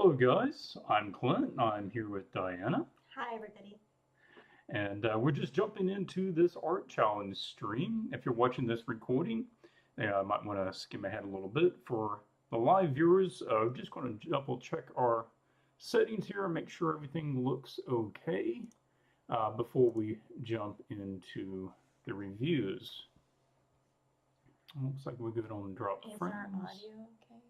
Hello guys, I'm Clint. I'm here with Diana, Hi, everybody. and we're just jumping into this art challenge stream. If you're watching this recording, I might want to skim ahead a little bit. For the live viewers, just going to double check our settings here and make sure everything looks okay before we jump into the reviews. Looks like we're good on drop Is frames. our audio okay?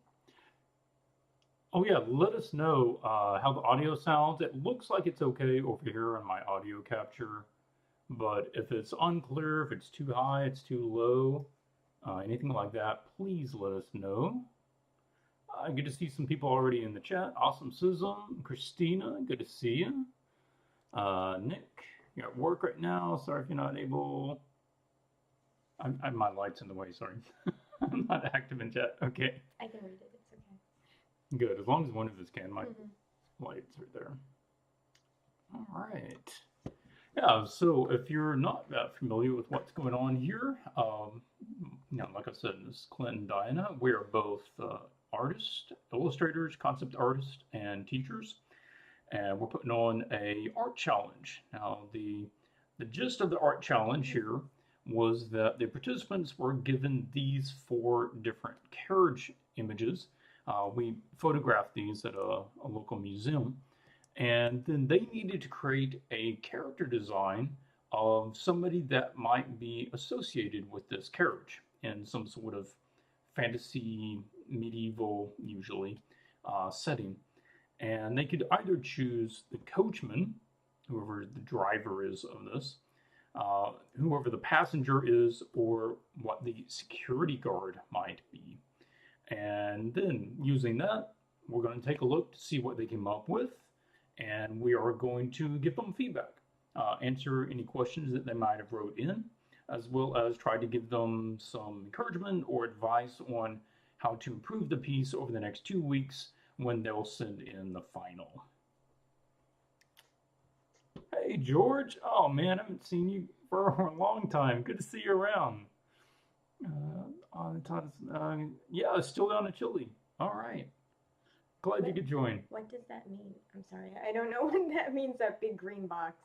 Oh yeah, let us know how the audio sounds. It looks like it's okay over here on my audio capture, but if it's unclear, if it's too high, it's too low, anything like that, please let us know. I get to see some people already in the chat. Awesome Sism, Christina, good to see you. Nick, you're at work right now. Sorry if you're not able. My light's in the way, sorry. I'm not active in chat. Okay. I can read it. It's okay. Good, as long as one of us can. My lights are there. All right. Yeah, so if you're not that familiar with what's going on here, like I said, this is Clint and Diana. We are both artists, illustrators, concept artists, and teachers. And we're putting on a art challenge. Now, the gist of the art challenge here was that the participants were given these 4 different carriage images. We photographed these at a local museum, and then they needed to create a character design of somebody that might be associated with this carriage in some sort of fantasy, medieval, usually, setting. And they could either choose the coachman, whoever the driver is of this, whoever the passenger is, or what the security guard might be. And then using that, we're going to take a look to see what they came up with, and we are going to give them feedback, answer any questions that they might have wrote in, as well as try to give them some encouragement or advice on how to improve the piece over the next 2 weeks when they'll send in the final. Hey George, oh man, I haven't seen you for a long time. Good to see you around. Yeah, still down in Chile. All right. Glad you could join. What does that mean? I'm sorry. I don't know what that means, that big green box.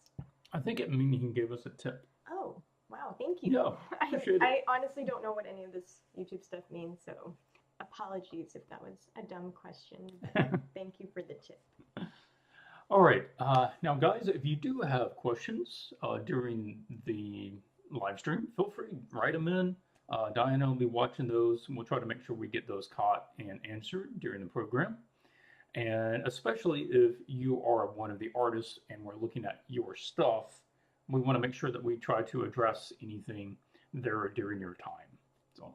I think it means he gave us a tip. Oh, wow. Thank you. Yeah, appreciate it. I honestly don't know what any of this YouTube stuff means, so apologies if that was a dumb question. Thank you for the tip. All right. Now, guys, if you do have questions during the live stream, feel free to write them in. Diana will be watching those, and we'll try to make sure we get those caught and answered during the program. And especially if you are one of the artists and we're looking at your stuff, we want to make sure that we try to address anything there during your time. So,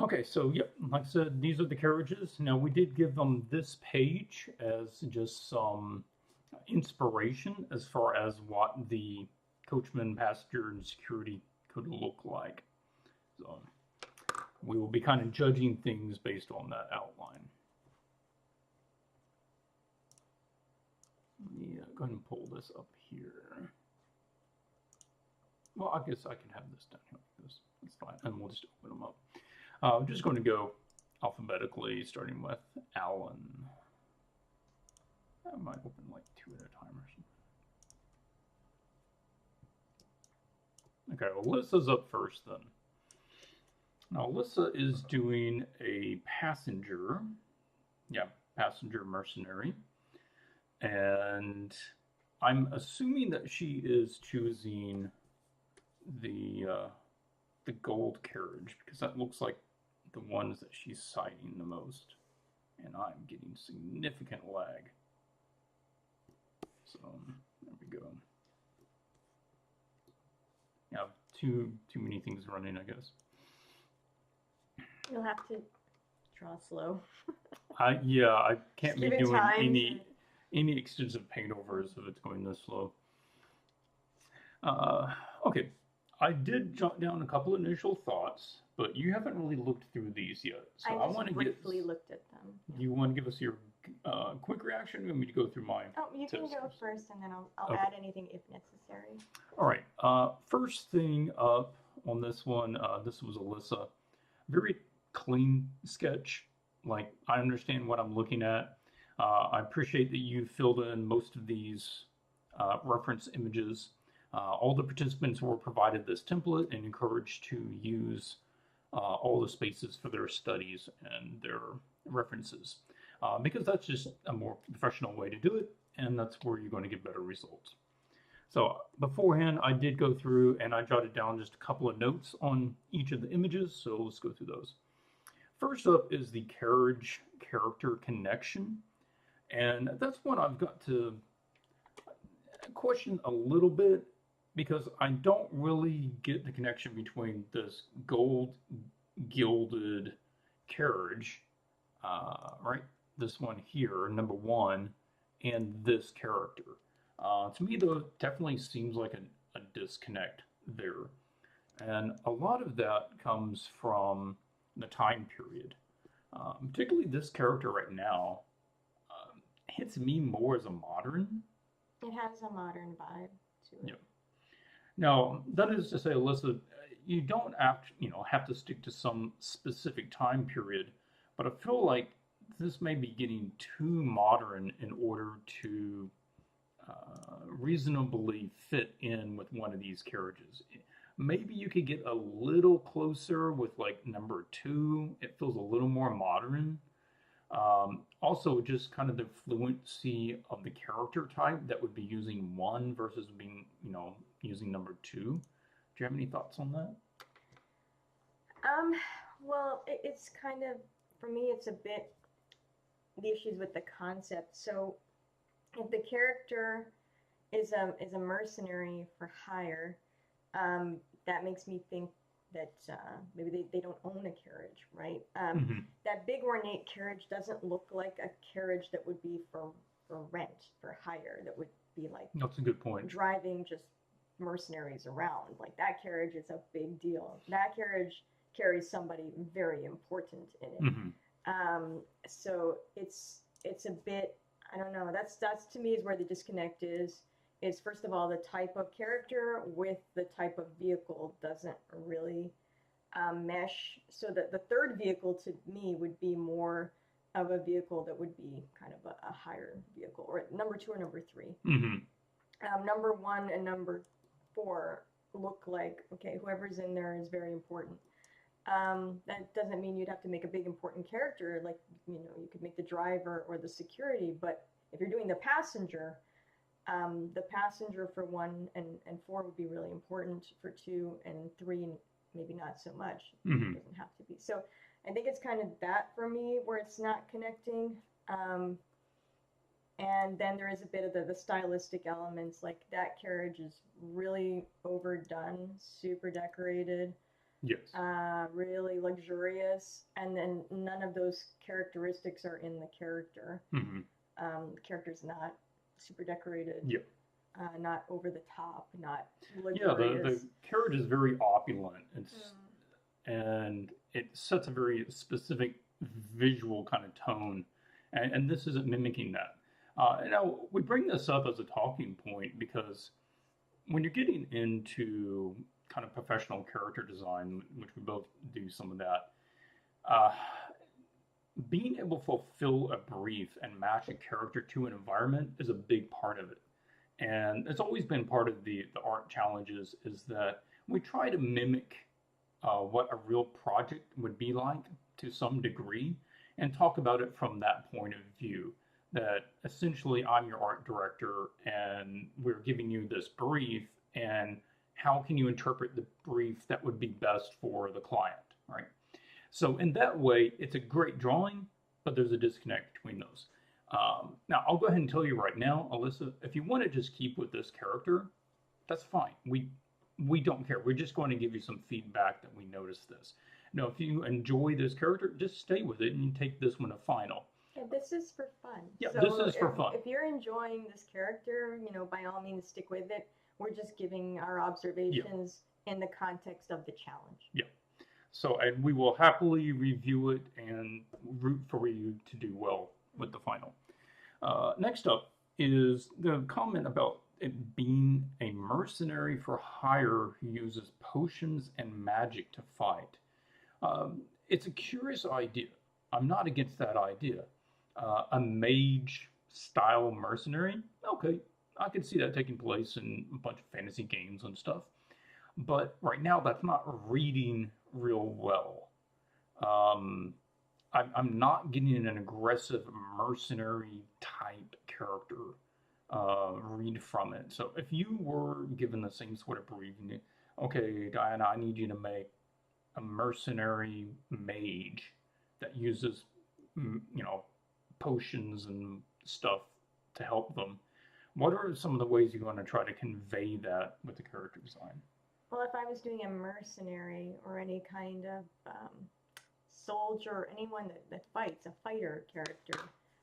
okay, so yep, like I said, these are the carriages. Now, we did give them this page as just some inspiration as far as what the coachman, passenger, and security could look like. So we will be kind of judging things based on that outline. Yeah, go ahead and pull this up here. Well, I guess I can have this down here like this. That's fine, and we'll just open them up. I'm just going to go alphabetically, starting with Alan. I might open like 2 at a time or something. Okay, well, Alyssa's up first then. Now, Alyssa is doing a passenger. Yeah, passenger mercenary. And I'm assuming that she is choosing the gold carriage, because that looks like the ones that she's citing the most. And I'm getting significant lag. So, there we go. Yeah, too many things running, I guess. You'll have to draw slow. Yeah, I can't be doing any extensive paint overs if it's going this slow. Okay, I did jot down a couple initial thoughts, but you haven't really looked through these yet. So I want to briefly looked at them. You want to give us your quick reaction? You want me to go through my Oh, you can go first, and then I'll okay. add anything if necessary. All right. First thing up on this one, this was Alyssa. Very clean sketch. Like, I understand what I'm looking at. I appreciate that you filled in most of these reference images. All the participants were provided this template and encouraged to use all the spaces for their studies and their references, because that's just a more professional way to do it, and that's where you're going to get better results. So beforehand, I did go through and I jotted down just a couple of notes on each of the images, so let's go through those. First up is the carriage character connection, and that's one I've got to question a little bit, because I don't really get the connection between this gold gilded carriage, right? This one here, number one, and this character. To me, though, it definitely seems like a disconnect there. And a lot of that comes from the time period. Particularly this character right now hits me more as a modern. It has a modern vibe to it. Yeah. Now, that is to say, Alyssa, you don't have to stick to some specific time period, but I feel like this may be getting too modern in order to reasonably fit in with one of these carriages. Maybe you could get a little closer with like number 2. It feels a little more modern. Also, just kind of the fluency of the character type that would be using 1 versus being, using number 2. Do you have any thoughts on that? Well, it's kind of, for me, it's a bit the issues with the concept. So if the character is a mercenary for hire, that makes me think that maybe they don't own a carriage, right? That big ornate carriage doesn't look like a carriage that would be for rent, for hire, that would be like, that's a good point, driving just mercenaries around. Like, that carriage is a big deal. That carriage carries somebody very important in it. So it's a bit, I don't know, that's to me is where the disconnect is first of all, the type of character with the type of vehicle doesn't really mesh. So that the third vehicle to me would be more of a vehicle that would be kind of a higher vehicle, or number 2 or number 3. Number 1 and number 4 look like, okay, whoever's in there is very important. That doesn't mean you'd have to make a big important character, like, you could make the driver or the security, but if you're doing the passenger for 1 and 4 would be really important. For 2 and 3, maybe not so much. It doesn't have to be. So I think it's kind of that for me where it's not connecting. And then there is a bit of the stylistic elements, like that carriage is really overdone, super decorated. Yes. Really luxurious, and then none of those characteristics are in the character. The character's not super decorated. Yeah. Not over the top, not luxurious. Yeah, the carriage is very opulent. And it sets a very specific visual kind of tone, and this isn't mimicking that. Now, we bring this up as a talking point because when you're getting into kind of professional character design, which we both do some of that, being able to fulfill a brief and match a character to an environment is a big part of it. And it's always been part of the art challenges, is that we try to mimic what a real project would be like to some degree, and talk about it from that point of view. That essentially I'm your art director and we're giving you this brief, and how can you interpret the brief that would be best for the client, right? So in that way, it's a great drawing, but there's a disconnect between those. Now, I'll go ahead and tell you right now, Alyssa, if you want to just keep with this character, that's fine. We don't care. We're just going to give you some feedback that we noticed this. Now, if you enjoy this character, just stay with it and take this one a final. Yeah, this is for fun. Yeah, so this is for fun. If you're enjoying this character, by all means, stick with it. We're just giving our observations in the context of the challenge. Yeah. So, and we will happily review it and root for you to do well with the final. Next up is the comment about it being a mercenary for hire who uses potions and magic to fight. It's a curious idea. I'm not against that idea. A mage style mercenary, okay, I can see that taking place in a bunch of fantasy games and stuff. But right now, that's not reading real well. I'm not getting an aggressive mercenary type character read from it. So if you were given the same sort of briefing, okay, Diana, I need you to make a mercenary mage that uses, potions and stuff to help them. What are some of the ways you're going to try to convey that with the character design? Well, if I was doing a mercenary or any kind of soldier or anyone that fights, a fighter character,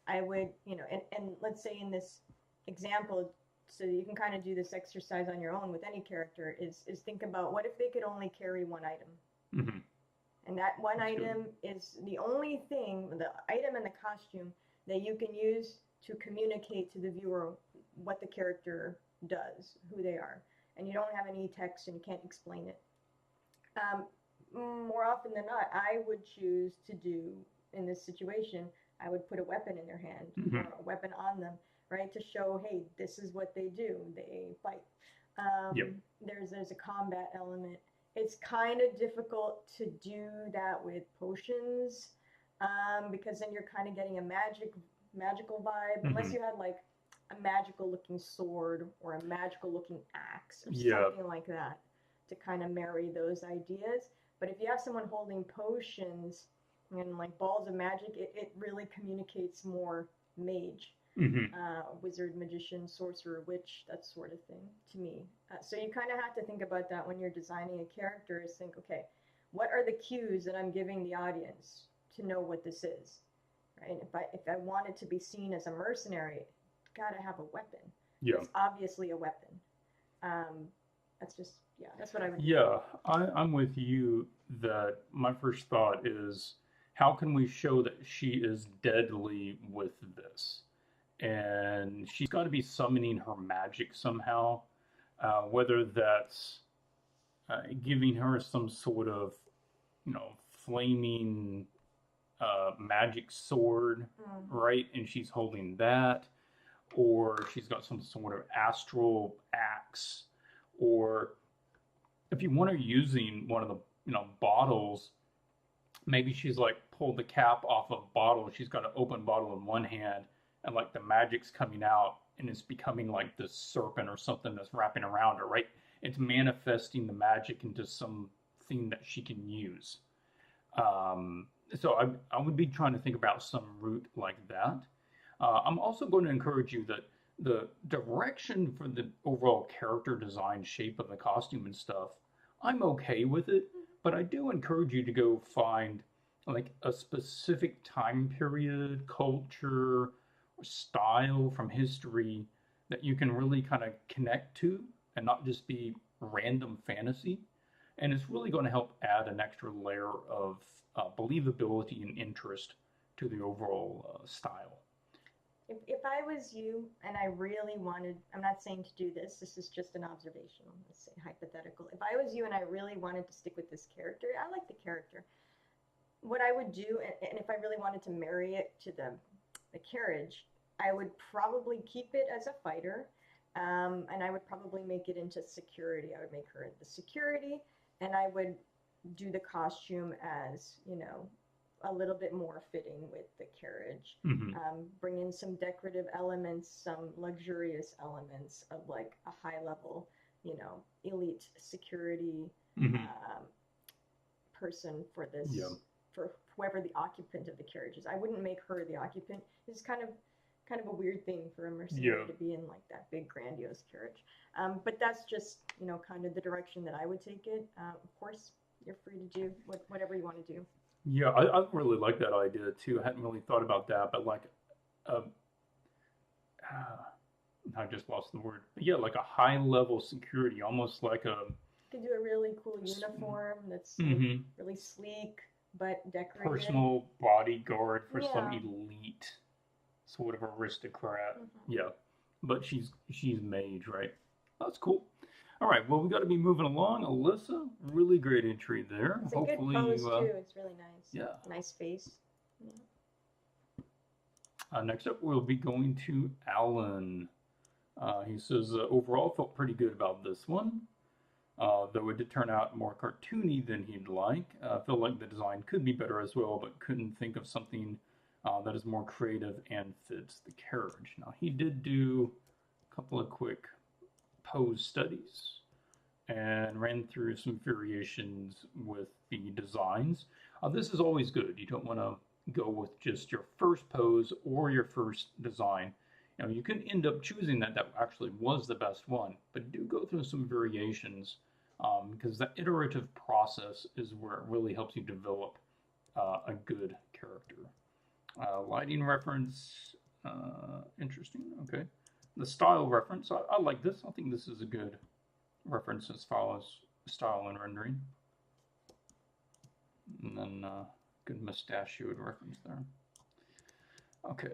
I would, and let's say in this example, so you can kind of do this exercise on your own with any character, is think about what if they could only carry one item? Mm-hmm. And that one That's item good. is the only thing, the item and the costume that you can use to communicate to the viewer what the character does, who they are. And you don't have any text and you can't explain it. More often than not, I would choose to do, in this situation, I would put a weapon in their hand Mm-hmm. or a weapon on them, right? To show, hey, this is what they do. They fight. Yep. There's a combat element. It's kind of difficult to do that with potions because then you're kind of getting a magical vibe, unless Mm-hmm. you had like a magical looking sword or a magical looking axe or Yeah. something like that to kind of marry those ideas. But if you have someone holding potions and like balls of magic, it really communicates more mage, Mm-hmm. wizard, magician, sorcerer, witch, that sort of thing to me. So you kind of have to think about that when you're designing a character, is think, okay, what are the cues that I'm giving the audience to know what this is, right? If I want it to be seen as a mercenary, it's got to have a weapon. Yeah. It's obviously a weapon. That's just, yeah, that's what I would do. Yeah, I'm with you that my first thought is how can we show that she is deadly with this? And she's got to be summoning her magic somehow, whether that's giving her some sort of, flaming magic sword, right? And she's holding that, or she's got some sort of astral axe, or if you want her using one of the bottles, maybe she's like pulled the cap off of a bottle. She's got an open bottle in one hand, and like the magic's coming out, and it's becoming like this serpent or something that's wrapping around her. Right? It's manifesting the magic into something that she can use. So I would be trying to think about some route like that. I'm also going to encourage you that the direction for the overall character design shape of the costume and stuff, I'm okay with it, but I do encourage you to go find like a specific time period, culture, or style from history that you can really kind of connect to and not just be random fantasy. And it's really going to help add an extra layer of believability and interest to the overall style. If I was you and I really wanted, I'm not saying to do this, this is just an observation, let's say hypothetical. If I was you and I really wanted to stick with this character, I like the character. What I would do, and if I really wanted to marry it to the carriage, I would probably keep it as a fighter, and I would probably make it into security. I would make her the security, and I would do the costume as, a little bit more fitting with the carriage. Mm-hmm. Bring in some decorative elements, some luxurious elements of like a high level, elite security Mm-hmm. person for this, Yeah. for whoever the occupant of the carriage is. I wouldn't make her the occupant. It's kind of a weird thing for a mercenary to be in like that big grandiose carriage. But that's just, kind of the direction that I would take it. Of course, you're free to do whatever you want to do. Yeah, I really like that idea too. I hadn't really thought about that, but like, I just lost the word. But yeah, like a high level security, almost like a. You could do a really cool uniform that's Mm-hmm. really sleek but decorated. Personal bodyguard for some Yeah. elite sort of aristocrat. Mm-hmm. Yeah, but she's mage, right? That's cool. All right, well, we got to be moving along. Alyssa, really great entry there. It's Hopefully, a good pose too. It's really nice. yeah. Nice face. Yeah. Next up, we'll be going to Alan. He says, overall, felt pretty good about this one. Though it did turn out more cartoony than he'd like. Felt like the design could be better as well, but couldn't think of something that is more creative and fits the carriage. Now, he did do a couple of quick pose studies and ran through some variations with the designs. This is always good. You don't want to go with just your first pose or your first design. You know, you can end up choosing that actually was the best one, but do go through some variations because that iterative process is where it really helps you develop a good character. Lighting reference, interesting, okay. The style reference, I like this. I think this is a good reference as far as style and rendering. And then good mustachioed reference there. Okay,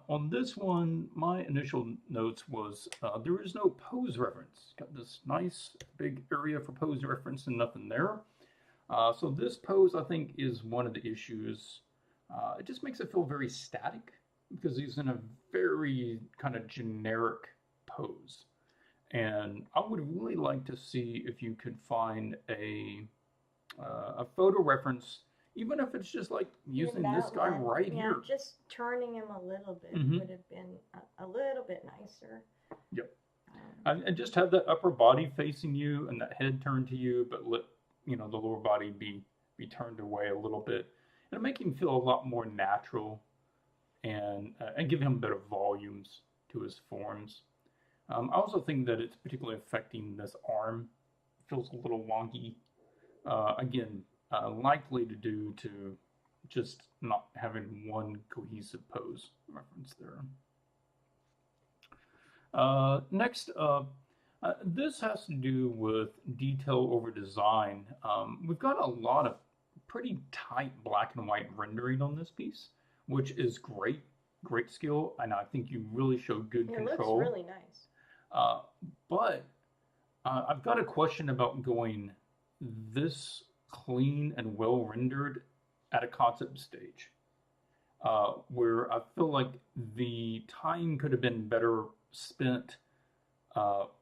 on this one, my initial notes was there is no pose reference. Got this nice big area for pose reference and nothing there. So this pose, I think, is one of the issues. It just makes it feel very static because he's in a very kind of generic pose. And I would really like to see if you could find a photo reference, even if it's just like using this guy right here. Just turning him a little bit would have been a little bit nicer. Yep. And just have that upper body facing you and that head turned to you, but let the lower body be turned away a little bit. It'll make him feel a lot more natural and give him better volumes to his forms. I also think that it's particularly affecting this arm. It feels a little wonky. Again, likely to do to just not having one cohesive pose reference there. Next up, this has to do with detail over design. We've got a lot of pretty tight black and white rendering on this piece, which is great skill, and I think you really show good control. It looks really nice. But I've got a question about going this clean and well rendered at a concept stage, where I feel like the time could have been better spent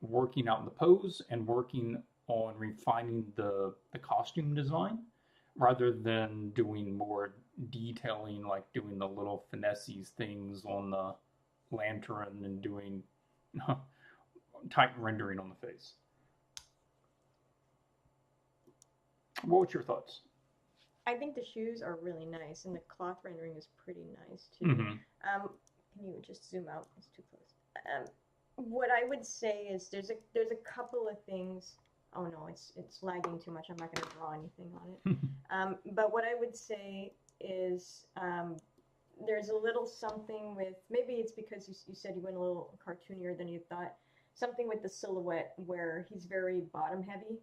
working out the pose and working on refining the costume design rather than doing more detailing, like doing the little finesses things on the lantern and doing tight rendering on the face. What's your thoughts? I think the shoes are really nice, and the cloth rendering is pretty nice too. Can you just zoom out? It's too close. What I would say is there's a couple of things. Oh no, it's lagging too much. I'm not going to draw anything on it. But what I would say is there's a little something with, maybe it's because you said you went a little cartoonier than you thought, something with the silhouette where he's very bottom heavy.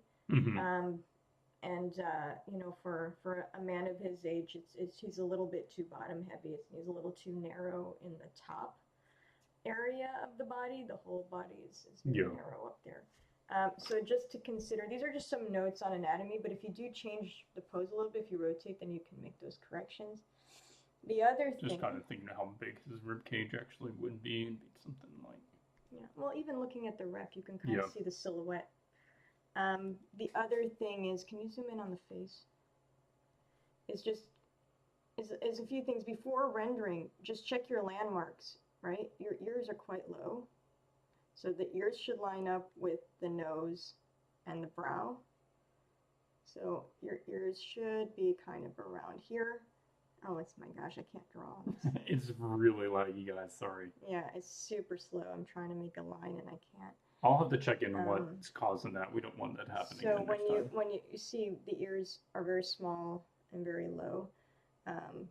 For a man of his age, he's a little bit too bottom heavy. He's a little too narrow in the top area of the body. The whole body is very narrow up there. So just to consider, these are just some notes on anatomy, but if you do change the pose a little bit, if you rotate, then you can make those corrections. The other thing... Just kind of thinking how big his rib cage actually would be and be something like... Yeah, well, even looking at the ref, you can kind of see the silhouette. The other thing is, can you zoom in on the face? Is a few things. Before rendering, just check your landmarks, right? Your ears are quite low. So the ears should line up with the nose and the brow. So your ears should be kind of around here. Oh, my gosh, I can't draw on this. It's really laggy, guys, sorry. Yeah, it's super slow. I'm trying to make a line and I can't. I'll have to check in on what's causing that. We don't want that happening. So when you see the ears are very small and very low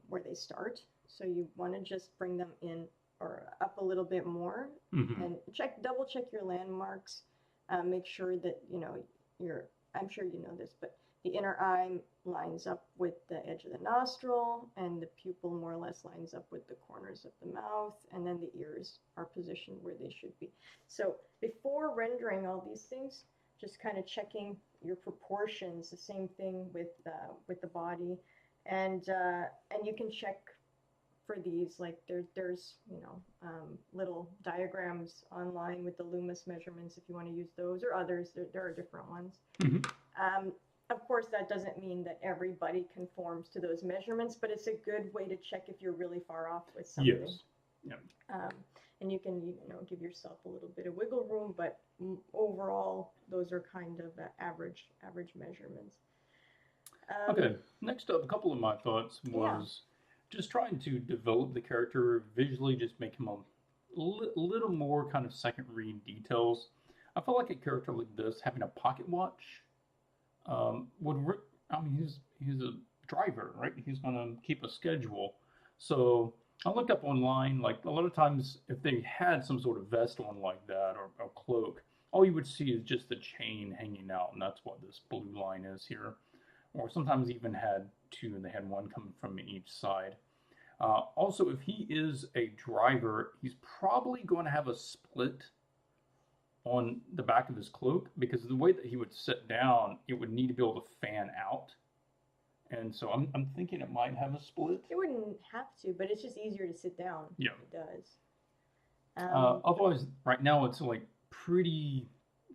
where they start, so you want to just bring them in or up a little bit more and double check your landmarks. Make sure that I'm sure you know this, but the inner eye lines up with the edge of the nostril, and the pupil more or less lines up with the corners of the mouth, and then the ears are positioned where they should be. So before rendering all these things, just kind of checking your proportions. The same thing with the body, and you can check for these. Like there's you know little diagrams online with the Loomis measurements if you want to use those, or others. There are different ones. Of course, that doesn't mean that everybody conforms to those measurements, but it's a good way to check if you're really far off with something. Yes. Yeah. And you can, you know, give yourself a little bit of wiggle room, but overall, those are kind of average measurements. Okay. Next up, a couple of my thoughts was just trying to develop the character visually, just make him a little more kind of second read details. I feel like a character like this having a pocket watch would. I mean, he's a driver, right? He's gonna keep a schedule, so. I looked up online, like a lot of times if they had some sort of vest on like that or a cloak, all you would see is just the chain hanging out, and that's what this blue line is here. Or sometimes even had two, and they had one coming from each side. Also, if he is a driver, he's probably going to have a split on the back of his cloak, because the way that he would sit down, it would need to be able to fan out. And so I'm thinking it might have a split. It wouldn't have to, but it's just easier to sit down. Yeah. It does. Otherwise, right now it's like pretty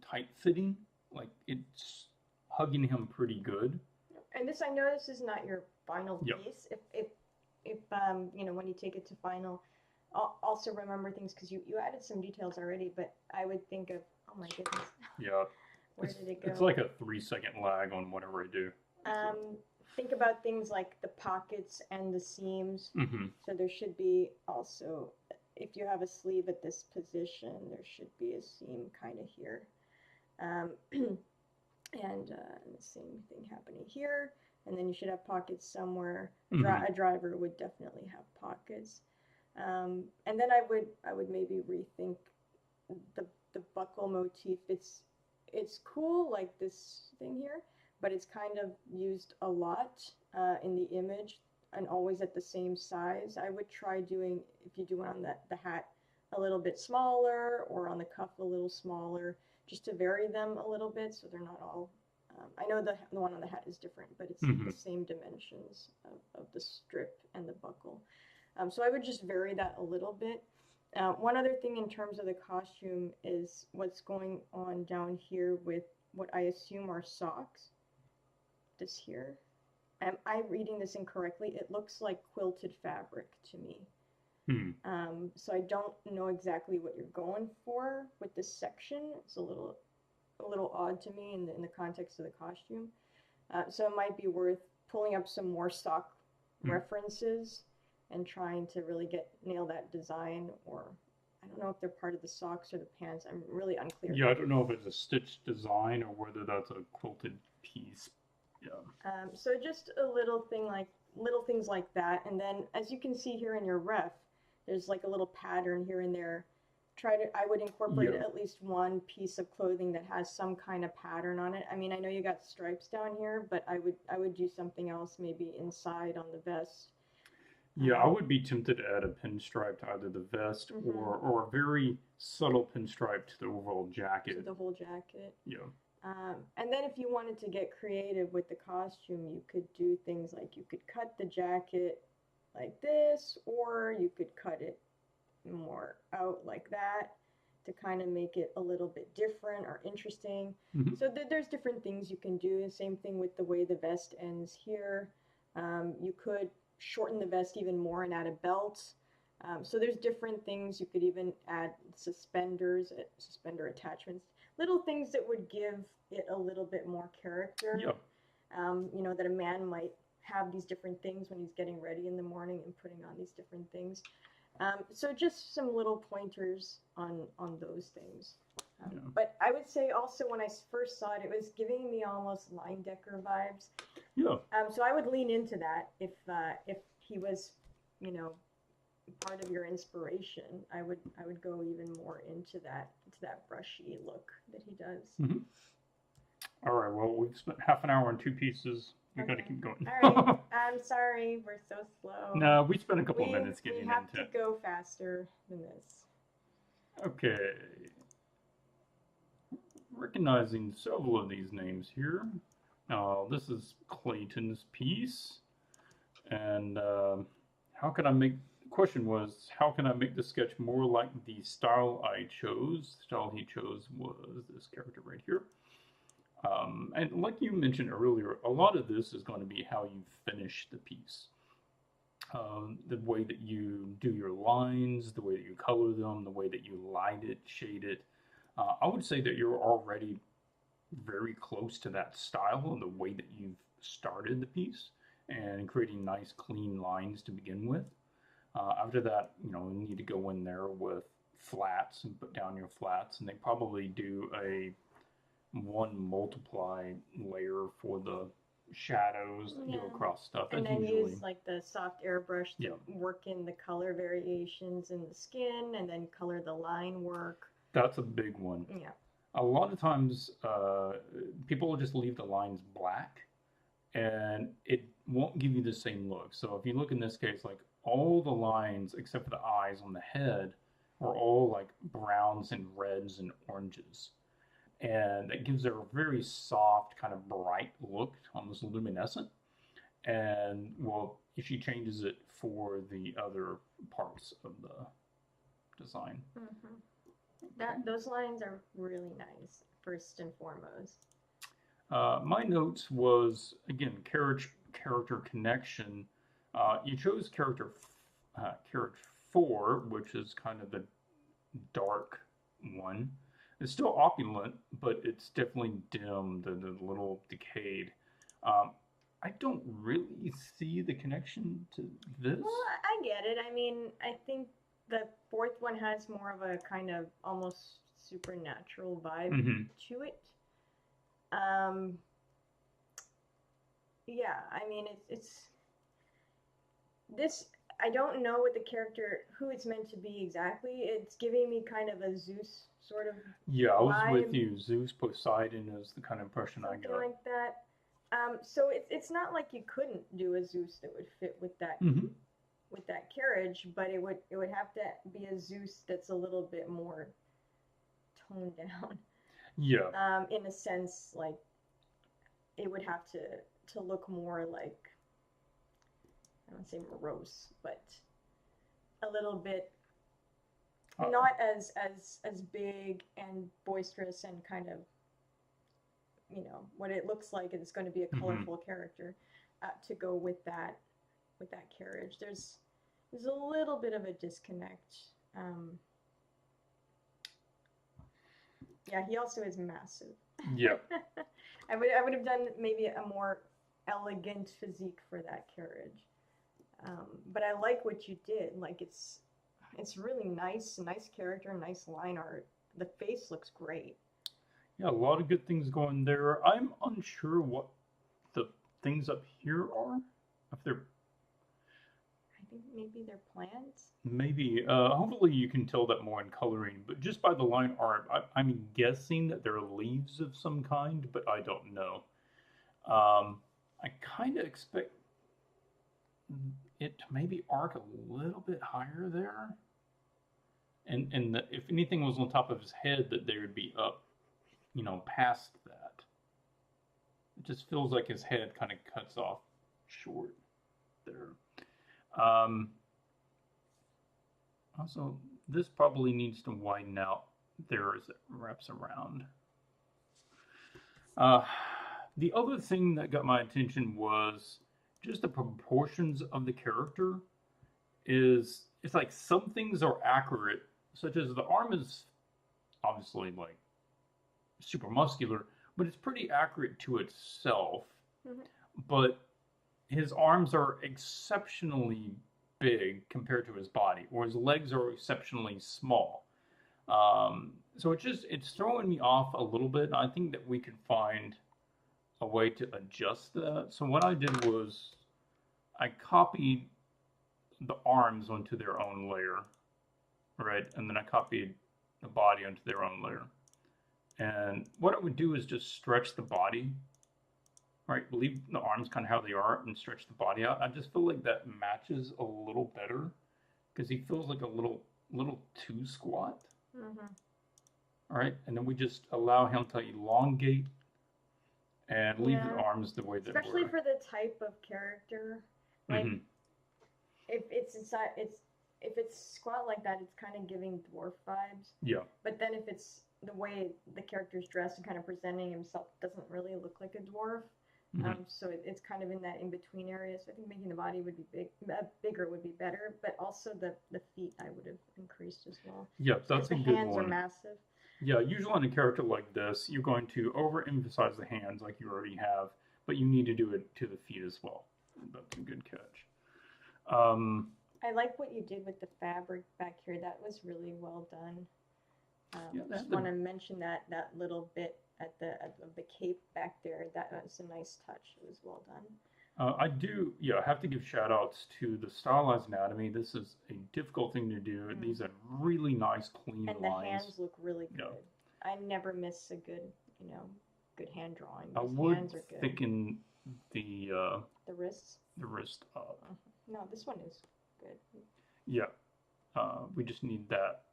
tight fitting. Like it's hugging him pretty good. And this, I know this is not your final piece. If you know, when you take it to final, also remember things, because you added some details already, but I would think of, oh my goodness. Yeah. Where did it go? It's like a 3-second lag on whatever I do. Think about things like the pockets and the seams. So there should be also, if you have a sleeve at this position, there should be a seam kind of here. And the same thing happening here. And then you should have pockets somewhere. A driver would definitely have pockets. And then I would maybe rethink the buckle motif. It's cool, like this thing here, but it's kind of used a lot in the image and always at the same size. I would try doing, if you do it on the hat, a little bit smaller, or on the cuff a little smaller, just to vary them a little bit so they're not all, I know the one on the hat is different, but it's the same dimensions of the strip and the buckle. So I would just vary that a little bit. One other thing in terms of the costume is what's going on down here with what I assume are socks. This here. Am I reading this incorrectly? It looks like quilted fabric to me. So I don't know exactly what you're going for with this section. It's a little odd to me in the context of the costume. So it might be worth pulling up some more stock references and trying to really nail that design, or I don't know if they're part of the socks or the pants. I'm really unclear. Yeah, I don't know if it's a stitched design or whether that's a quilted piece. Yeah. So just little things like that, and then as you can see here in your ref, there's like a little pattern here and there. I would incorporate at least one piece of clothing that has some kind of pattern on it. I mean, I know you got stripes down here, but I would do something else, maybe inside on the vest. Yeah, I would be tempted to add a pinstripe to either the vest or a very subtle pinstripe to the overall jacket. To the whole jacket. Yeah. And then if you wanted to get creative with the costume, you could do things like you could cut the jacket like this, or you could cut it more out like that to kind of make it a little bit different or interesting. So there's different things you can do. Same thing with the way the vest ends here. You could shorten the vest even more and add a belt. So there's different things. You could even add suspenders, suspender attachments, little things that would give it a little bit more character. You know, that a man might have these different things when he's getting ready in the morning and putting on these different things. So just some little pointers on those things. But I would say also when I first saw it, it was giving me almost Line Decker vibes. Yeah. So I would lean into that if he was, you know, part of your inspiration. I would go even more into that brushy look that he does. All right. Well, we've spent half an hour on two pieces. We got to keep going. All right. I'm sorry, we're so slow. No, we spent a couple of minutes getting into it. We have to go faster than this. Okay. Recognizing several of these names here. This is Clayton's piece. And how can I make question was, how can I make the sketch more like the style I chose? The style he chose was this character right here. And like you mentioned earlier, a lot of this is going to be how you finish the piece. The way that you do your lines, the way that you color them, the way that you light it, shade it. I would say that you're already very close to that style and the way that you've started the piece and creating nice clean lines to begin with. After that, you need to go in there with flats and put down your flats, and they probably do a one multiply layer for the shadows that go across stuff. And That's then usually use like the soft airbrush to work in the color variations in the skin, and then color the line work. That's a big one. Yeah. A lot of times, people will just leave the lines black, and it won't give you the same look. So if you look in this case, like all the lines except for the eyes on the head are all like browns and reds and oranges. And it gives it a very soft, kind of bright look, almost luminescent. And well, if she changes it for the other parts of the design. Those lines are really nice, first and foremost. My notes was, again, character connection. You chose carriage 4, which is kind of the dark one. It's still opulent, but it's definitely dimmed and a little decayed. I don't really see the connection to this. Well, I get it. I mean, I think the fourth one has more of a kind of almost supernatural vibe to it. Yeah, I mean, it's this. I don't know what the character, who it's meant to be exactly. It's giving me kind of a Zeus sort of. Yeah, I was with you. Zeus, Poseidon is the kind of impression I got. Something like that. So it's not like you couldn't do a Zeus that would fit with that with that carriage, but it would have to be a Zeus that's a little bit more toned down. Yeah. In a sense, like it would have to look more like, I don't want to say morose, but a little bit not as big and boisterous and kind of, what it looks like it's going to be a colorful character to go with that carriage. There's a little bit of a disconnect. Yeah, he also is massive. Yeah. I would have done maybe a more elegant physique for that carriage. But I like what you did. Like it's really nice character, nice line art. The face looks great. Yeah, a lot of good things going there. I'm unsure what the things up here are. If they're, I think maybe they're plants. Maybe. Hopefully you can tell that more in coloring. But just by the line art, I'm guessing that they're leaves of some kind, but I don't know. I kind of expect it to maybe arc a little bit higher there. And if anything was on top of his head, that they would be up, past that. It just feels like his head kind of cuts off short there. Also, this probably needs to widen out there as it wraps around. The other thing that got my attention was just the proportions of the character. It's like some things are accurate, such as the arm is obviously like super muscular, but it's pretty accurate to itself. But his arms are exceptionally big compared to his body, or his legs are exceptionally small. So it's throwing me off a little bit. I think that we could find a way to adjust that. So what I did was I copied the arms onto their own layer, right? And then I copied the body onto their own layer. And what I would do is just stretch the body, right? Leave the arms kind of how they are and stretch the body out. I just feel like that matches a little better because he feels like a little too squat. All right, and then we just allow him to elongate and leave the arms the way that especially for the type of character. Like if it's inside, it's if it's squat like that, it's kind of giving dwarf vibes. Yeah. But then if it's the way the character's dressed and kind of presenting himself doesn't really look like a dwarf. So it's kind of in that in-between area. So I think making the body would be bigger would be better, but also the feet I would have increased as well. Yeah, that's a good one. The hands are massive. Yeah, usually on a character like this, you're going to overemphasize the hands like you already have, but you need to do it to the feet as well. That's a good catch. I like what you did with the fabric back here. That was really well done. Just want to mention that little bit at the cape back there. That was a nice touch. It was well done. I do, have to give shout outs to the stylized anatomy. This is a difficult thing to do. These are really nice, clean lines. And the hands look really good. I never miss a good, good hand drawing. I hands are good. Thicken the wrists. The wrist up. No, this one is good. Yeah, we just need that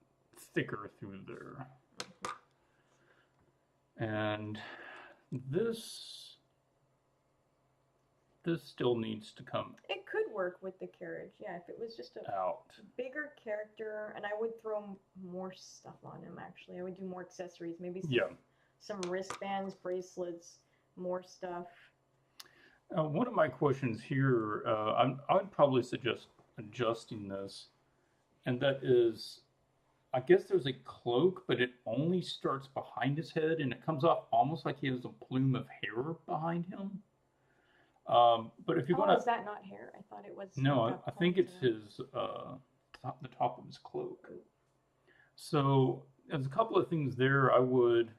thicker through there. And this still needs to come. It could work with the carriage, yeah. If it was just a bigger character, and I would throw more stuff on him. Actually, I would do more accessories, maybe some wristbands, bracelets, more stuff. One of my questions here, I'd probably suggest adjusting this, and that is, I guess there's a cloak, but it only starts behind his head, and it comes off almost like he has a plume of hair behind him. But if you're gonna, is that not hair? I thought it was. No, I think it's his the top of his cloak. So there's a couple of things there. I would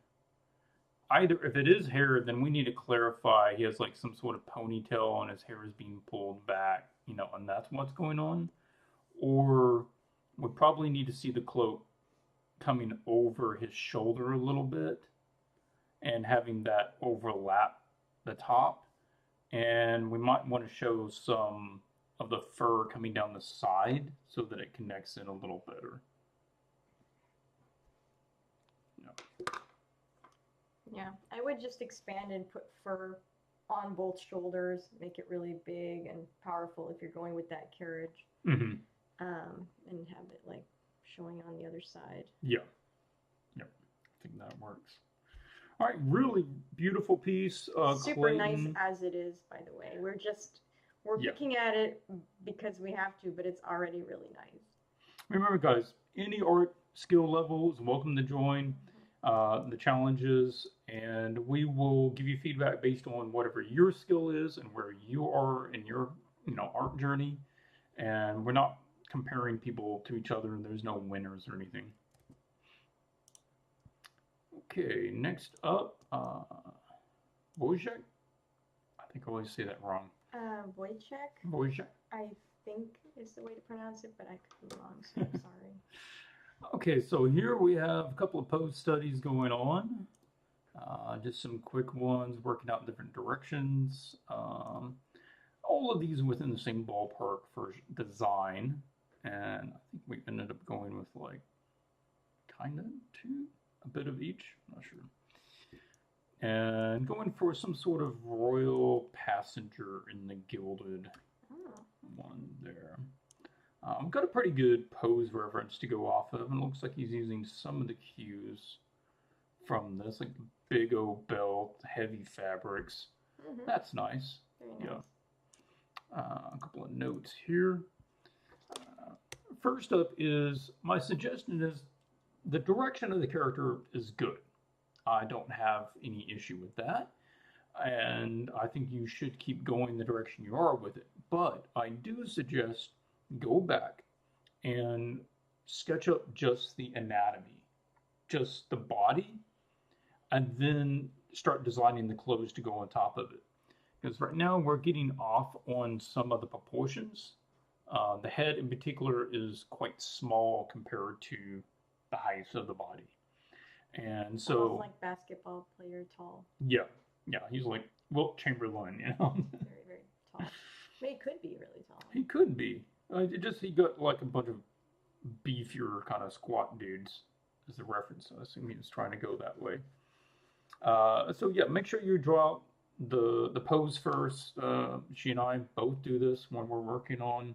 either, if it is hair, then we need to clarify he has like some sort of ponytail and his hair is being pulled back, and that's what's going on. Or we probably need to see the cloak coming over his shoulder a little bit and having that overlap the top. And we might want to show some of the fur coming down the side so that it connects in a little better. Yeah, I would just expand and put fur on both shoulders, make it really big and powerful if you're going with that carriage. And have it like showing on the other side. Yeah. I think that works. All right, really beautiful piece. Super Clayton. nice as it is, by the way. We're looking at it because we have to, but it's already really nice. Remember, guys, any art skill level is welcome to join the challenges, and we will give you feedback based on whatever your skill is and where you are in your art journey. And we're not comparing people to each other, and there's no winners or anything. Okay, next up, Bojic. I think I always say that wrong. Bojic. I think is the way to pronounce it, but I could be wrong, so I'm sorry. Okay, so here we have a couple of pose studies going on. Just some quick ones, working out in different directions. All of these within the same ballpark for design. And I think we ended up going with like kind of a bit of each, I'm not sure. And going for some sort of royal passenger in the gilded one there. Got a pretty good pose reference to go off of, and it looks like he's using some of the cues from this, like the big old belt, heavy fabrics. That's nice. Very nice. A couple of notes here. First up is, my suggestion is the direction of the character is good. I don't have any issue with that. And I think you should keep going the direction you are with it. But I do suggest go back and sketch up just the anatomy, just the body, and then start designing the clothes to go on top of it. Because right now we're getting off on some of the proportions. The head in particular is quite small compared to the height of the body. And so... Almost like basketball player tall. Yeah, he's like Wilt Chamberlain, Very, very tall. But he could be really tall. He could be. He got like a bunch of beefier kind of squat dudes as the reference. I assume he was trying to go that way. So yeah, make sure you draw the pose first. She and I both do this when we're working on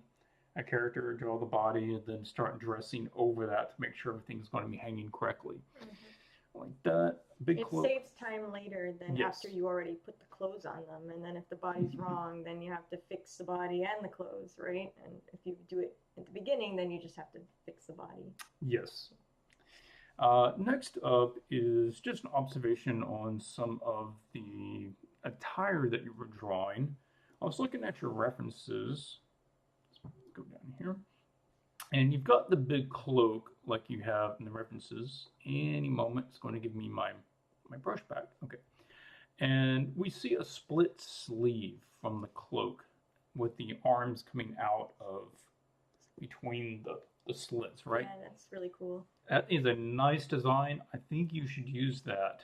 a character, draw the body, and then start dressing over that to make sure everything's going to be hanging correctly. Like that. Big cloak. It saves time later than after you already put the clothes on them, and then if the body's wrong, then you have to fix the body and the clothes, right? And if you do it at the beginning, then you just have to fix the body. Yes. Next up is just an observation on some of the attire that you were drawing. I was looking at your references. Let's go down here. And you've got the big cloak like you have in the references. Any moment, it's going to give me my brush back. Okay. And we see a split sleeve from the cloak with the arms coming out of between the slits, right? Yeah, that's really cool. That is a nice design. I think you should use that.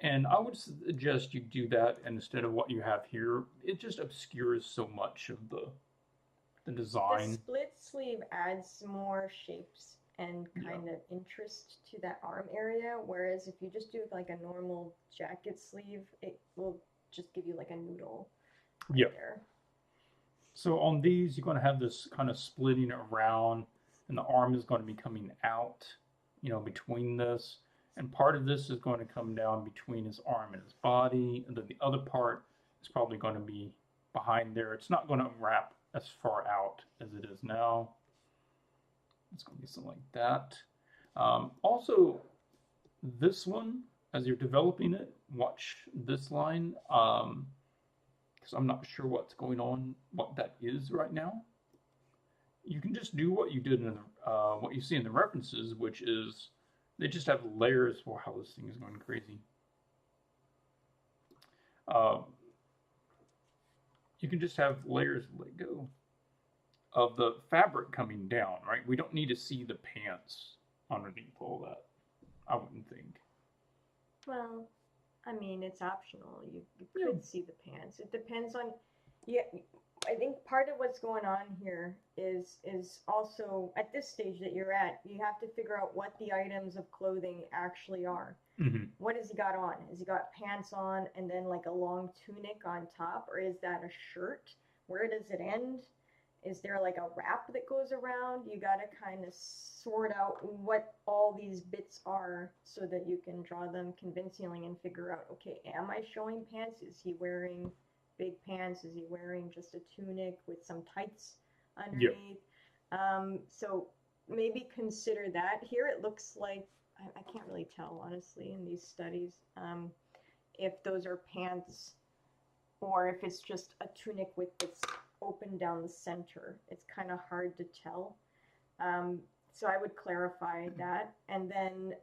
And I would suggest you do that instead of what you have here. It just obscures so much of the design. The split sleeve adds more shapes and kind of interest to that arm area, whereas if you just do like a normal jacket sleeve, it will just give you like a noodle there. So on these, you're going to have this kind of splitting around, and the arm is going to be coming out, you know, between this. And part of this is going to come down between his arm and his body, and then the other part is probably going to be behind there. It's not going to wrap as far out as it is now. It's going to be something like that. Also, this one, as you're developing it, watch this line, because I'm not sure what's going on, what that is right now. You can just do what you did in what you see in the references, which is they just have layers. Wow, this thing is going crazy. You can just have layers, let go, of the fabric coming down, right? We don't need to see the pants underneath all that, I wouldn't think. Well, I mean, it's optional. You could see the pants. It depends on, I think part of what's going on here is also, at this stage that you're at, you have to figure out what the items of clothing actually are. What has he got on? Has he got pants on and then like a long tunic on top? Or is that a shirt? Where does it end? Is there like a wrap that goes around? You got to kind of sort out what all these bits are so that you can draw them convincingly and figure out, okay, am I showing pants? Is he wearing big pants? Is he wearing just a tunic with some tights underneath? So maybe consider that. Here it looks like, I can't really tell, honestly, in these studies, if those are pants or if it's just a tunic with this open down the center. It's kind of hard to tell. So I would clarify that. And then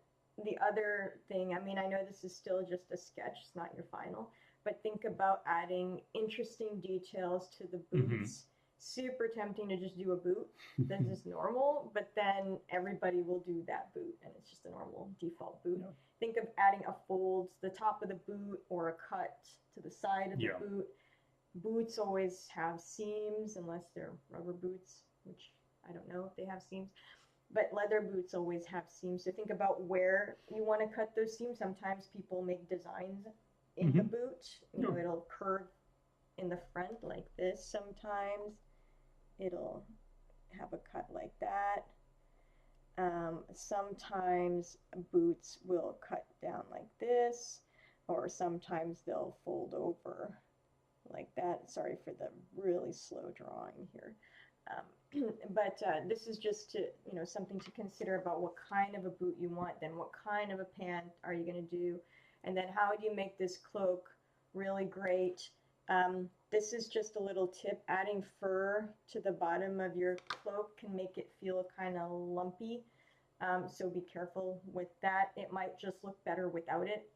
the other thing, I mean, I know this is still just a sketch, it's not your final, but think about adding interesting details to the boots. Super tempting to just do a boot that's just normal, but then everybody will do that boot and it's just a normal default boot. Think of adding a fold to the top of the boot or a cut to the side of the boot. Boots always have seams unless they're rubber boots, which I don't know if they have seams, but leather boots always have seams. So think about where you want to cut those seams. Sometimes people make designs in the boot. You know, it'll curve in the front like this. Sometimes it'll have a cut like that. Sometimes boots will cut down like this, or sometimes they'll fold over like that. Sorry for the really slow drawing here. But this is just to, you know, something to consider about what kind of a boot you want, then what kind of a pant are you going to do, and then how do you make this cloak really great. This is just a little tip. Adding fur to the bottom of your cloak can make it feel kind of lumpy, so be careful with that. It might just look better without it.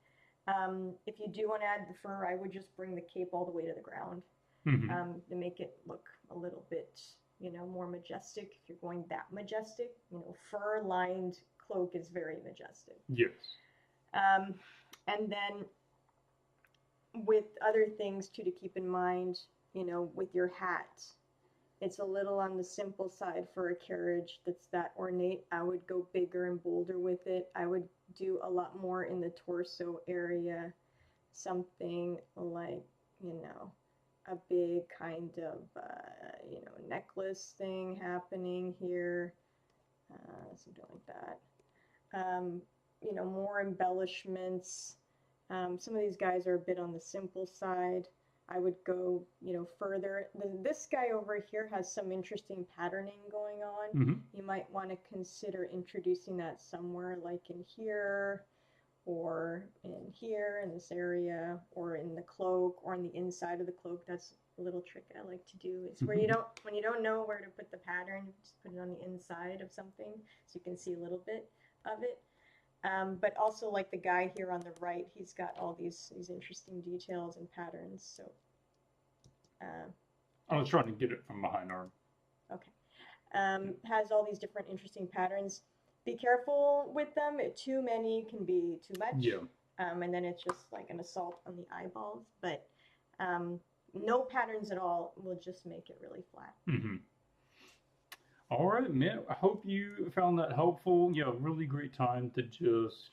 If you do want to add the fur, I would just bring the cape all the way to the ground to make it look a little bit, you know, more majestic. If you're going that majestic, you know, fur-lined cloak is very majestic. Yes. And then with other things too to keep in mind, you know, with your hat, it's a little on the simple side for a carriage that's that ornate. I would go bigger and bolder with it. I would do a lot more in the torso area, something like, you know, a big kind of, you know, necklace thing happening here, something like that. You know, more embellishments. Some of these guys are a bit on the simple side. I would go, you know, further. This guy over here has some interesting patterning going on. Mm-hmm. You might want to consider introducing that somewhere, like in here, or in here, in this area, or in the cloak, or on the inside of the cloak. That's a little trick I like to do. It's where when you don't know where to put the pattern, you just put it on the inside of something so you can see a little bit of it. But also, like the guy here on the right, he's got all these interesting details and patterns. So I was trying to get it from behind our. Okay. Has all these different interesting patterns. Be careful with them. Too many can be too much. Yeah. And then it's just like an assault on the eyeballs. But no patterns at all will just make it really flat. Mm-hmm. All right, man. I hope you found that helpful. You know, really great time to just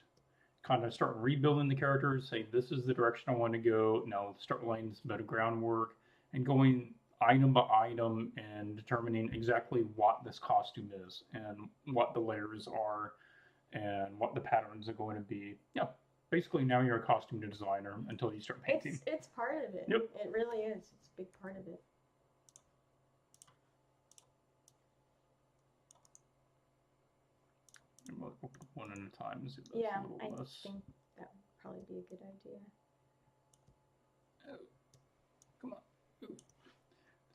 kind of start rebuilding the characters. Say, this is the direction I want to go. Now start laying some better groundwork and going item by item and determining exactly what this costume is and what the layers are and what the patterns are going to be. Yeah, basically now you're a costume designer until you start painting. It's part of it. Yep. It really is. It's a big part of it. We'll open one at a time. So Yeah, a I less. think that would probably be a good idea. Oh, come on. Ooh.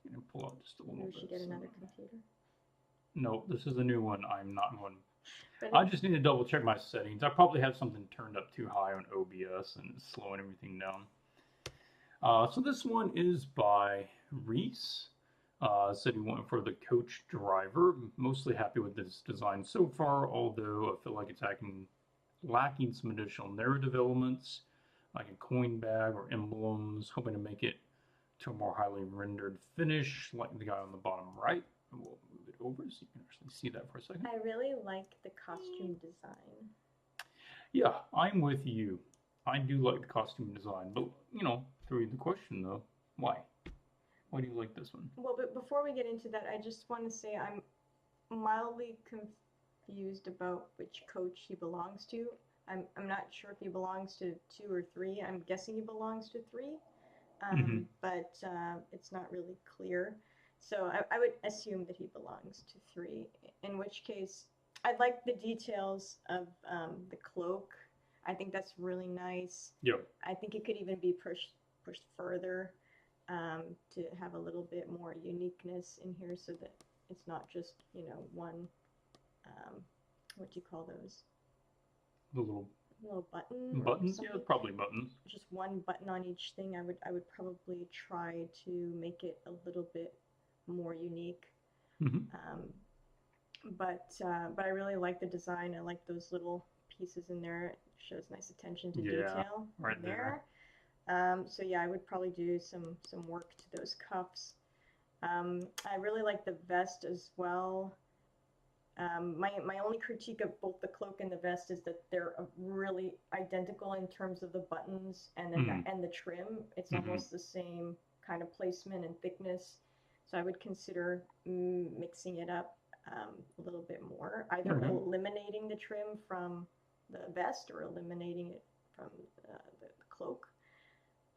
I'm going to pull out just a little Maybe bit. we should get another computer. No, this is a new one. I'm not going. But I just need to double check my settings. I probably have something turned up too high on OBS and it's slowing everything down. So this one is by Reese. Said he went for the coach driver. Mostly happy with this design so far, although I feel like it's lacking some additional narrative elements, like a coin bag or emblems, hoping to make it to a more highly rendered finish, like the guy on the bottom right. We'll move it over so you can actually see that for a second. I really like the costume design. Yeah, I'm with you. I do like the costume design, but, you know, through the question though, why? Why do you like this one? Well, but before we get into that, I just want to say I'm mildly confused about which coach he belongs to. I'm not sure if he belongs to 2 or 3. I'm guessing he belongs to 3, but it's not really clear. So I would assume that he belongs to 3, in which case I like the details of the cloak. I think that's really nice. Yeah. I think it could even be pushed further. To have a little bit more uniqueness in here so that it's not just, you know, one, what do you call those? The little buttons? Yeah, probably buttons. Just one button on each thing. I would probably try to make it a little bit more unique. But I really like the design. I like those little pieces in there. It shows nice attention to detail right there. So yeah, I would probably do some work to those cuffs. I really like the vest as well. My only critique of both the cloak and the vest is that they're really identical in terms of the buttons and the trim. It's almost the same kind of placement and thickness. So I would consider mixing it up a little bit more, either eliminating the trim from the vest or eliminating it from the cloak.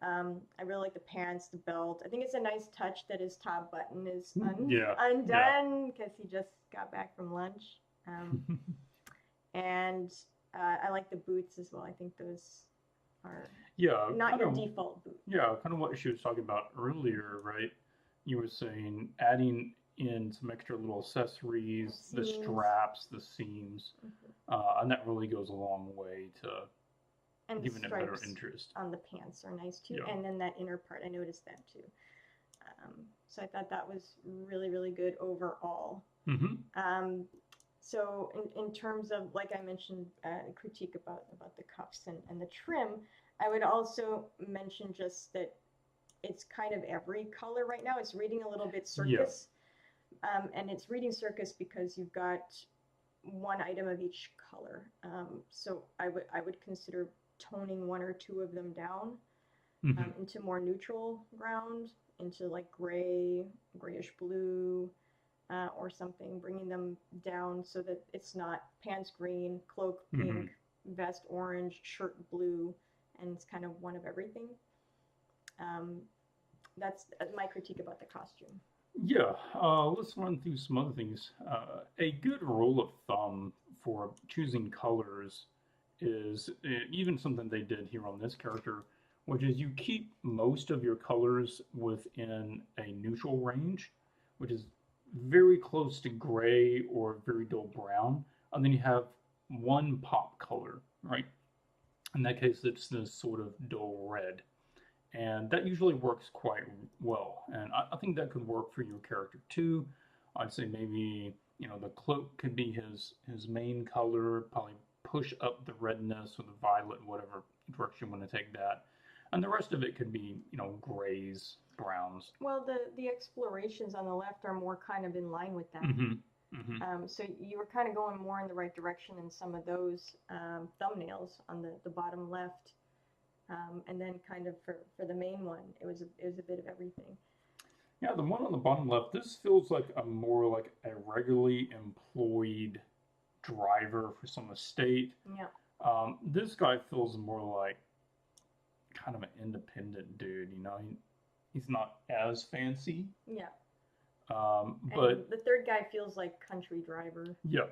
I really like the pants, the belt. I think it's a nice touch that his top button is undone because he just got back from lunch. And I like the boots as well. I think those are not your default boot. Yeah, kind of what she was talking about earlier, right? You were saying adding in some extra little accessories, the straps, the seams, and that really goes a long way to giving it better interest. On the pants are nice too, and then that inner part, I noticed that too. So I thought that was really, really good overall. So in terms of, like I mentioned, critique about the cuffs and the trim, I would also mention just that it's kind of every color right now. It's reading a little bit circus, and it's reading circus because you've got one item of each color. So I would consider toning 1 or 2 of them down into more neutral ground, into like gray, grayish blue, or something, bringing them down so that it's not pants green, cloak pink, vest orange, shirt blue, and it's kind of one of everything. That's my critique about the costume. Yeah, let's run through some other things. A good rule of thumb for choosing colors is even something they did here on this character, which is you keep most of your colors within a neutral range, which is very close to gray or very dull brown, and then you have one pop color, right? In that case, it's this sort of dull red. And that usually works quite well. And I think that could work for your character too. I'd say maybe, you know, the cloak could be his main color, probably push up the redness or the violet, whatever direction you want to take that. And the rest of it could be, you know, grays, browns. Well, the explorations on the left are more kind of in line with that. So you were kind of going more in the right direction in some of those thumbnails on the bottom left. And then kind of for the main one, it was a bit of everything. Yeah, the one on the bottom left, this feels like more like a regularly employed driver for some estate. Yeah. This guy feels more like kind of an independent dude, you know. He's not as fancy. Yeah. But and the third guy feels like country driver. Yeah.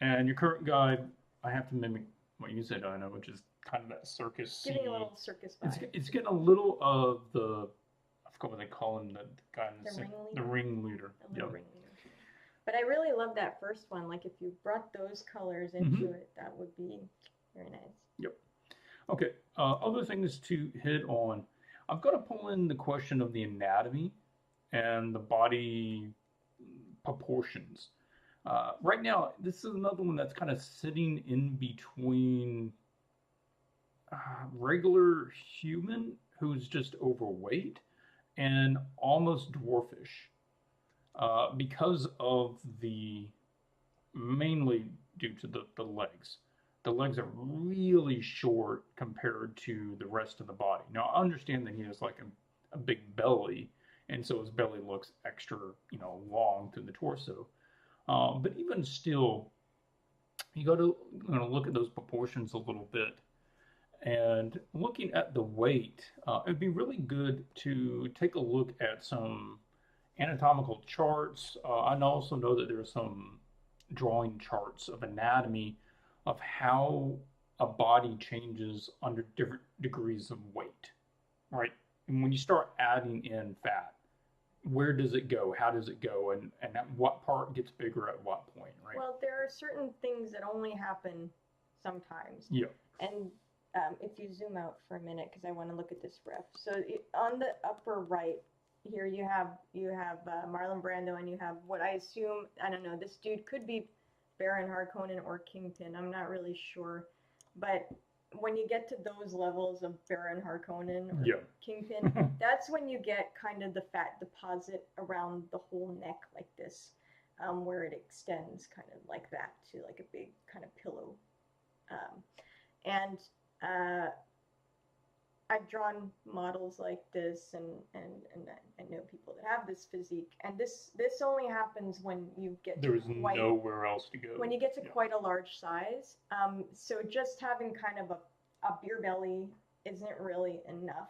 And your current guy, I have to mimic what you said, Diana, which is kind of that circus. Giving a little circus vibe. It's getting a little of the, I forgot what they call him, the guy in the ringleader. Yep. Ringleader. But I really love that first one. Like if you brought those colors into it, that would be very nice. Yep. Okay. Other things to hit on. I've got to pull in the question of the anatomy and the body proportions. Right now, this is another one that's kind of sitting in between regular human who's just overweight and almost dwarfish because of mainly due to the legs. The legs are really short compared to the rest of the body. Now, I understand that he has like a big belly, and so his belly looks extra, you know, long through the torso. But even still, you got to look at those proportions a little bit. And looking at the weight, it'd be really good to take a look at some anatomical charts. I also know that there are some drawing charts of anatomy of how a body changes under different degrees of weight, right? And when you start adding in fat, where does it go? How does it go? And what part gets bigger at what point, right? Well, there are certain things that only happen sometimes. Yeah. And if you zoom out for a minute, because I want to look at this ref. So on the upper right here, you have Marlon Brando, and you have what I assume, I don't know, this dude could be Baron Harkonnen or Kingpin. I'm not really sure. But when you get to those levels of Baron Harkonnen or Kingpin, that's when you get kind of the fat deposit around the whole neck like this, where it extends kind of like that to like a big kind of pillow. And I've drawn models like this, and I know people that have this physique, and this only happens when you get there's nowhere else to go. When you get to quite a large size. So just having kind of a beer belly isn't really enough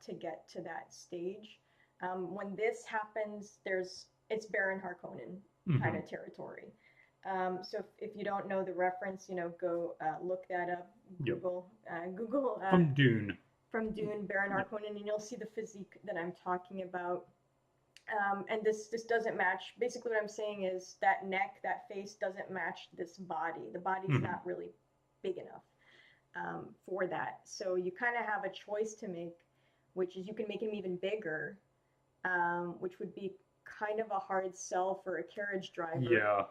to get to that stage. When this happens, it's Baron Harkonnen kind of territory. So if you don't know the reference, go look that up. Google from Dune. From Dune, Baron Harkonnen, and you'll see the physique that I'm talking about. And this doesn't match. Basically, what I'm saying is that neck, that face doesn't match this body. The body's not really big enough for that. So you kind of have a choice to make, which is you can make him even bigger, which would be kind of a hard sell for a carriage driver. Yeah.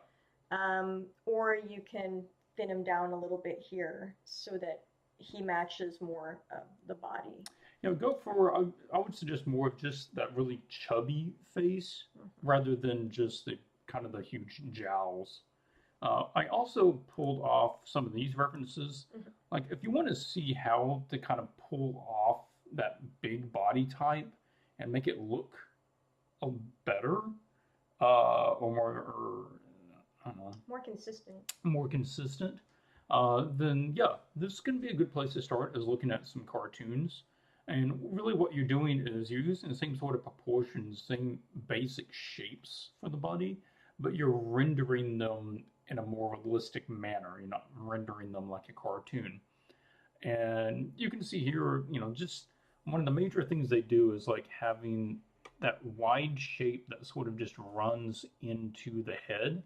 Or you can thin him down a little bit here so that he matches more of the body. Go for, I would suggest more of just that really chubby face rather than just the kind of the huge jowls. I also pulled off some of these references. Like if you want to see how to kind of pull off that big body type and make it look better, or more, or, I don't know, more consistent, then yeah, this can be a good place to start, is looking at some cartoons. And really what you're doing is you're using the same sort of proportions, same basic shapes for the body, but you're rendering them in a more realistic manner. You're not rendering them like a cartoon. And you can see here, just one of the major things they do is like having that wide shape that sort of just runs into the head,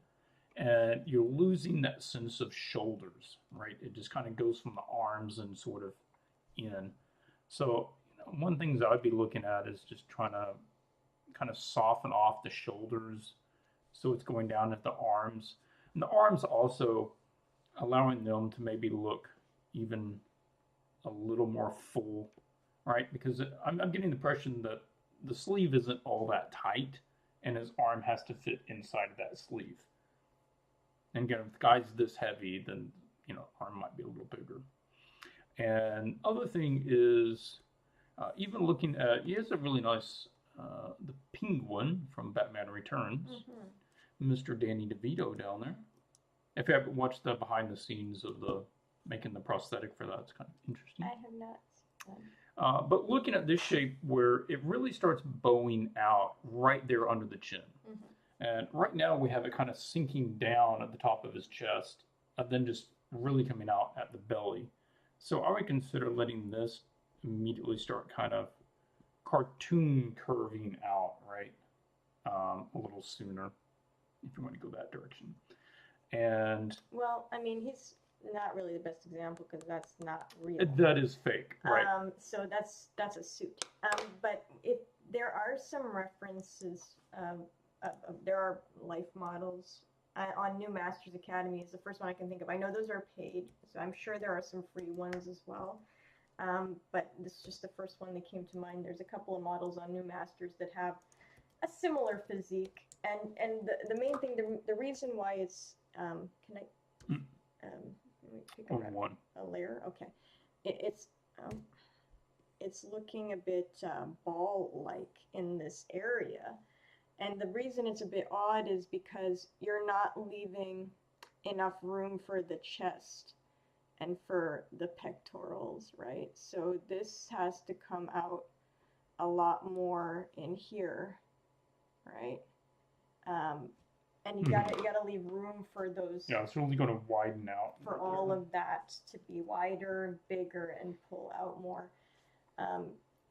and you're losing that sense of shoulders, right? It just kind of goes from the arms and sort of in. So one thing that I'd be looking at is just trying to kind of soften off the shoulders so it's going down at the arms. And the arms also allowing them to maybe look even a little more full, right? Because I'm getting the impression that the sleeve isn't all that tight, and his arm has to fit inside of that sleeve. And again, if the guy's this heavy, then, arm might be a little bigger. And other thing is, even looking at, he has a really nice, the Penguin from Batman Returns, Mr. Danny DeVito down there. If you haven't watched the behind the scenes of making the prosthetic for that, it's kind of interesting. I have not. But looking at this shape where it really starts bowing out right there under the chin. And right now we have it kind of sinking down at the top of his chest, and then just really coming out at the belly. So I would consider letting this immediately start kind of cartoon curving out, right? A little sooner, if you want to go that direction. And well, I mean, he's not really the best example because that's not real. That is fake, right? So that's a suit. But if there are some references, there are life models on New Masters Academy is the first one I can think of. I know those are paid, so I'm sure there are some free ones as well. But this is just the first one that came to mind. There's a couple of models on New Masters that have a similar physique, and the main thing, the reason why it's can I let me pick up a layer? Okay, it's looking a bit ball-like in this area, and the reason it's a bit odd is because you're not leaving enough room for the chest and for the pectorals, right? So this has to come out a lot more in here, right? And you gotta leave room for those. Yeah, it's really going to widen out for all of that to be wider, bigger, and pull out more.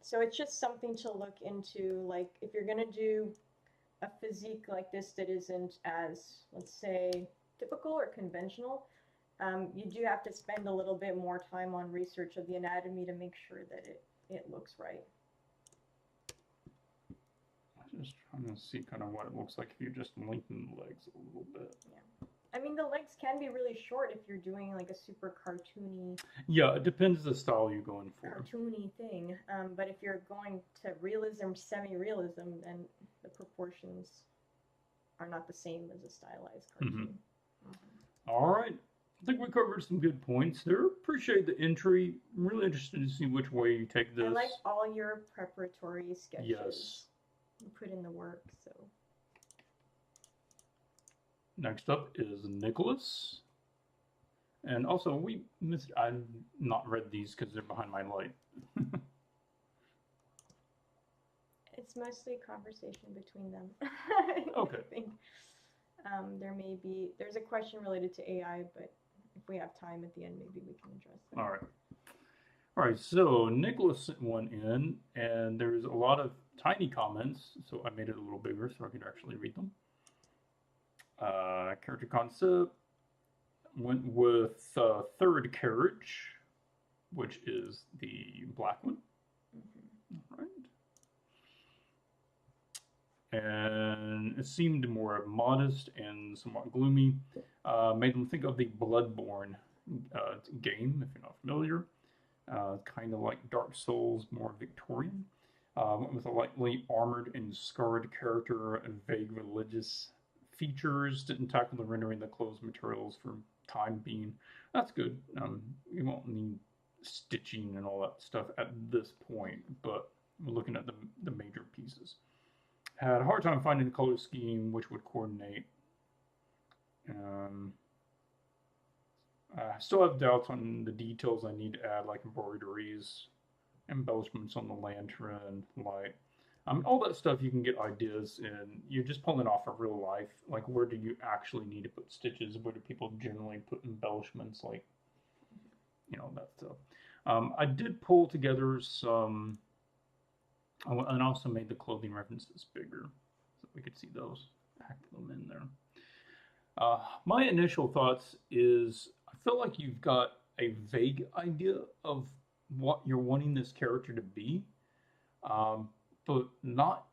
So it's just something to look into. Like if you're gonna do a physique like this that isn't as, let's say, typical or conventional, you do have to spend a little bit more time on research of the anatomy to make sure that it looks right. Just trying to see kind of what it looks like if you just lengthen the legs a little bit. Yeah. I mean, the legs can be really short if you're doing like a super cartoony... Yeah, it depends the style you're going for. Cartoony thing. But if you're going to realism, semi-realism, then the proportions are not the same as a stylized cartoon. All right. I think we covered some good points there. Appreciate the entry. I'm really interested to see which way you take this. I like all your preparatory sketches. Yes. You put in the work, so. Next up is Nicholas. And also, I've not read these because they're behind my light. It's mostly a conversation between them. Okay. I think there's a question related to AI, but if we have time at the end, maybe we can address that. All right. All right, so Nicholas sent one in, and there's a lot of tiny comments, so I made it a little bigger so I could actually read them. Character concept went with third carriage, which is the black one. All right. And it seemed more modest and somewhat gloomy. Made them think of the Bloodborne game, if you're not familiar. Kind of like Dark Souls, more Victorian. Went with a lightly armored and scarred character and vague religious features. Didn't tackle the rendering the clothes materials for time being. That's good. You won't need stitching and all that stuff at this point, but we're looking at the major pieces. Had a hard time finding the color scheme which would coordinate. I still have doubts on the details I need to add, like embroideries, embellishments on the lantern, light. All that stuff you can get ideas in. You're just pulling off of real life. Like, where do you actually need to put stitches? Where do people generally put embellishments? Like, that stuff. I did pull together some, and also made the clothing references bigger so we could see those, pack them in there. My initial thoughts is I feel like you've got a vague idea of what you're wanting this character to be, but not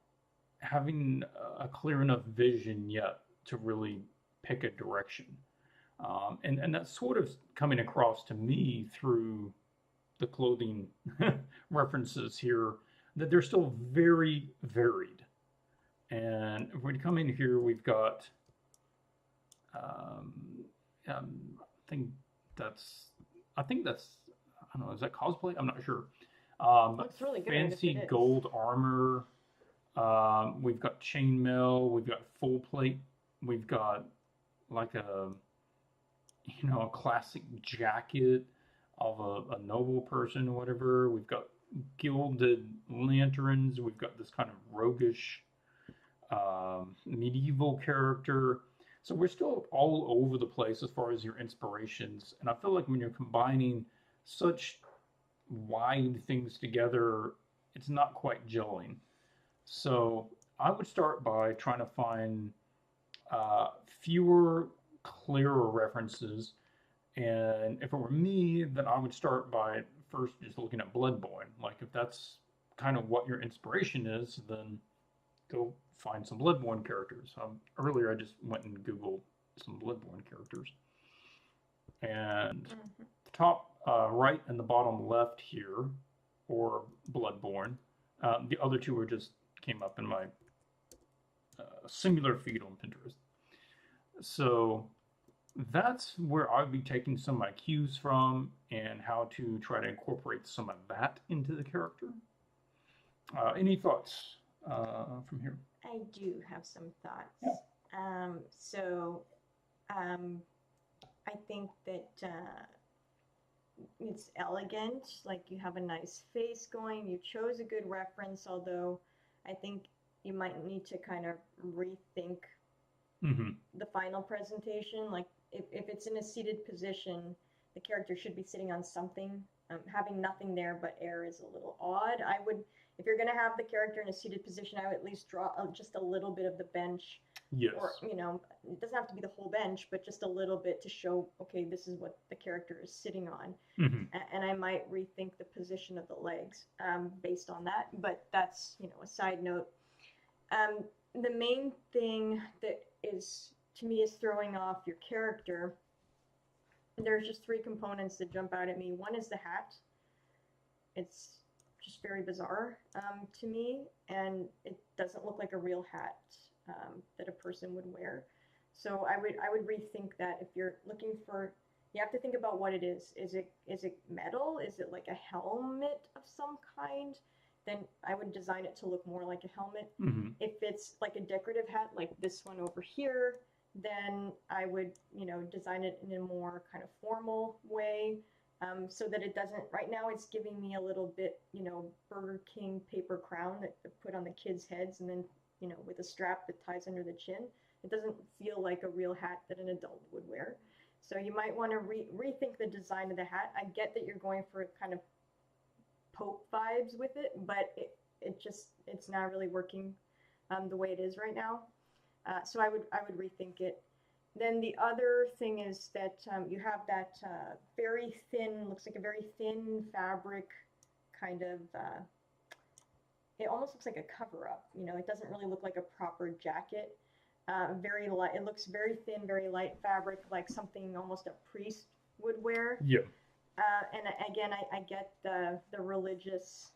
having a clear enough vision yet to really pick a direction. And that's sort of coming across to me through the clothing references here, that they're still very varied. And if we come in here, we've got, I think that's, I don't know, is that cosplay? I'm not sure. Looks really good. Fancy gold armor. We've got chainmail. We've got full plate. We've got like a classic jacket of a noble person or whatever. We've got gilded lanterns. We've got this kind of roguish medieval character. So we're still all over the place as far as your inspirations. And I feel like when you're combining such wide things together, it's not quite gelling. So I would start by trying to find fewer, clearer references. And if it were me, then I would start by first just looking at Bloodborne. Like, if that's kind of what your inspiration is, then go find some Bloodborne characters. Earlier I just went and Googled some Bloodborne characters. And the top right and the bottom left here, or Bloodborne. The other two were just came up in my singular feed on Pinterest. So that's where I'd be taking some of my cues from and how to try to incorporate some of that into the character. Any thoughts from here? I do have some thoughts. Yeah. I think that it's elegant. Like, you have a nice face going. You chose a good reference, although I think you might need to kind of rethink the final presentation. Like, if it's in a seated position, the character should be sitting on something. Having nothing there but air is a little odd. If you're going to have the character in a seated position, I would at least draw just a little bit of the bench. Yes. Or, it doesn't have to be the whole bench, but just a little bit to show, okay, this is what the character is sitting on. And I might rethink the position of the legs based on that. But that's, a side note. The main thing that is, to me, is throwing off your character. There's just three components that jump out at me. One is the hat. It's just very bizarre to me, and it doesn't look like a real hat that a person would wear. So I would rethink that. If you're looking for, you have to think about what it is. Is it metal? Is it like a helmet of some kind? Then I would design it to look more like a helmet. If it's like a decorative hat, like this one over here, then I would, design it in a more kind of formal way, so that it doesn't, right now it's giving me a little bit, Burger King paper crown that they put on the kids' heads, and then, with a strap that ties under the chin. It doesn't feel like a real hat that an adult would wear. So you might want to rethink the design of the hat. I get that you're going for kind of Pope vibes with it, but it's not really working the way it is right now. So I would rethink it. Then the other thing is that you have that very thin, looks like a very thin fabric kind of, it almost looks like a cover-up. It doesn't really look like a proper jacket. Very light. It looks very thin, very light fabric, like something almost a priest would wear. Yeah. And again, I get the religious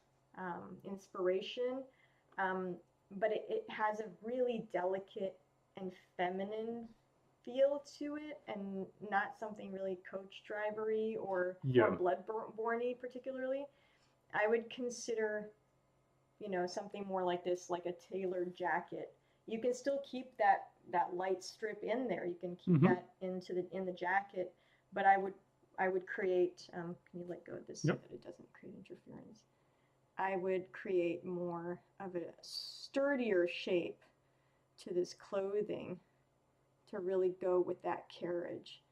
inspiration, but it has a really delicate and feminine feel to it, and not something really coach drivery or Bloodborne-y particularly. I would consider you know, something more like this, like a tailored jacket. You can still keep that light strip in there. You can keep that in the jacket, but I would create. Can you let go of this so that it doesn't create interference? I would create more of a sturdier shape to this clothing to really go with that carriage.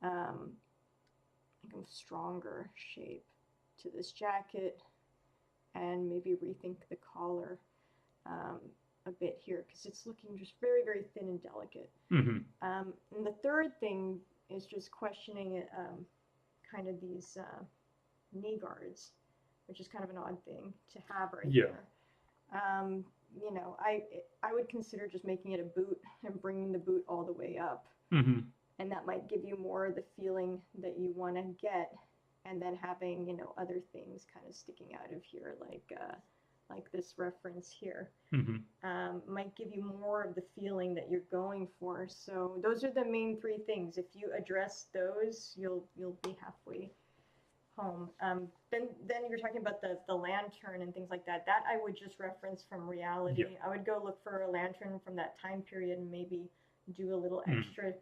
Like a stronger shape to this jacket, and maybe rethink the collar a bit here because it's looking just very, very thin and delicate. And the third thing is just questioning kind of these knee guards, which is kind of an odd thing to have right there. You know, I would consider just making it a boot and bringing the boot all the way up. And that might give you more of the feeling that you want to get, and then having, you know, other things kind of sticking out of here, like this reference here, might give you more of the feeling that you're going for. So those are the main three things. If you address those, you'll be halfway home. Then you're talking about the lantern and things like that. That I would just reference from reality. I would go look for a lantern from that time period and maybe do a little extra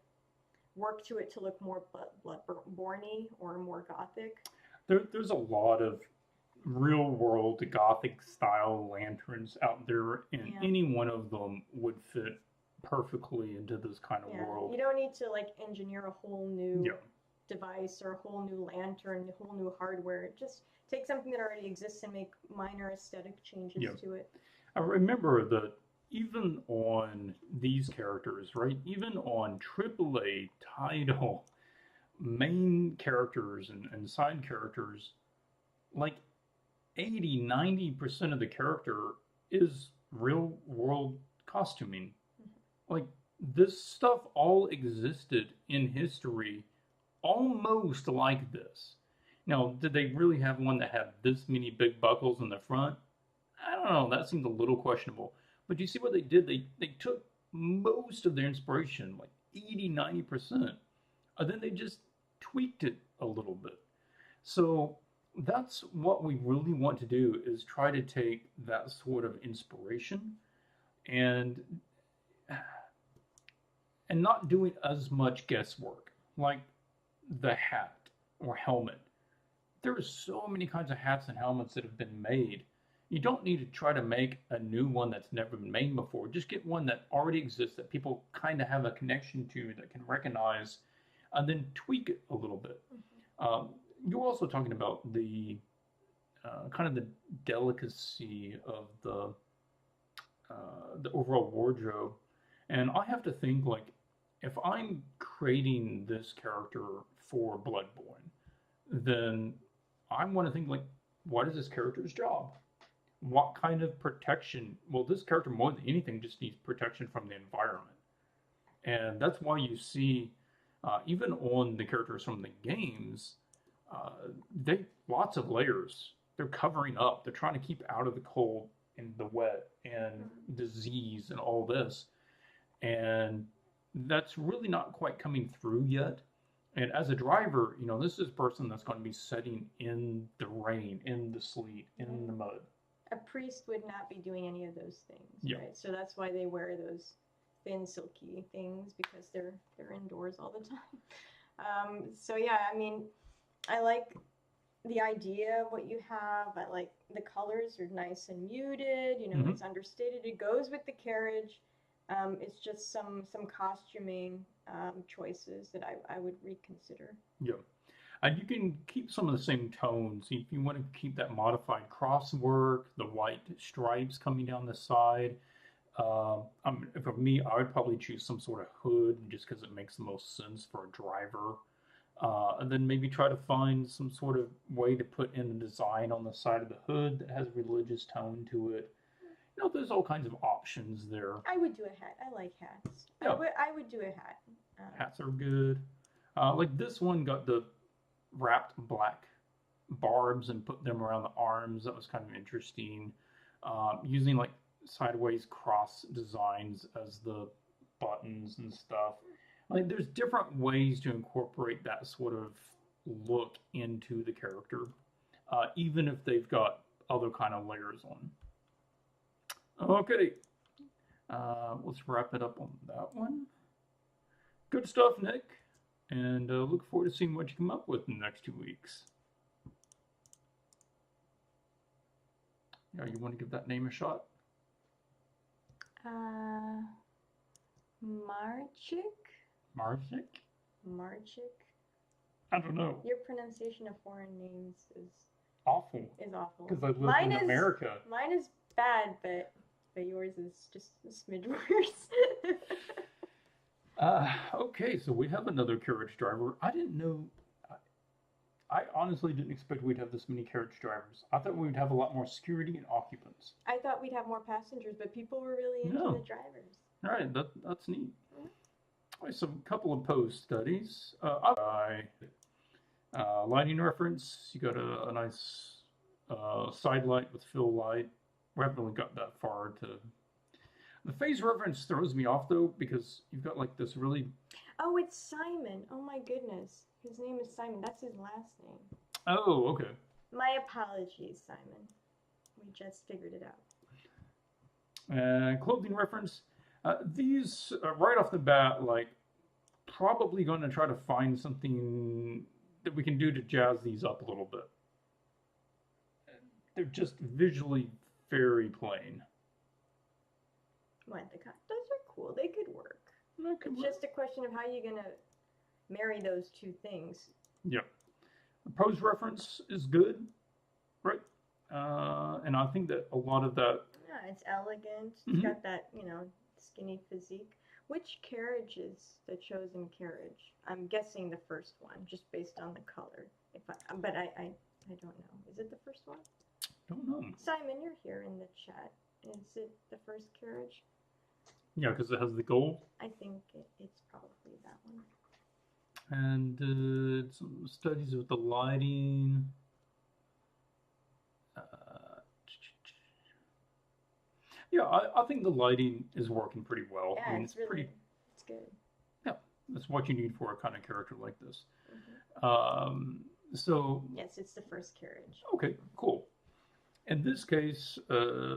work to it to look more Bloodborne-y or more gothic. There's a lot of real world gothic style lanterns out there, and any one of them would fit perfectly into this kind of world. You don't need to like engineer a whole new device or a whole new lantern, a whole new hardware. Just take something that already exists and make minor aesthetic changes to it. I remember that even on these characters, right? Even on AAA title main characters and side characters, like 80-90% of the character is real world costuming. Like this stuff all existed in history almost like this. Now, did they really have one that had this many big buckles in the front? I don't know. That seems a little questionable. But you see what they did? They took most of their inspiration, like 80-90%, and then they just tweaked it a little bit. So that's what we really want to do, is try to take that sort of inspiration and not doing as much guesswork, like the hat or helmet. There's so many kinds of hats and helmets that have been made. You don't need to try to make a new one that's never been made before. Just get one that already exists, that people kind of have a connection to, that can recognize, and then tweak it a little bit. You're also talking about the kind of the delicacy of the overall wardrobe, and I have to think, like, if I'm creating this character for Bloodborne, then I want to think, like, what is this character's job? What kind of protection? Well, this character, more than anything, just needs protection from the environment. And that's why you see, even on the characters from the games, they lots of layers. They're covering up. They're trying to keep out of the cold and the wet and disease and all this. And that's really not quite coming through yet. And as a driver, you know, this is a person that's going to be sitting in the rain, in the sleet, in the mud. A priest would not be doing any of those things, right? So that's why they wear those thin, silky things, because they're indoors all the time. So yeah, I mean, I like the idea of what you have. I like the colors are nice and muted. You know, it's understated. It goes with the carriage. It's just some costuming choices that I would reconsider. Yeah. And you can keep some of the same tones. If you want to keep that modified crosswork, the white stripes coming down the side. For me, I would probably choose some sort of hood, just because it makes the most sense for a driver. And then maybe try to find some sort of way to put in the design on the side of the hood that has a religious tone to it. You know, there's all kinds of options there. I would do a hat. I like hats. Yeah. I would do a hat. Hats are good. Like this one got the wrapped black barbs and put them around the arms. That was kind of interesting. Using like sideways cross designs as the buttons and stuff. Like there's different ways to incorporate that sort of look into the character, even if they've got other kind of layers on. Okay, let's wrap it up on that one. Good stuff, Nick, and look forward to seeing what you come up with in the next 2 weeks. Yeah, you want to give that name a shot? Marchik? Marzik? Marchik? I don't know. Your pronunciation of foreign names is Awful. awful. Because I live in America. Mine is bad, but yours is just a smidge worse. Okay, so we have another carriage driver. I didn't know. I honestly didn't expect we'd have this many carriage drivers. I thought we'd have a lot more security and occupants. I thought we'd have more passengers, but people were really into the drivers. All right, that's neat. Mm-hmm. So a couple of post studies. Lighting reference. You got a nice side light with fill light. We haven't really got that far to. The phase reference throws me off though because you've got like this really. Oh, it's Simon. Oh my goodness. His name is Simon. That's his last name. Oh, okay. My apologies, Simon. We just figured it out. Clothing reference. These, right off the bat, like, probably going to try to find something that we can do to jazz these up a little bit. They're just visually very plain. What? Those are cool. They could work. It's just a question of how you're going to marry those two things. Yeah. The pose reference is good, right? And I think that a lot of that... Yeah, it's elegant. It's got that, skinny physique. Which carriage is the chosen carriage? I'm guessing the first one, just based on the color. But I don't know. Is it the first one? Don't know. Simon, you're here in the chat. Is it the first carriage? Yeah, because it has the gold. I think it's probably that one. And some studies with the lighting. Yeah, I think the lighting is working pretty well. Yeah, I mean, it's good. Yeah, that's what you need for a kind of character like this. So. Yes, it's the first carriage. Okay, cool. In this case,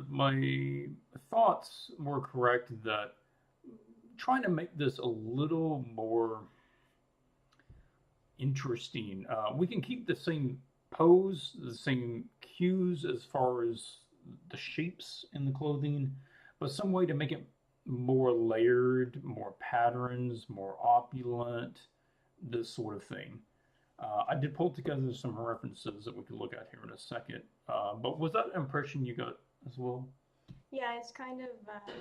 my thoughts were correct that trying to make this a little more interesting. We can keep the same pose, the same cues as far as the shapes in the clothing, but some way to make it more layered, more patterns, more opulent, this sort of thing. I did pull together some references that we could look at here in a second. But was that an impression you got as well? Yeah, it's kind of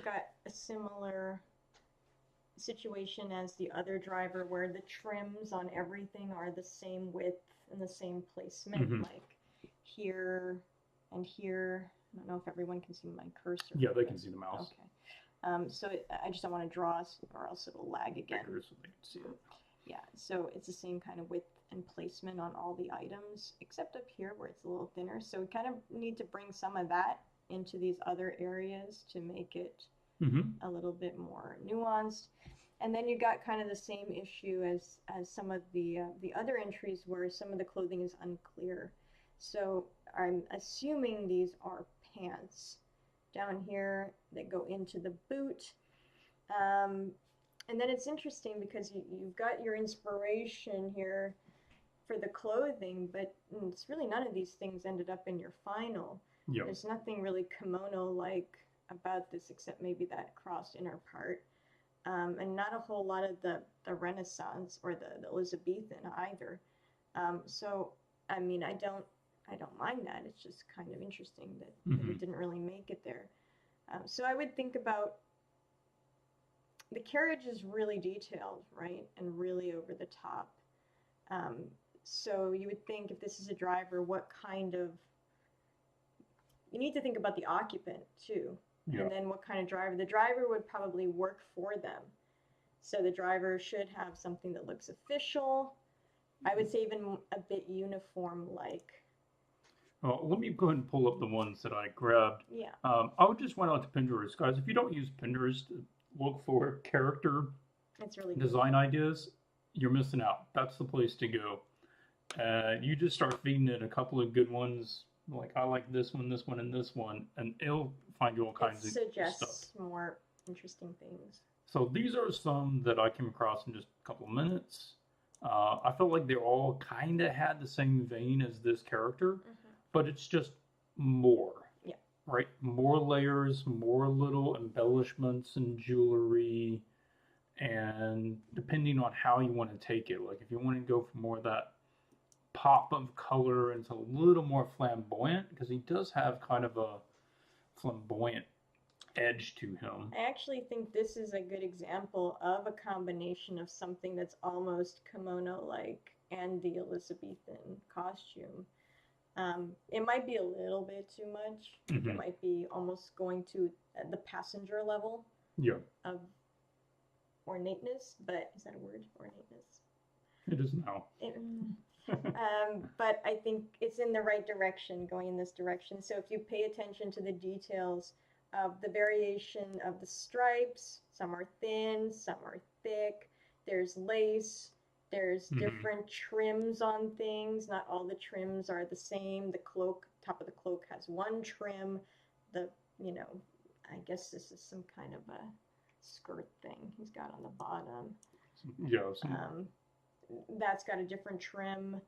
got a similar situation as the other driver where the trims on everything are the same width and the same placement, like here and here. I don't know if everyone can see my cursor. Yeah, they can see the mouse. Okay. So I just don't want to draw or else it'll lag again. Bigger so they can see it. Yeah, so it's the same kind of width and placement on all the items, except up here where it's a little thinner. So we kind of need to bring some of that into these other areas to make it a little bit more nuanced. And then you got kind of the same issue as some of the other entries where some of the clothing is unclear. So I'm assuming these are pants down here that go into the boot. And then it's interesting because you've got your inspiration here for the clothing, but it's really none of these things ended up in your final. Yep. There's nothing really kimono-like about this except maybe that crossed inner part. And not a whole lot of the Renaissance or the Elizabethan either. So, I mean, I don't mind that. It's just kind of interesting that it didn't really make it there. So I would think about the carriage is really detailed, right? And really over the top. So you would think if this is a driver, what kind of... You need to think about the occupant too. Yeah. And then what kind of driver? The driver would probably work for them. So the driver should have something that looks official. I would say even a bit uniform-like. Let me go ahead and pull up the ones that I grabbed. Yeah. I would just went out to Pinterest. Guys, if you don't use Pinterest, look for character design ideas, you're missing out. That's the place to go. You just start feeding it a couple of good ones. Like, I like this one, and this one, and it'll find you all kinds It of stuff. suggests more interesting things. So these are some that I came across in just a couple of minutes. I felt like they all kind of had the same vein as this character, but it's just more. Yeah. Right? More layers, more little embellishments and jewelry, and depending on how you want to take it. Like if you want to go for more of that pop of color and it's a little more flamboyant, because he does have kind of a flamboyant edge to him. I actually think this is a good example of a combination of something that's almost kimono-like and the Elizabethan costume. It might be a little bit too much. It might be almost going to the passenger level of ornateness, but is that a word? Ornateness? It is now. But I think it's in the right direction, going in this direction. So if you pay attention to the details of the variation of the stripes, some are thin, some are thick, there's lace, there's different trims on things. Not all the trims are the same. The cloak, top of the cloak has one trim. I guess this is some kind of a skirt thing he's got on the bottom. That's got a different trim.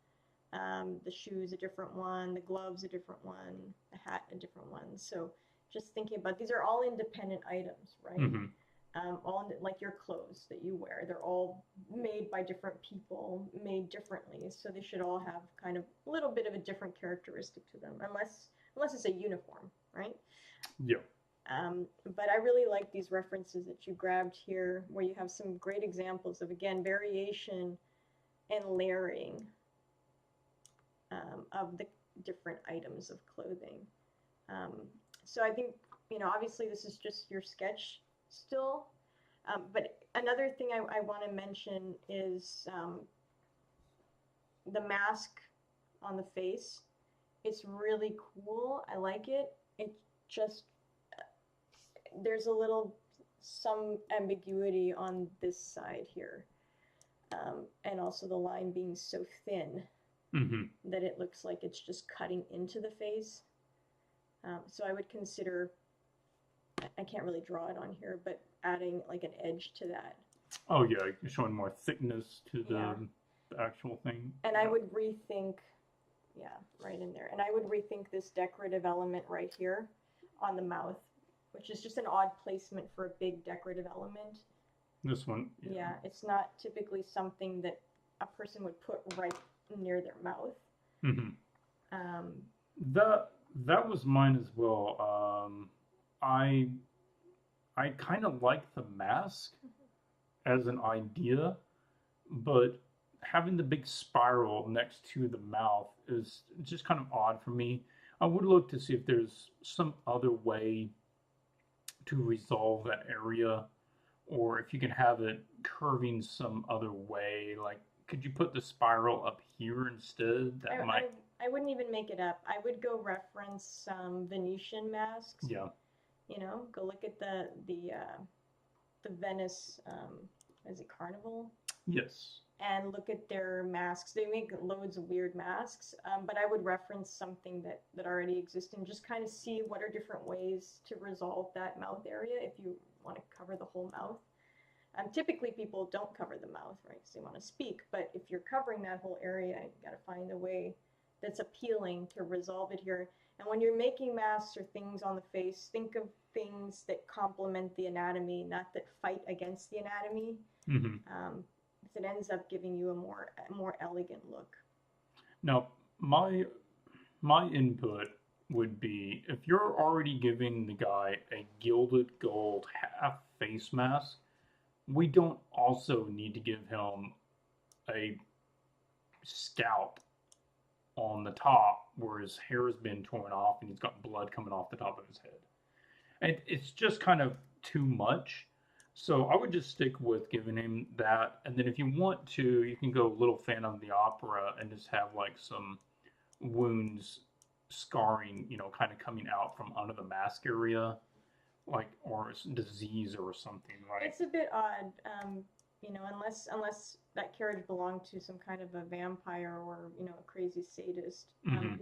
The shoes a different one. The gloves a different one. The hat a different one. So just thinking about, these are all independent items, right? All like your clothes that you wear, they're all made by different people, made differently. So they should all have kind of a little bit of a different characteristic to them, unless it's a uniform, right? Yeah. But I really like these references that you grabbed here, where you have some great examples of, again, variation and layering of the different items of clothing. So I think, obviously this is just your sketch still. But another thing I want to mention is the mask on the face. It's really cool. I like it. It just, there's some ambiguity on this side here. And also the line being so thin that it looks like it's just cutting into the face. So I would consider, I can't really draw it on here, but adding like an edge to that. Oh yeah, showing more thickness to the actual thing. And I would rethink, right in there. And I would rethink this decorative element right here on the mouth, which is just an odd placement for a big decorative element. This one? Yeah, it's not typically something that a person would put right near their mouth. That was mine as well. I kind of like the mask as an idea, but having the big spiral next to the mouth is just kind of odd for me. I would look to see if there's some other way to resolve that area, or if you can have it curving some other way. Like, could you put the spiral up here instead? I wouldn't even make it up. I would go reference some Venetian masks. Yeah. Go look at the Venice, is it Carnival? Yes. And look at their masks. They make loads of weird masks, but I would reference something that already exists and just kind of see what are different ways to resolve that mouth area if you want to cover the whole mouth. Typically people don't cover the mouth, right, because they want to speak, but if you're covering that whole area, you got to find a way that's appealing to resolve it here. And when you're making masks or things on the face, think of things that complement the anatomy, not that fight against the anatomy. It ends up giving you a more elegant look. Now, my input would be, if you're already giving the guy a gilded gold half face mask, we don't also need to give him a scalp on the top where his hair has been torn off and he's got blood coming off the top of his head. And it's just kind of too much. So I would just stick with giving him that. And then if you want to, you can go Little Phantom of the Opera and just have like some wounds, scarring, kind of coming out from under the mask area, like, or disease or something, right? It's a bit odd, unless that carriage belonged to some kind of a vampire or, a crazy sadist.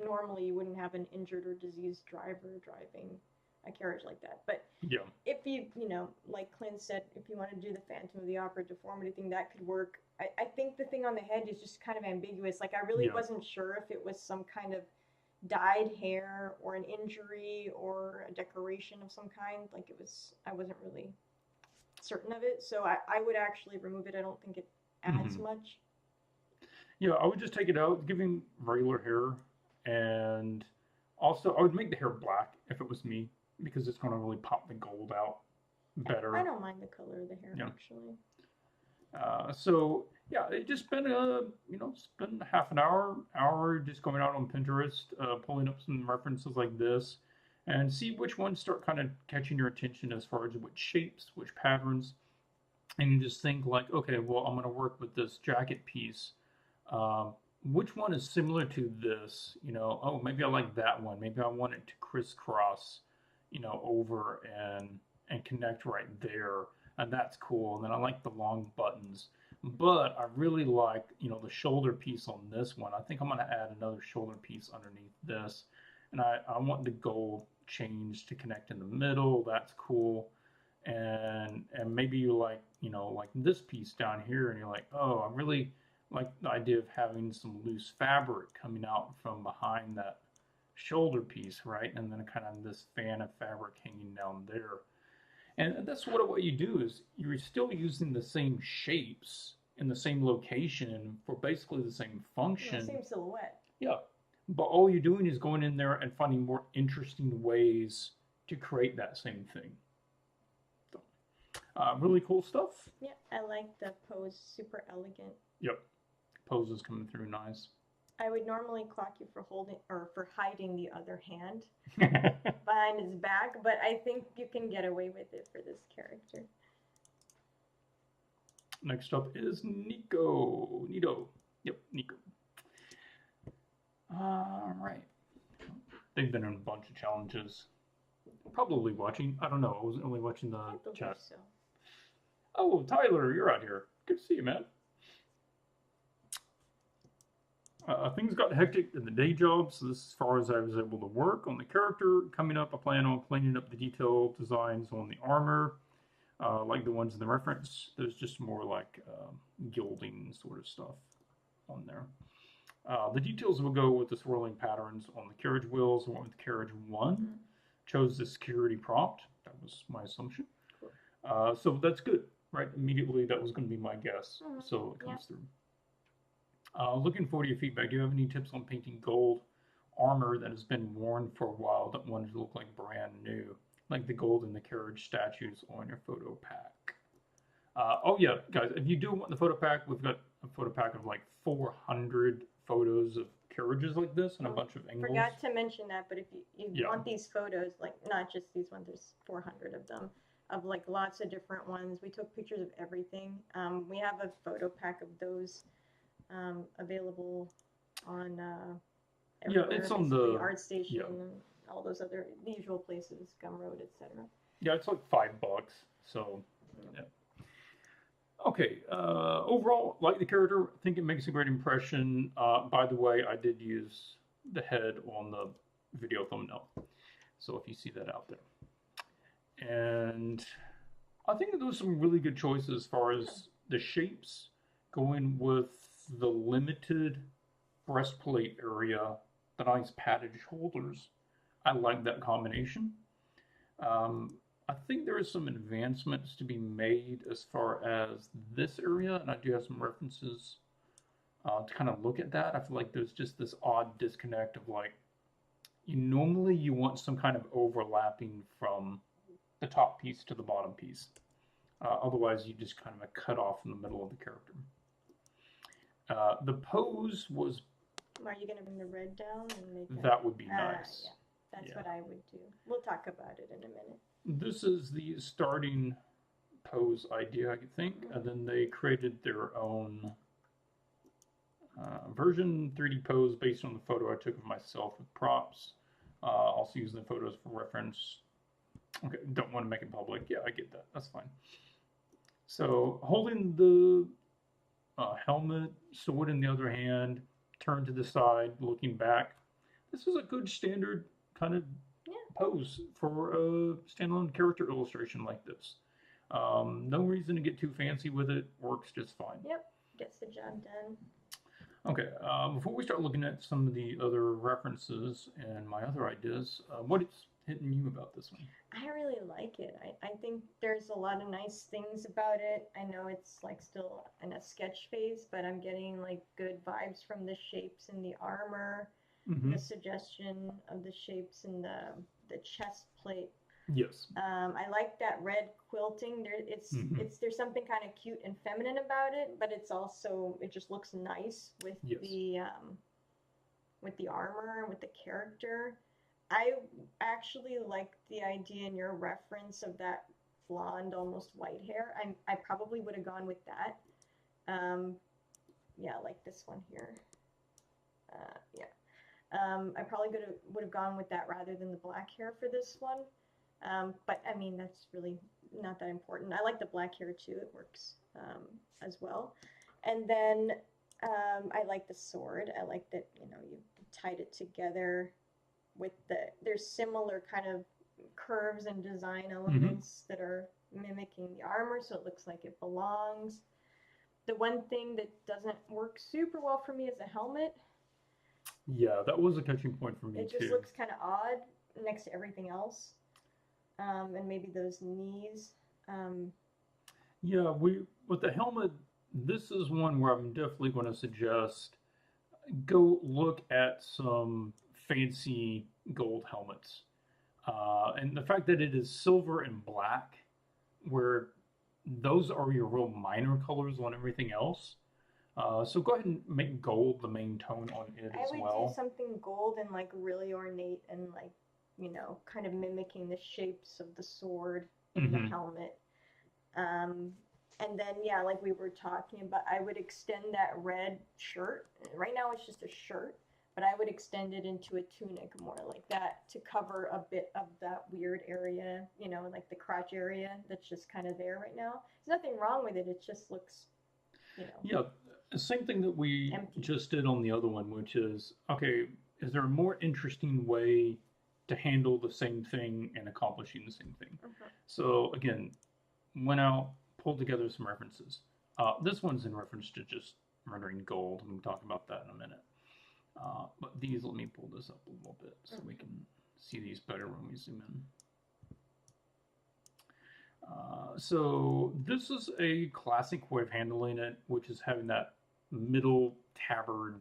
Normally you wouldn't have an injured or diseased driver driving a carriage like that. But Yeah. if you know, like Clint said, if you want to do the Phantom of the Opera deformity thing, that could work. I think the thing on the head is just kind of ambiguous. Like, I really wasn't sure if it was some kind of dyed hair or an injury or a decoration of some kind. Like, I wasn't really certain of it. So I would actually remove it. I don't think it adds much. Yeah, I would just take it out, give him regular hair, and also I would make the hair black if it was me, because it's going to really pop the gold out better. I don't mind the color of the hair, actually. So yeah, it just spend spend half an hour just going out on Pinterest, pulling up some references like this, and see which ones start kind of catching your attention as far as which shapes, which patterns, and you just think like, okay, well, I'm going to work with this jacket piece. Which one is similar to this? Oh, maybe I like that one. Maybe I want it to crisscross, over and connect right there. And that's cool. And then I like the long buttons. But I really like, the shoulder piece on this one. I think I'm going to add another shoulder piece underneath this. And I want the gold change to connect in the middle. That's cool. And maybe you like, like this piece down here, and you're like, oh, I really like the idea of having some loose fabric coming out from behind that shoulder piece, right? And then kind of this fan of fabric hanging down there. And that's what you do is you're still using the same shapes in the same location for basically the same function. Same silhouette. Yeah. But all you're doing is going in there and finding more interesting ways to create that same thing. So, really cool stuff. Yeah, I like the pose. Super elegant. Yep. Poses coming through nice. I would normally clock you for hiding the other hand behind his back, but I think you can get away with it for this character. Next up is Nico. Yep, Nico. All right. They've been in a bunch of challenges. Probably watching. I don't know. I wasn't only watching the chat. So. Oh, Tyler, you're out here. Good to see you, man. Things got hectic in the day job, so this is as far as I was able to work on the character. Coming up, I plan on cleaning up the detailed designs on the armor, like the ones in the reference. There's just more like gilding sort of stuff on there. The details will go with the swirling patterns on the carriage wheels. I went with carriage 1. Chose the security prompt. That was my assumption. So that's good, right? Immediately, that was going to be my guess. So it comes through. Looking forward to your feedback. Do you have any tips on painting gold armor that has been worn for a while that wanted to look like brand new, like the gold in the carriage statues on your photo pack? Oh yeah, guys, if you do want the photo pack, we've got a photo pack of like 400 photos of carriages like this and a bunch of angles. Forgot to mention that, but if you want these photos, like not just these ones, there's 400 of them, of like lots of different ones. We took pictures of everything. We have a photo pack of those available on it's on the Art Station and all those other usual places, Gumroad, etc. Yeah, it's like $5. So yeah. Okay. Overall, like the character, I think it makes a great impression. By the way, I did use the head on the video thumbnail, so if you see that out there, and I think that there was some really good choices as far as the shapes, going with the limited breastplate area, the nice padded shoulders. I like that combination. I think there is some advancements to be made as far as this area, and I do have some references to kind of look at that. I feel like there's just this odd disconnect of like, normally you want some kind of overlapping from the top piece to the bottom piece. Otherwise, you just kind of cut off in the middle of the character. The pose was... Are you going to bring the red down? And make that would be nice. Yeah. That's what I would do. We'll talk about it in a minute. This is the starting pose idea, I think, and then they created their own version 3D pose based on the photo I took of myself with props. Also using the photos for reference. Okay, don't want to make it public. Yeah, I get that. That's fine. So, holding the helmet, sword in the other hand, turned to the side, looking back. This is a good standard kind of pose for a standalone character illustration like this. No reason to get too fancy with it. Works just fine. Yep, gets the job done. Okay, before we start looking at some of the other references and my other ideas, what is hitting you about this one? I really like it. I think there's a lot of nice things about it. I know it's like still in a sketch phase, but I'm getting like good vibes from the shapes in the armor, the suggestion of the shapes in the chest plate. Yes. I like that red quilting. There's something kind of cute and feminine about it, but it just looks nice with the armor and with the character. I actually like the idea in your reference of that blonde, almost white hair. I probably would have gone with that. Yeah, like this one here. I probably would have gone with that rather than the black hair for this one. But I mean, that's really not that important. I like the black hair too. It works as well. And then I like the sword. I like that, you tied it together with there's similar kind of curves and design elements that are mimicking the armor, so it looks like it belongs. The one thing that doesn't work super well for me is the helmet. Yeah, that was a catching point for me too. It just looks kind of odd next to everything else. And maybe those knees. Yeah, with the helmet, this is one where I'm definitely going to suggest go look at some fancy gold helmets. And the fact that it is silver and black, where those are your real minor colors on everything else. So go ahead and make gold the main tone on it as well. I would do something gold and like really ornate and like, kind of mimicking the shapes of the sword in the helmet. And then, yeah, like we were talking about, I would extend that red shirt. Right now it's just a shirt, but I would extend it into a tunic more like that to cover a bit of that weird area, like the crotch area that's just kind of there right now. There's nothing wrong with it. It just looks, Yeah, same thing that we empty. Just did on the other one, which is, okay, is there a more interesting way to handle the same thing and accomplishing the same thing? So again, went out, pulled together some references. This one's in reference to just rendering gold, and we'll talk about that in a minute. But these, let me pull this up a little bit so we can see these better when we zoom in. So this is a classic way of handling it, which is having that middle tabard,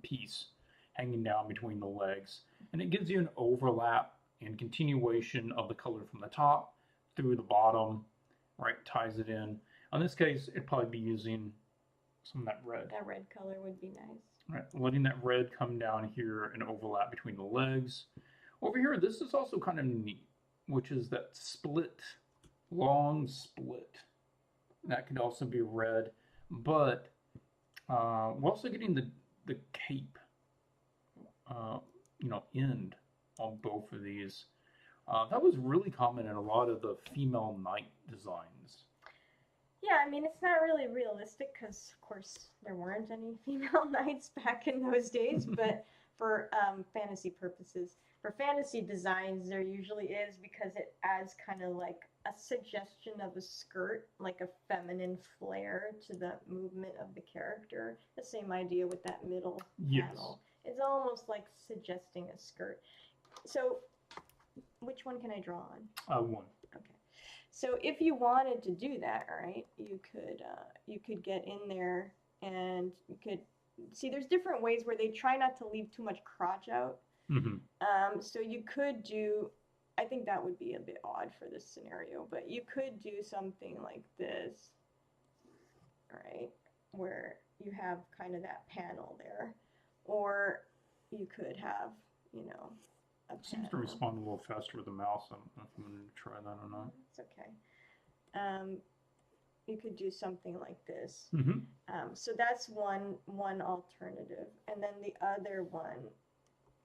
piece hanging down between the legs. And it gives you an overlap and continuation of the color from the top through the bottom, right? Ties it in. In this case, it'd probably be using some of that red. That red color would be nice. Right, letting that red come down here and overlap between the legs. Over here, this is also kind of neat, which is that split, long split. That could also be red, but we're also getting the cape, end on both of these. That was really common in a lot of the female knight designs. Yeah, I mean, it's not really realistic because, of course, there weren't any female knights back in those days, but for fantasy purposes, for fantasy designs, there usually is because it adds kind of like a suggestion of a skirt, like a feminine flair to the movement of the character. The same idea with that middle panel. It's almost like suggesting a skirt. So, which one can I draw on? One. Okay. So if you wanted to do that, right, you could get in there and you could see there's different ways where they try not to leave too much crotch out. So you could do, I think that would be a bit odd for this scenario, but you could do something like this, right, where you have kind of that panel there, or you could have, It seems to respond a little faster with the mouse. I don't know if I'm going to try that or not. It's okay. You could do something like this. So that's one alternative. And then the other one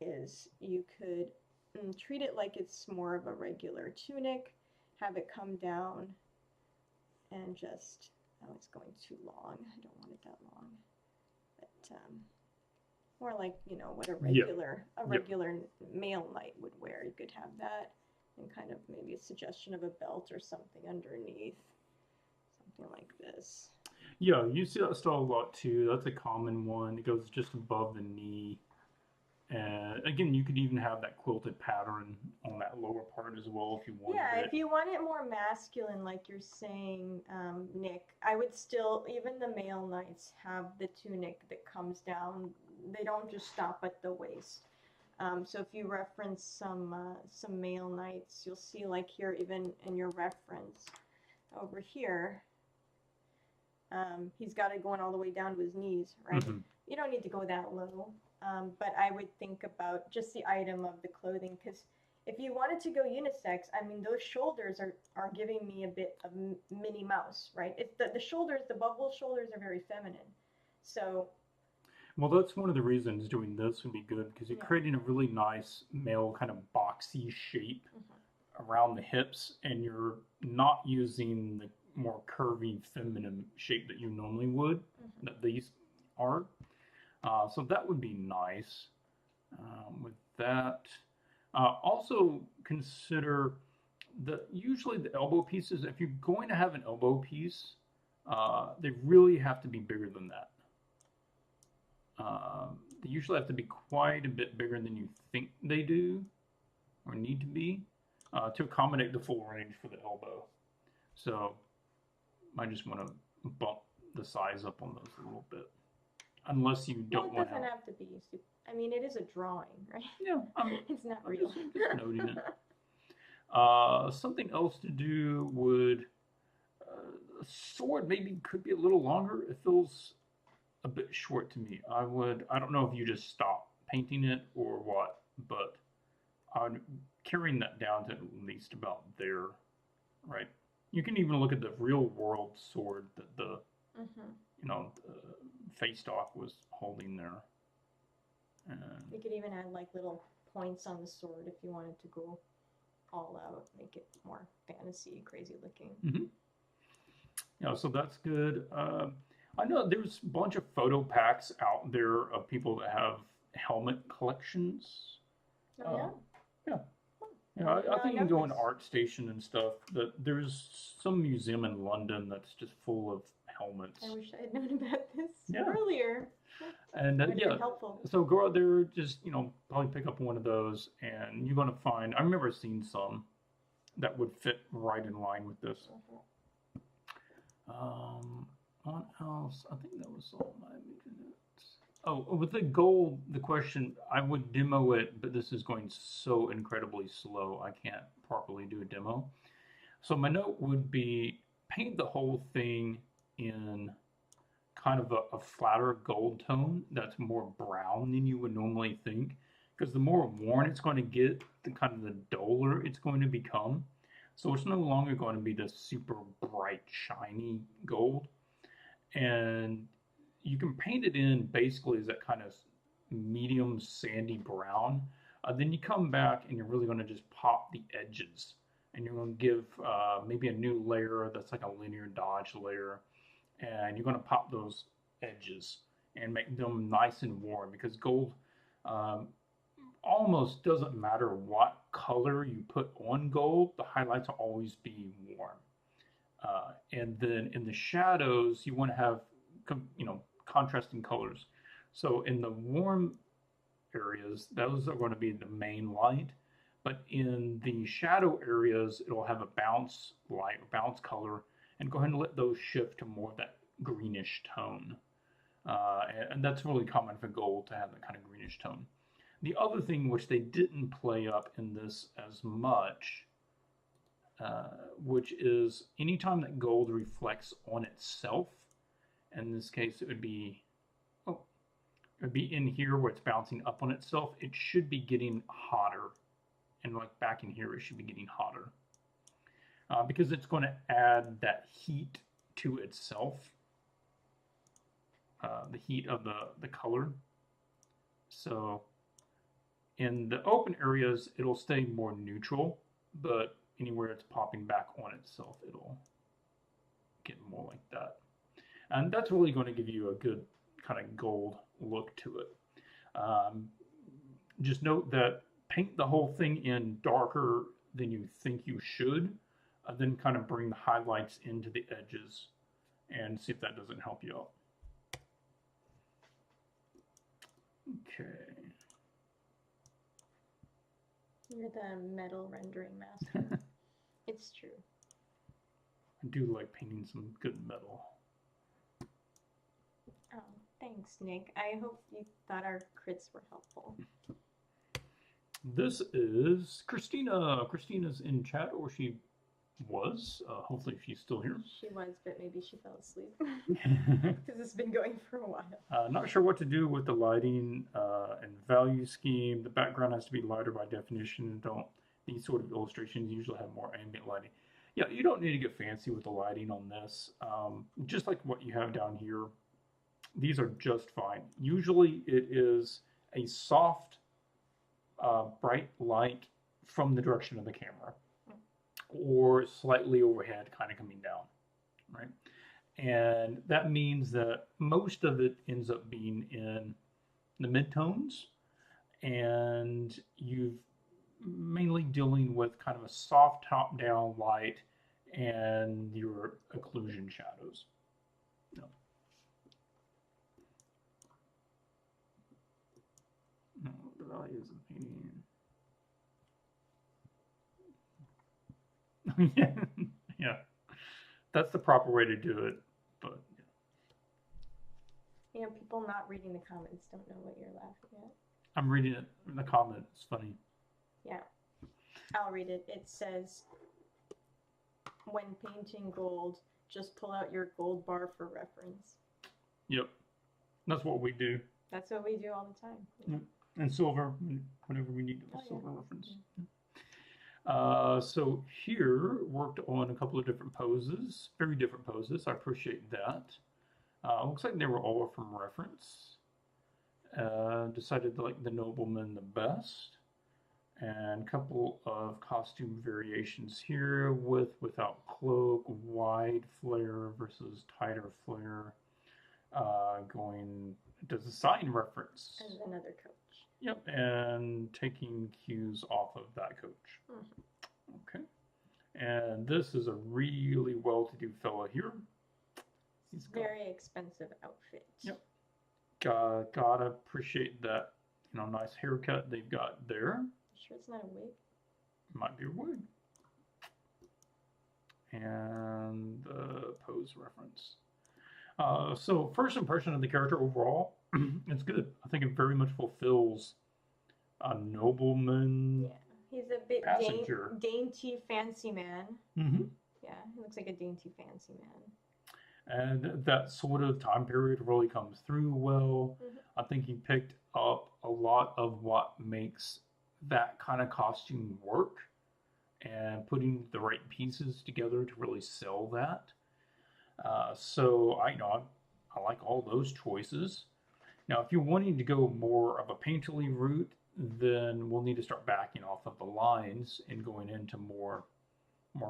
is you could treat it like it's more of a regular tunic, have it come down, and just, oh, it's going too long. I don't want it that long. But More like, you know, what a Yep. regular male knight would wear. You could have that, and kind of maybe a suggestion of a belt or something underneath. Something like this. Yeah, you see that style a lot too. That's a common one. It goes just above the knee. And again, you could even have that quilted pattern on that lower part as well if you wanted Yeah, it. if you want it more masculine, like you're saying, Nick, I would still, even the male knights have the tunic that comes down. They don't just stop at the waist. So if you reference some male knights, you'll see, like here, even in your reference over here, he's got it going all the way down to his knees, right? Mm-hmm. You don't need to go that low, but I would think about just the item of the clothing, because if you wanted to go unisex, I mean, those shoulders are giving me a bit of Minnie Mouse, right? It's the shoulders, the bubble shoulders are very feminine. So, Well, that's one of the reasons doing this would be good because you're yeah. creating a really nice male kind of boxy shape around the hips, and you're not using the more curvy feminine shape that you normally would, that these are. So that would be nice with that. Also consider usually the elbow pieces, if you're going to have an elbow piece, they really have to be bigger than that. They usually have to be quite a bit bigger than you think they do or need to be to accommodate the full range for the elbow. So I just want to bump the size up on those a little bit. Unless you don't want to. It doesn't have to be. I mean, it is a drawing, right? Yeah, it's not real. Just noting it. Something else to do would sword maybe could be a little longer. It feels a bit short to me. I don't know if you just stop painting it or what, but I'm carrying that down to at least about there, right? You can even look at the real world sword that the you know, face stock was holding there. And you could even add like little points on the sword if you wanted to go all out, make it more fantasy, crazy looking. Yeah, so that's good. I know there's a bunch of photo packs out there of people that have helmet collections. Oh, yeah? Yeah. Yeah, I think you can go in ArtStation and stuff. There's some museum in London that's just full of helmets. I wish I had known about this earlier. And yeah, helpful. So go out there, just probably pick up one of those, and you're gonna find. I remember seeing some that would fit right in line with this. What else? I think that was all my notes. Oh, with the gold, the question, I would demo it, but this is going so incredibly slow, I can't properly do a demo. So my note would be paint the whole thing in kind of a flatter gold tone that's more brown than you would normally think. Because the more worn it's going to get, the kind of the duller it's going to become. So it's no longer going to be this super bright, shiny gold. And you can paint it in basically as that kind of medium sandy brown. Then you come back and you're really going to just pop the edges. And you're going to give maybe a new layer that's like a linear dodge layer. And you're going to pop those edges and make them nice and warm, because gold almost doesn't matter what color you put on gold, the highlights will always be warm. And then in the shadows, you want to have contrasting colors. So in the warm areas, those are going to be the main light. But in the shadow areas, it'll have a bounce light, bounce color, and go ahead and let those shift to more of that greenish tone. And that's really common for gold to have that kind of greenish tone. The other thing which they didn't play up in this as much, which is anytime that gold reflects on itself, in this case it would be in here where it's bouncing up on itself, it should be getting hotter. And like back in here, it should be getting hotter. Because it's going to add that heat to itself, the heat of the color. So in the open areas, it'll stay more neutral, but anywhere it's popping back on itself, it'll get more like that. And that's really going to give you a good kind of gold look to it. Just note that paint the whole thing in darker than you think you should, then kind of bring the highlights into the edges and see if that doesn't help you out. Okay. You're the metal rendering master. It's true. I do like painting some good metal. Oh, thanks, Nick. I hope you thought our crits were helpful. This is Christina. Christina's in chat, or she was. Hopefully she's still here. She was, but maybe she fell asleep. Because it's been going for a while. Not sure what to do with the lighting and value scheme. The background has to be lighter by definition. These sort of illustrations usually have more ambient lighting. Yeah, you don't need to get fancy with the lighting on this. Just like what you have down here, these are just fine. Usually it is a soft, bright light from the direction of the camera, or slightly overhead, kind of coming down, right? And that means that most of it ends up being in the midtones, and you've mainly dealing with kind of a soft top-down light and your occlusion shadows. No. No, the values of painting. Yeah, that's the proper way to do it. But you know, people not reading the comments don't know what you're laughing at. I'm reading it in the comments. It's funny. Yeah, I'll read it. It says, when painting gold, just pull out your gold bar for reference. Yep, that's what we do. That's what we do all the time. Yep. And silver, whenever we need a silver reference. So here, worked on a couple of different poses, very different poses. I appreciate that. Looks like they were all from reference. Decided to like the nobleman the best. And a couple of costume variations here, without cloak, wide flare versus tighter flare. Does a sign reference. And another coach. Yep, and taking cues off of that coach. Okay. And this is a really well-to-do fella here. He's very expensive outfit. Yep. Gotta appreciate that, nice haircut they've got there. Sure it's not a wig? Might be a wig. And the pose reference. So first impression of the character overall, it's good. I think it very much fulfills a nobleman. Yeah, he's a bit dainty, fancy man. Mm-hmm. Yeah, he looks like a dainty, fancy man. And that sort of time period really comes through well. Mm-hmm. I think he picked up a lot of what makes that kind of costume work, and putting the right pieces together to really sell that. So I like all those choices. Now, if you're wanting to go more of a painterly route, then we'll need to start backing off of the lines and going into more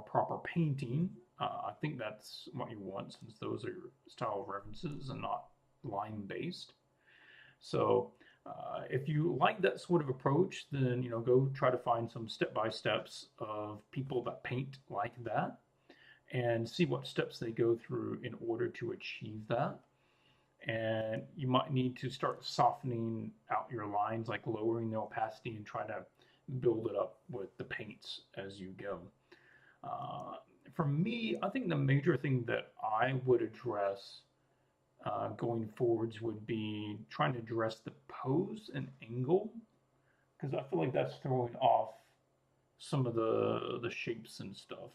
proper painting. I think that's what you want, since those are your style of references and not line-based. So if you like that sort of approach, then go try to find some step-by-steps of people that paint like that, and see what steps they go through in order to achieve that. And you might need to start softening out your lines, like lowering the opacity, and try to build it up with the paints as you go. For me, I think the major thing that I would address going forwards would be trying to address the pose and angle, because I feel like that's throwing off some of the shapes and stuff.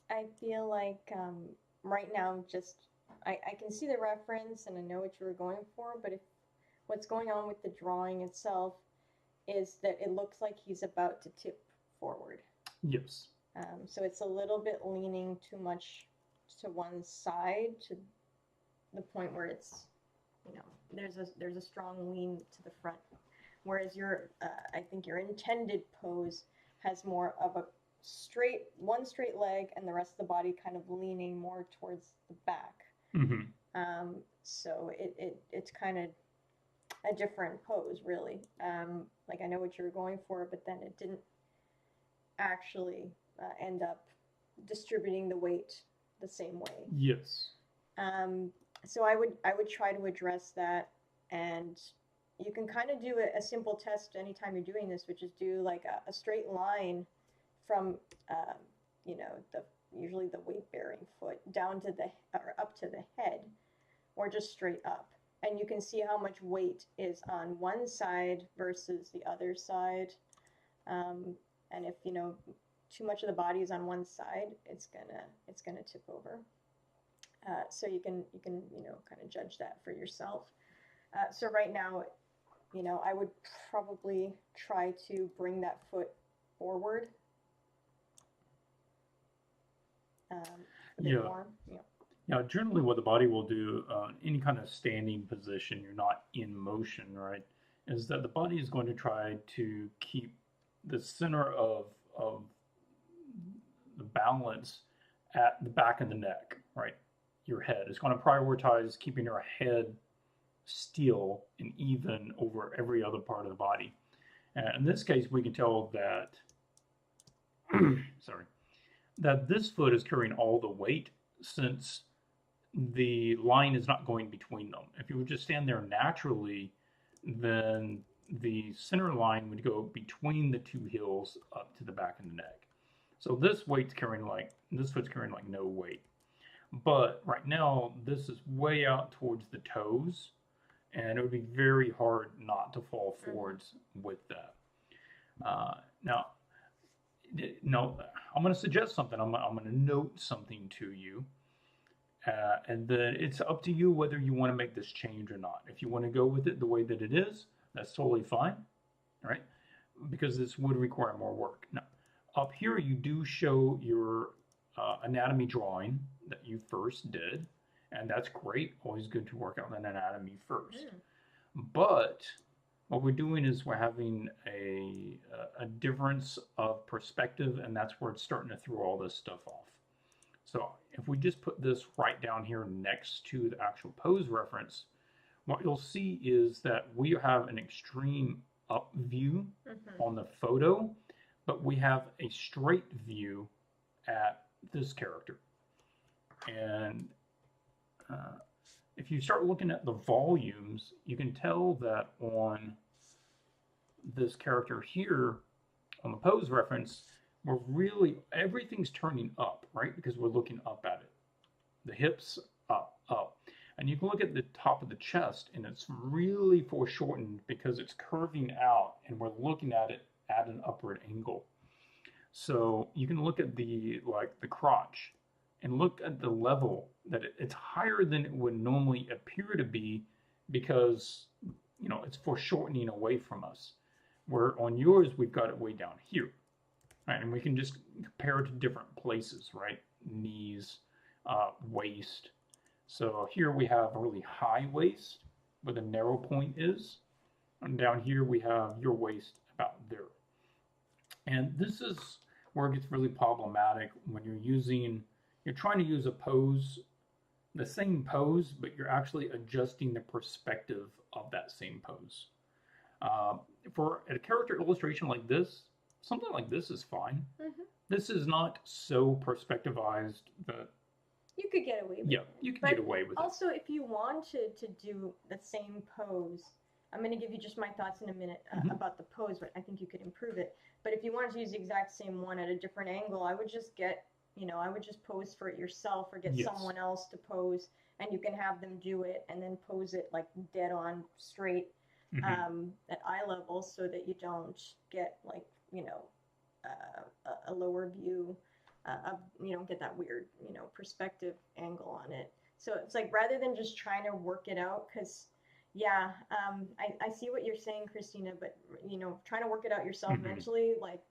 I feel like right now, I can see the reference and I know what you were going for, but what's going on with the drawing itself is that it looks like he's about to tip forward. Yes. So it's a little bit leaning too much to one side, to the point where it's, there's a strong lean to the front. Whereas I think your intended pose has more of one straight leg, and the rest of the body kind of leaning more towards the back. Mm-hmm. So it's kind of a different pose, really. Like I know what you were going for, but then it didn't actually end up distributing the weight the same way. Yes. So I would try to address that, and you can kind of do a simple test anytime you're doing this, which is do like a straight line from you know, usually the weight bearing foot down to or up to the head, or just straight up, and you can see how much weight is on one side versus the other side. And if you know too much of the body is on one side, it's gonna tip over. So you can you know, kind of judge that for yourself. So right now, you know, I would probably try to bring that foot forward. A bit Yeah. more. Yeah. Now, generally, what the body will do, any kind of standing position, you're not in motion, right? Is that the body is going to try to keep the center of the balance at the back of the neck, right? Your head. It's going to prioritize keeping your head still and even over every other part of the body. And in this case, we can tell that, sorry, that this foot is carrying all the weight since the line is not going between them. If you would just stand there naturally, then the center line would go between the two heels up to the back of the neck. So this foot's carrying like no weight. But right now, this is way out towards the toes, and it would be very hard not to fall forwards with that. Now, I'm going to suggest something. I'm going to note something to you. And then it's up to you whether you want to make this change or not. If you want to go with it the way that it is, that's totally fine, right? Because this would require more work. Now, up here you do show your anatomy drawing that you first did, and that's great. Always good to work out an anatomy first. But what we're doing is we're having a difference of perspective, and that's where it's starting to throw all this stuff off. So if we just put this right down here next to the actual pose reference, what you'll see is that we have an extreme up view on the photo, but we have a straight view at this character. And if you start looking at the volumes, you can tell that on this character here, on the pose reference, we're really, everything's turning up, right? Because we're looking up at it. The hips up, up. And you can look at the top of the chest, and it's really foreshortened because it's curving out, and we're looking at it at an upward angle. So you can look at the crotch and look at the level that it's higher than it would normally appear to be because, you know, it's foreshortening away from us. Where on yours, we've got it way down here. Right, and we can just compare it to different places, right? Knees, waist. So here we have a really high waist where the narrow point is. And down here we have your waist about there. And this is where it gets really problematic when you're trying to use a pose, the same pose, but you're actually adjusting the perspective of that same pose. For a character illustration like this, something like this is fine. This is not so perspectivized that you could get away with it. Yeah, you can get away with it. Also, if you wanted to do the same pose, I'm going to give you just my thoughts in a minute about the pose, but I think you could improve it. But if you wanted to use the exact same one at a different angle, I would just pose for it yourself or get someone else to pose, and you can have them do it and then pose it like dead on straight at eye level so that you don't get like, you know, a lower view, you don't get that weird, you know, perspective angle on it. So it's like, rather than just trying to work it out, because I see what you're saying, Christina, but you know, trying to work it out yourself mentally, like,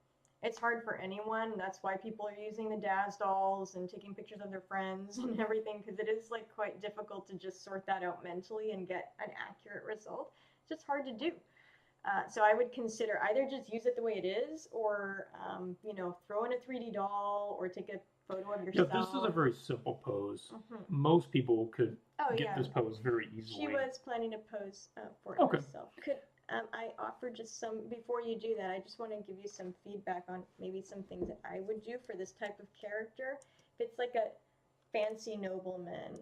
it's hard for anyone. That's why people are using the Daz dolls and taking pictures of their friends and everything, because it is like quite difficult to just sort that out mentally and get an accurate result. It's just hard to do. So I would consider either just use it the way it is, or you know, throw in a 3D doll, or take a photo of Yeah, yourself. this is a very simple pose. Mm-hmm. Most people could get yeah. this pose very easily. She was planning to pose for herself. Could I offer just some, before you do that, I just want to give you some feedback on maybe some things that I would do for this type of character. If it's like a fancy nobleman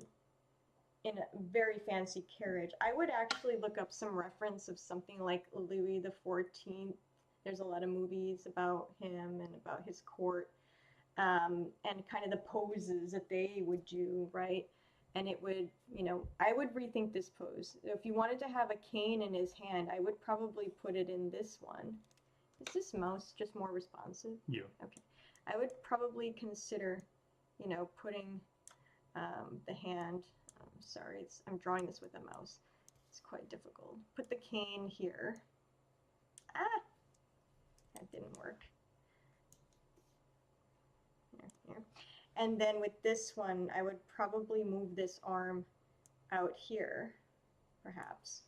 in a very fancy carriage, I would actually look up some reference of something like Louis the 14th. There's a lot of movies about him and about his court, and kind of the poses that they would do, right? And it would, I would rethink this pose. If you wanted to have a cane in his hand, I would probably put it in this one. Is this mouse just more responsive? Yeah. Okay. I would probably consider, putting the hand. Sorry, I'm drawing this with a mouse. It's quite difficult. Put the cane here. Ah! That didn't work. Here. And then with this one, I would probably move this arm out here, perhaps.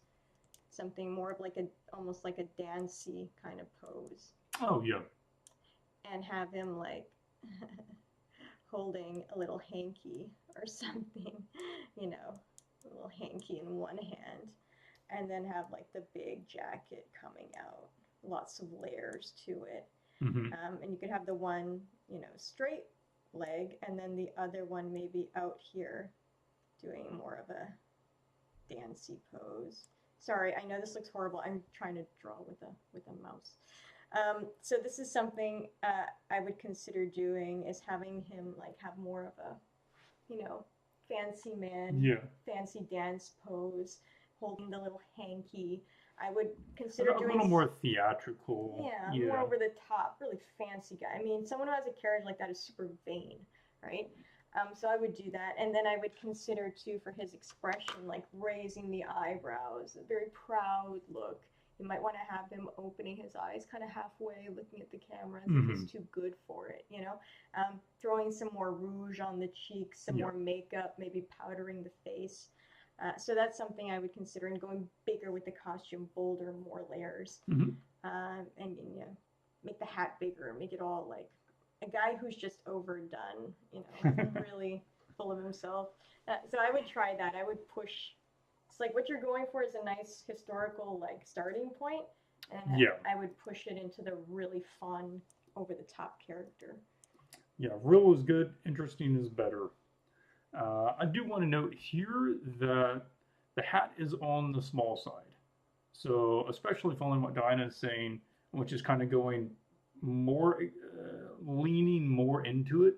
Something more of like almost like a dancey kind of pose. Oh, yeah. And have him like holding a little hanky or something, a little hanky in one hand. And then have like the big jacket coming out. Lots of layers to it. Mm-hmm. And you could have the one, straight leg, and then the other one maybe out here doing more of a dancey pose. Sorry, I know this looks horrible. I'm trying to draw with a mouse. So this is something I would consider doing, is having him like have more of a, fancy man, fancy dance pose, holding the little hanky. I would consider doing a little more theatrical. Yeah, more over the top, really fancy guy. I mean, someone who has a carriage like that is super vain, right? So I would do that, and then I would consider too, for his expression, like raising the eyebrows, a very proud look. You might want to have him opening his eyes kind of halfway, looking at the camera as if he's too good for it, throwing some more rouge on the cheeks, some more makeup, maybe powdering the face. So that's something I would consider, and going bigger with the costume, bolder, more layers. Mm-hmm. And make the hat bigger, make it all like a guy who's just overdone, really full of himself. So I would try that. I would push. It's like what you're going for is a nice historical like starting point, and I would push it into the really fun, over the top character. Yeah, real is good, interesting is better. I do want to note here that the hat is on the small side. So, especially following what Diana is saying, which is kind of going more, leaning more into it.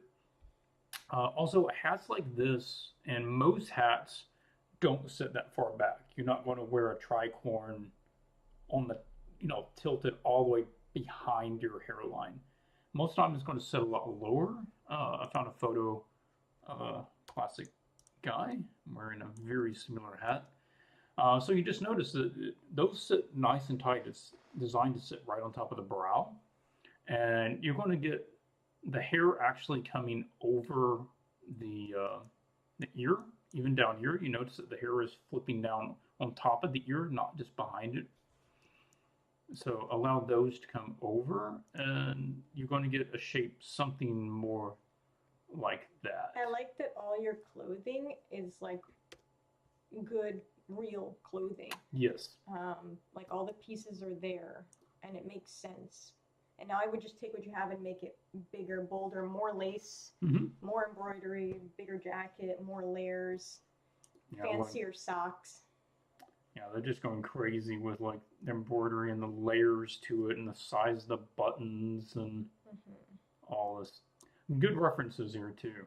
Also, hats like this, and most hats, don't sit that far back. You're not going to wear a tricorn on the, tilted all the way behind your hairline. Most times it's going to sit a lot lower. I found a photo of a classic guy wearing a very similar hat. So you just notice that those sit nice and tight. It's designed to sit right on top of the brow. And you're going to get the hair actually coming over the ear, even down here. You notice that the hair is flipping down on top of the ear, not just behind it. So allow those to come over, and you're going to get a shape something more like that. I like that all your clothing is like good, real clothing. Yes. Like all the pieces are there, and it makes sense. And now I would just take what you have and make it bigger, bolder, more lace, more embroidery, bigger jacket, more layers, fancier socks. Yeah, they're just going crazy with like the embroidery and the layers to it and the size of the buttons and all this. Good references here too.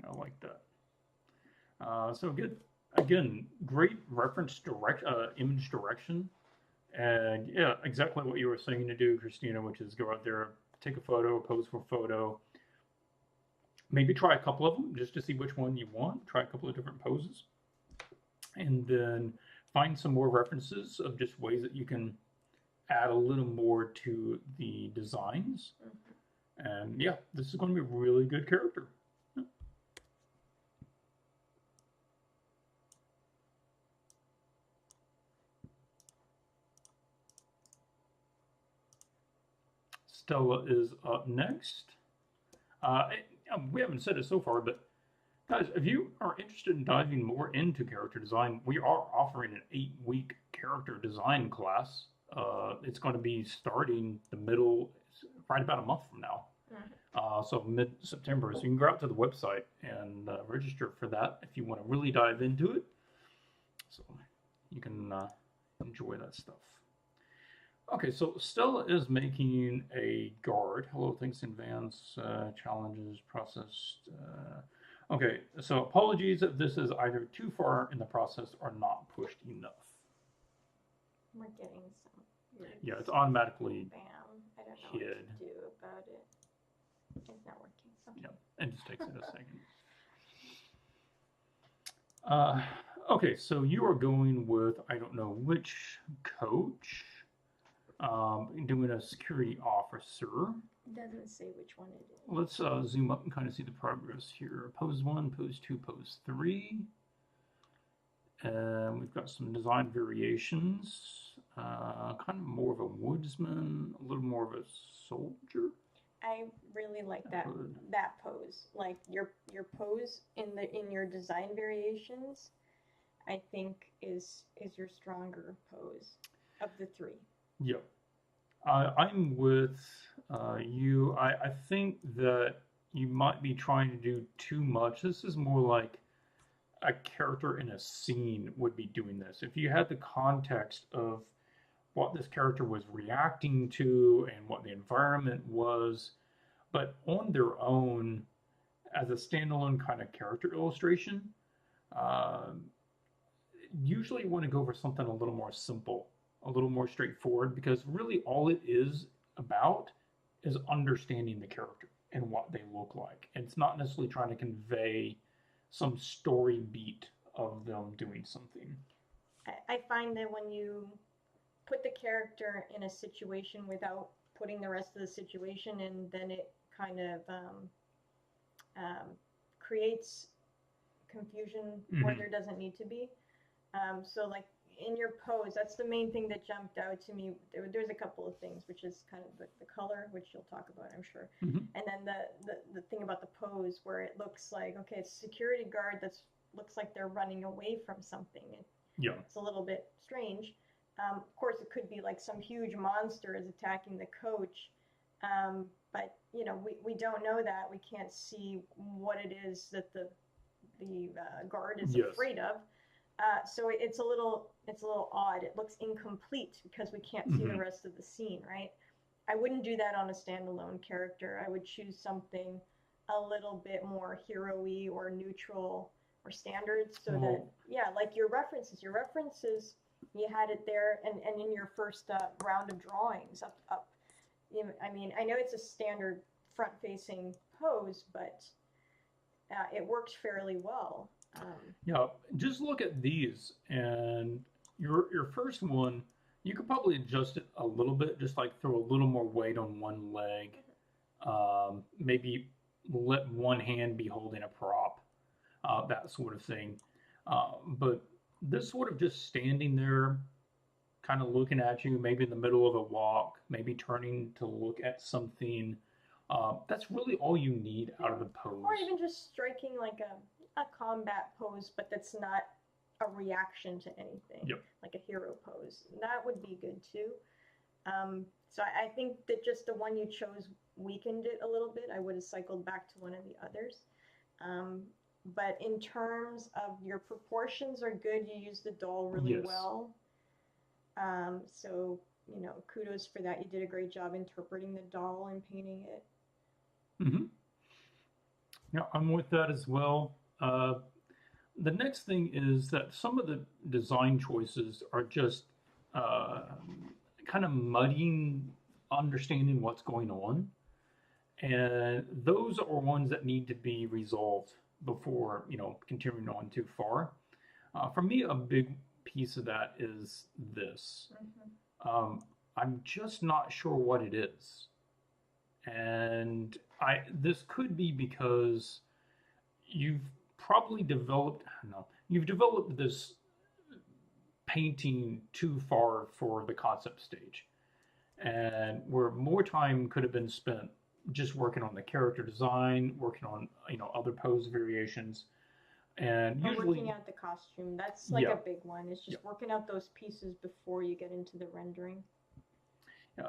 I like that. So good. Again, great reference image direction. And yeah, exactly what you were saying to do, Christina, which is go out there, take a photo, pose for a photo. Maybe try a couple of them just to see which one you want. Try a couple of different poses. And then find some more references of just ways that you can add a little more to the designs. And yeah, this is going to be a really good character. Stella is up next. We haven't said it so far, but guys, if you are interested in diving more into character design, we are offering an 8-week character design class. It's going to be starting right about a month from now. So mid-September. So you can go out to the website and register for that if you want to really dive into it. So you can enjoy that stuff. Okay, so Stella is making a guard. Hello, thanks in advance. Challenges processed. Okay, so apologies if this is either too far in the process or not pushed enough. We're getting some. Yeah, it's automatically spam. I don't know hid. what to do about it. It's not working. So. Yeah, it just takes it a second. Okay, so you are going with, I don't know which coach. Doing a security officer. It doesn't say which one it is. Let's zoom up and kind of see the progress here. Pose 1, pose 2, pose 3. And we've got some design variations. Kind of more of a woodsman, a little more of a soldier. I really like that pose. Like your pose in your design variations, I think is your stronger pose of the 3. Yeah. I'm with you. I think that you might be trying to do too much. This is more like a character in a scene would be doing this. If you had the context of what this character was reacting to and what the environment was, but on their own, as a standalone kind of character illustration, usually you want to go for something a little more simple, a little more straightforward, because really all it is about is understanding the character and what they look like. And it's not necessarily trying to convey some story beat of them doing something. I find that when you put the character in a situation without putting the rest of the situation in, then it kind of creates confusion where there doesn't need to be. So like in your pose, that's the main thing that jumped out to me. There's a couple of things, which is kind of the color, which you'll talk about, I'm sure. And then the thing about the pose where it looks like, okay, it's a security guard looks like they're running away from something. It's a little bit strange. Of course, it could be like some huge monster is attacking the coach. But, you know, we don't know that. We can't see what it is that the guard is afraid of. So it's a little odd. It looks incomplete because we can't see the rest of the scene, right? I wouldn't do that on a standalone character. I would choose something a little bit more hero-y or neutral or standard, so that, like your references, you had it there, and in your first round of drawings up. I mean, I know it's a standard front-facing pose, but it works fairly well. Yeah, just look at these, and your first one, you could probably adjust it a little bit, just like throw a little more weight on one leg, maybe let one hand be holding a prop, that sort of thing. But this sort of just standing there, kind of looking at you, maybe in the middle of a walk, maybe turning to look at something, that's really all you need out of the pose. Or even just striking like a combat pose, but that's not a reaction to anything, like a hero pose. That would be good too. So I think that just the one you chose weakened it a little bit. I would have cycled back to one of the others. But in terms of your proportions are good. You use the doll really well. So, you know, kudos for that. You did a great job interpreting the doll and painting it. Yeah, I'm with that as well. The next thing is that some of the design choices are just kind of muddying understanding what's going on. And those are ones that need to be resolved before, you know, continuing on too far. For me, a big piece of that is this. I'm just not sure what it is. And this could be because you've probably developed this painting too far for the concept stage, and where more time could have been spent just working on the character design, working on, other pose variations. And Or usually, working out the costume. That's like yeah, a big one. It's yeah. just working out those pieces before you get into the rendering.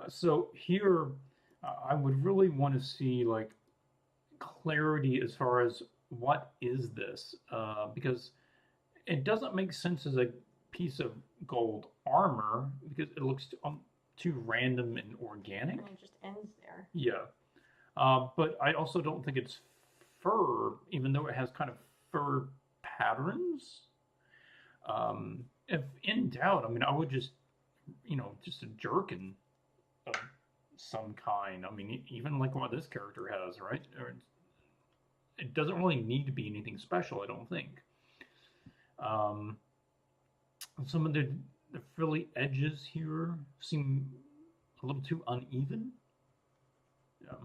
So here, I would really want to see like clarity as far as what is this, because it doesn't make sense as a piece of gold armor because it looks too random and organic. And it just ends there. Yeah, but I also don't think it's fur, even though it has kind of fur patterns. If in doubt, I mean, I would just, just a jerkin of some kind. I mean, even like what this character has, right? Or it doesn't really need to be anything special, I don't think. Um, some of the frilly edges here seem a little too uneven. Yeah.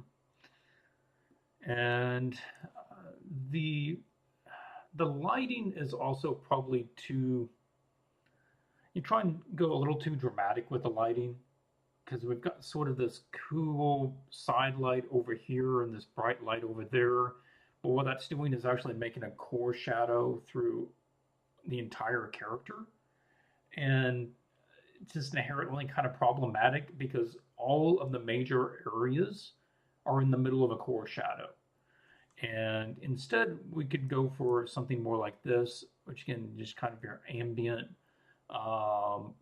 And the the lighting is also probably too. You try and go a little too dramatic with the lighting because we've got sort of this cool side light over here and this bright light over there. But what that's doing is actually making a core shadow through the entire character. And it's just inherently kind of problematic because all of the major areas are in the middle of a core shadow. And instead, we could go for something more like this, which can just kind of your ambient,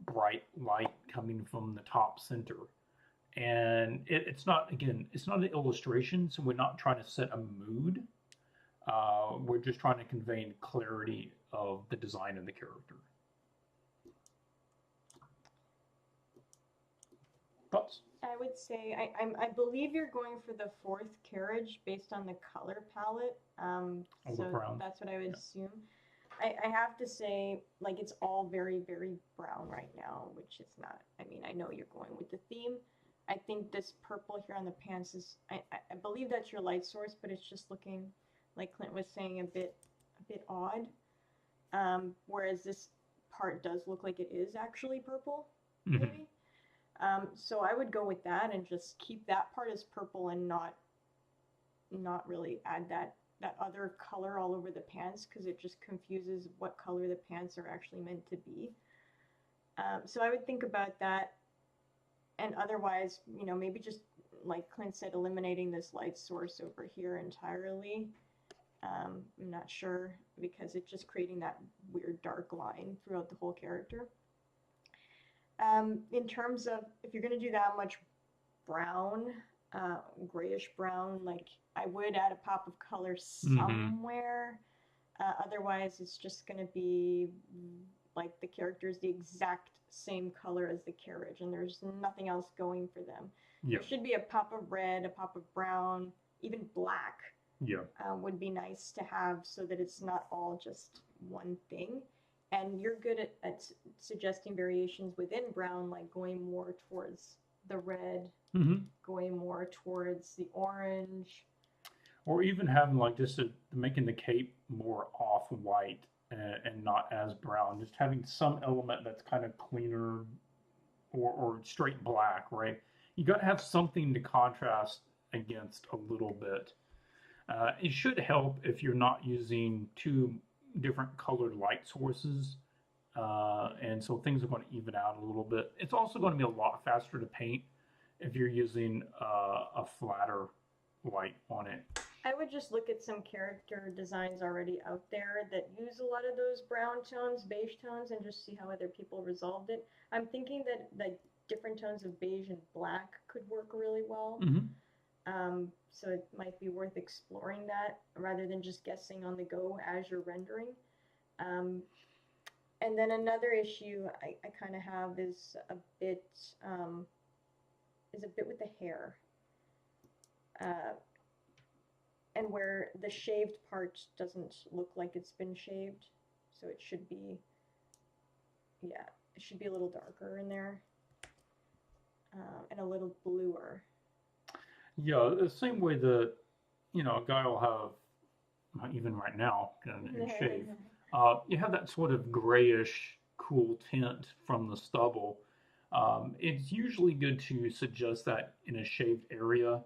bright light coming from the top center. And it's not, again, it's not an illustration, so we're not trying to set a mood. We're just trying to convey clarity of the design of the character. Thoughts? I would say I believe you're going for the fourth carriage based on the color palette. So brown. that's what I would assume. I have to say, like, it's all very, very brown right now, which is not. I mean, I know you're going with the theme. I think this purple here on the pants is. I believe that's your light source, but it's just looking, like Clint was saying, a bit odd. Whereas this part does look like it is actually purple, maybe. So I would go with that and just keep that part as purple and not really add that other color all over the pants because it just confuses what color the pants are actually meant to be. So I would think about that, and otherwise, maybe just like Clint said, eliminating this light source over here entirely. I'm not sure because it's just creating that weird dark line throughout the whole character. In terms of if you're going to do that much brown, grayish brown, like I would add a pop of color somewhere. Otherwise, it's just going to be like the character's the exact same color as the carriage, and there's nothing else going for them. Yep. There should be a pop of red, a pop of brown, even black. Yeah. Would be nice to have so that it's not all just one thing. And you're good at suggesting variations within brown, like going more towards the red, going more towards the orange. Or even having like just making the cape more off-white and not as brown. Just having some element that's kind of cleaner or straight black, right? You got to have something to contrast against a little bit. It should help if you're not using two different colored light sources, and so things are going to even out a little bit. It's also going to be a lot faster to paint if you're using a flatter light on it. I would just look at some character designs already out there that use a lot of those brown tones, beige tones, and just see how other people resolved it. I'm thinking that like different tones of beige and black could work really well. So it might be worth exploring that rather than just guessing on the go as you're rendering. And then another issue I kind of have is a bit with the hair, and where the shaved part doesn't look like it's been shaved, so it should be, it should be a little darker in there, and a little bluer. Yeah, the same way that, a guy will have, even right now, in shave, you have that sort of grayish, cool tint from the stubble. It's usually good to suggest that in a shaved area.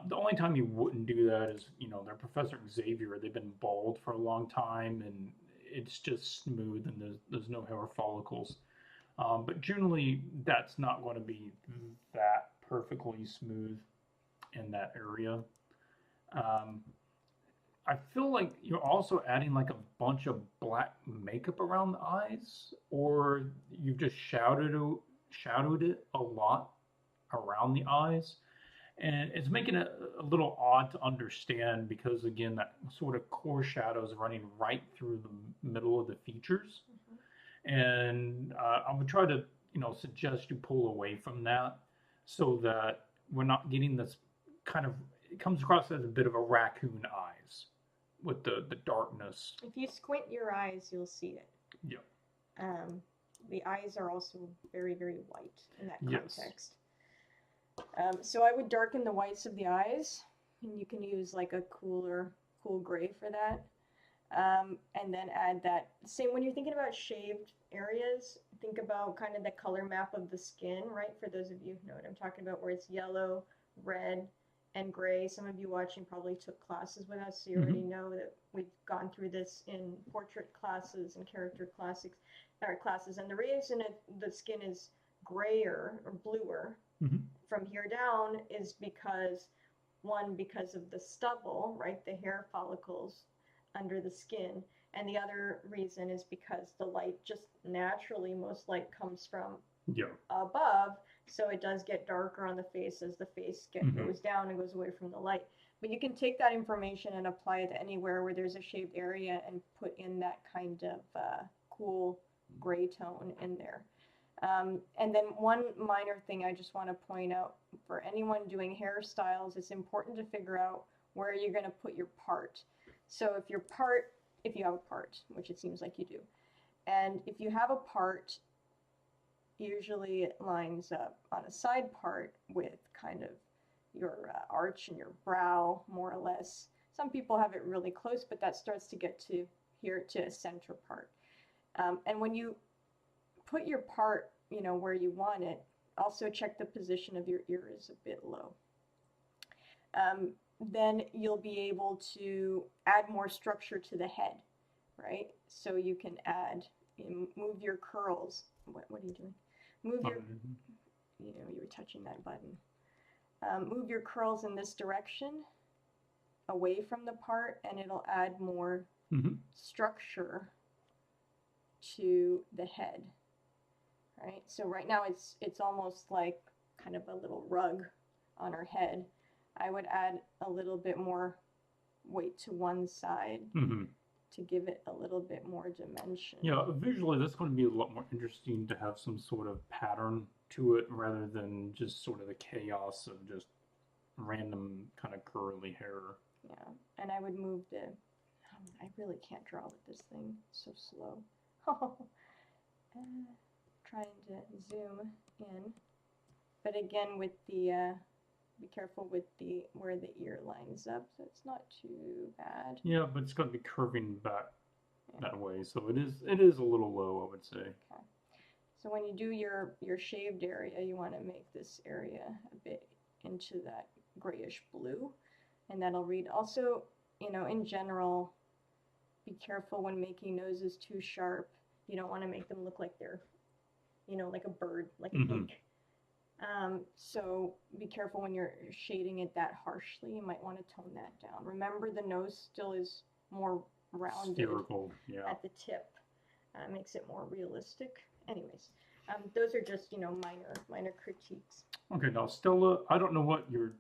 The only time you wouldn't do that is, their Professor Xavier, they've been bald for a long time and it's just smooth and there's no hair follicles. But generally, that's not going to be that perfectly smooth in that area. I feel like you're also adding like a bunch of black makeup around the eyes, or you've just shadowed it a lot around the eyes. And it's making it a little odd to understand because, again, that sort of core shadow is running right through the middle of the features. And I would try to, suggest you pull away from that so that we're not getting this kind of, it comes across as a bit of a raccoon eyes with the darkness. If you squint your eyes, you'll see it. Yeah. The eyes are also very, very white in that Yes. context. So I would darken the whites of the eyes, and you can use like a cool gray for that. And then add that same when you're thinking about shaved areas, think about kind of the color map of the skin, right? For those of you who know what I'm talking about, where it's yellow, red, and gray. Some of you watching probably took classes with us, so you already know that we've gone through this in portrait classes and character classes. And the reason the skin is grayer or bluer from here down is because of the stubble, right? The hair follicles under the skin, and the other reason is because the light just naturally, most light comes from above, so it does get darker on the face as the face goes down and goes away from the light. But you can take that information and apply it anywhere where there's a shaved area and put in that kind of cool gray tone in there. And then one minor thing I just want to point out, for anyone doing hairstyles, it's important to figure out where you're going to put your part. So if you have a part, which it seems like you do, and if you have a part, usually it lines up on a side part with kind of your arch and your brow, more or less. Some people have it really close, but that starts to get to here to a center part. And when you put your part, where you want it, also check the position of your ears a bit low. Then you'll be able to add more structure to the head, right? So you can move your curls. What are you doing? Move your, you were touching that button. Move your curls in this direction, away from the part, and it'll add more structure to the head, right? So right now it's almost like kind of a little rug on her head. I would add a little bit more weight to one side to give it a little bit more dimension. Yeah, visually that's going to be a lot more interesting to have some sort of pattern to it rather than just sort of the chaos of just random kind of curly hair. Yeah, and I would move I really can't draw with this thing, it's so slow. Trying to zoom in, but again with the be careful with where the ear lines up, so it's not too bad. Yeah, but it's going to be curving back that way, so it is a little low, I would say. Okay. So when you do your shaved area, you want to make this area a bit into that grayish blue, and that'll read. Also, in general, be careful when making noses too sharp. You don't want to make them look like they're, like a bird, like a pig. So be careful when you're shading it that harshly. You might want to tone that down. Remember, the nose still is more rounded at the tip. Makes it more realistic. Anyways, those are just, minor critiques. Okay, now Stella, I don't know what your,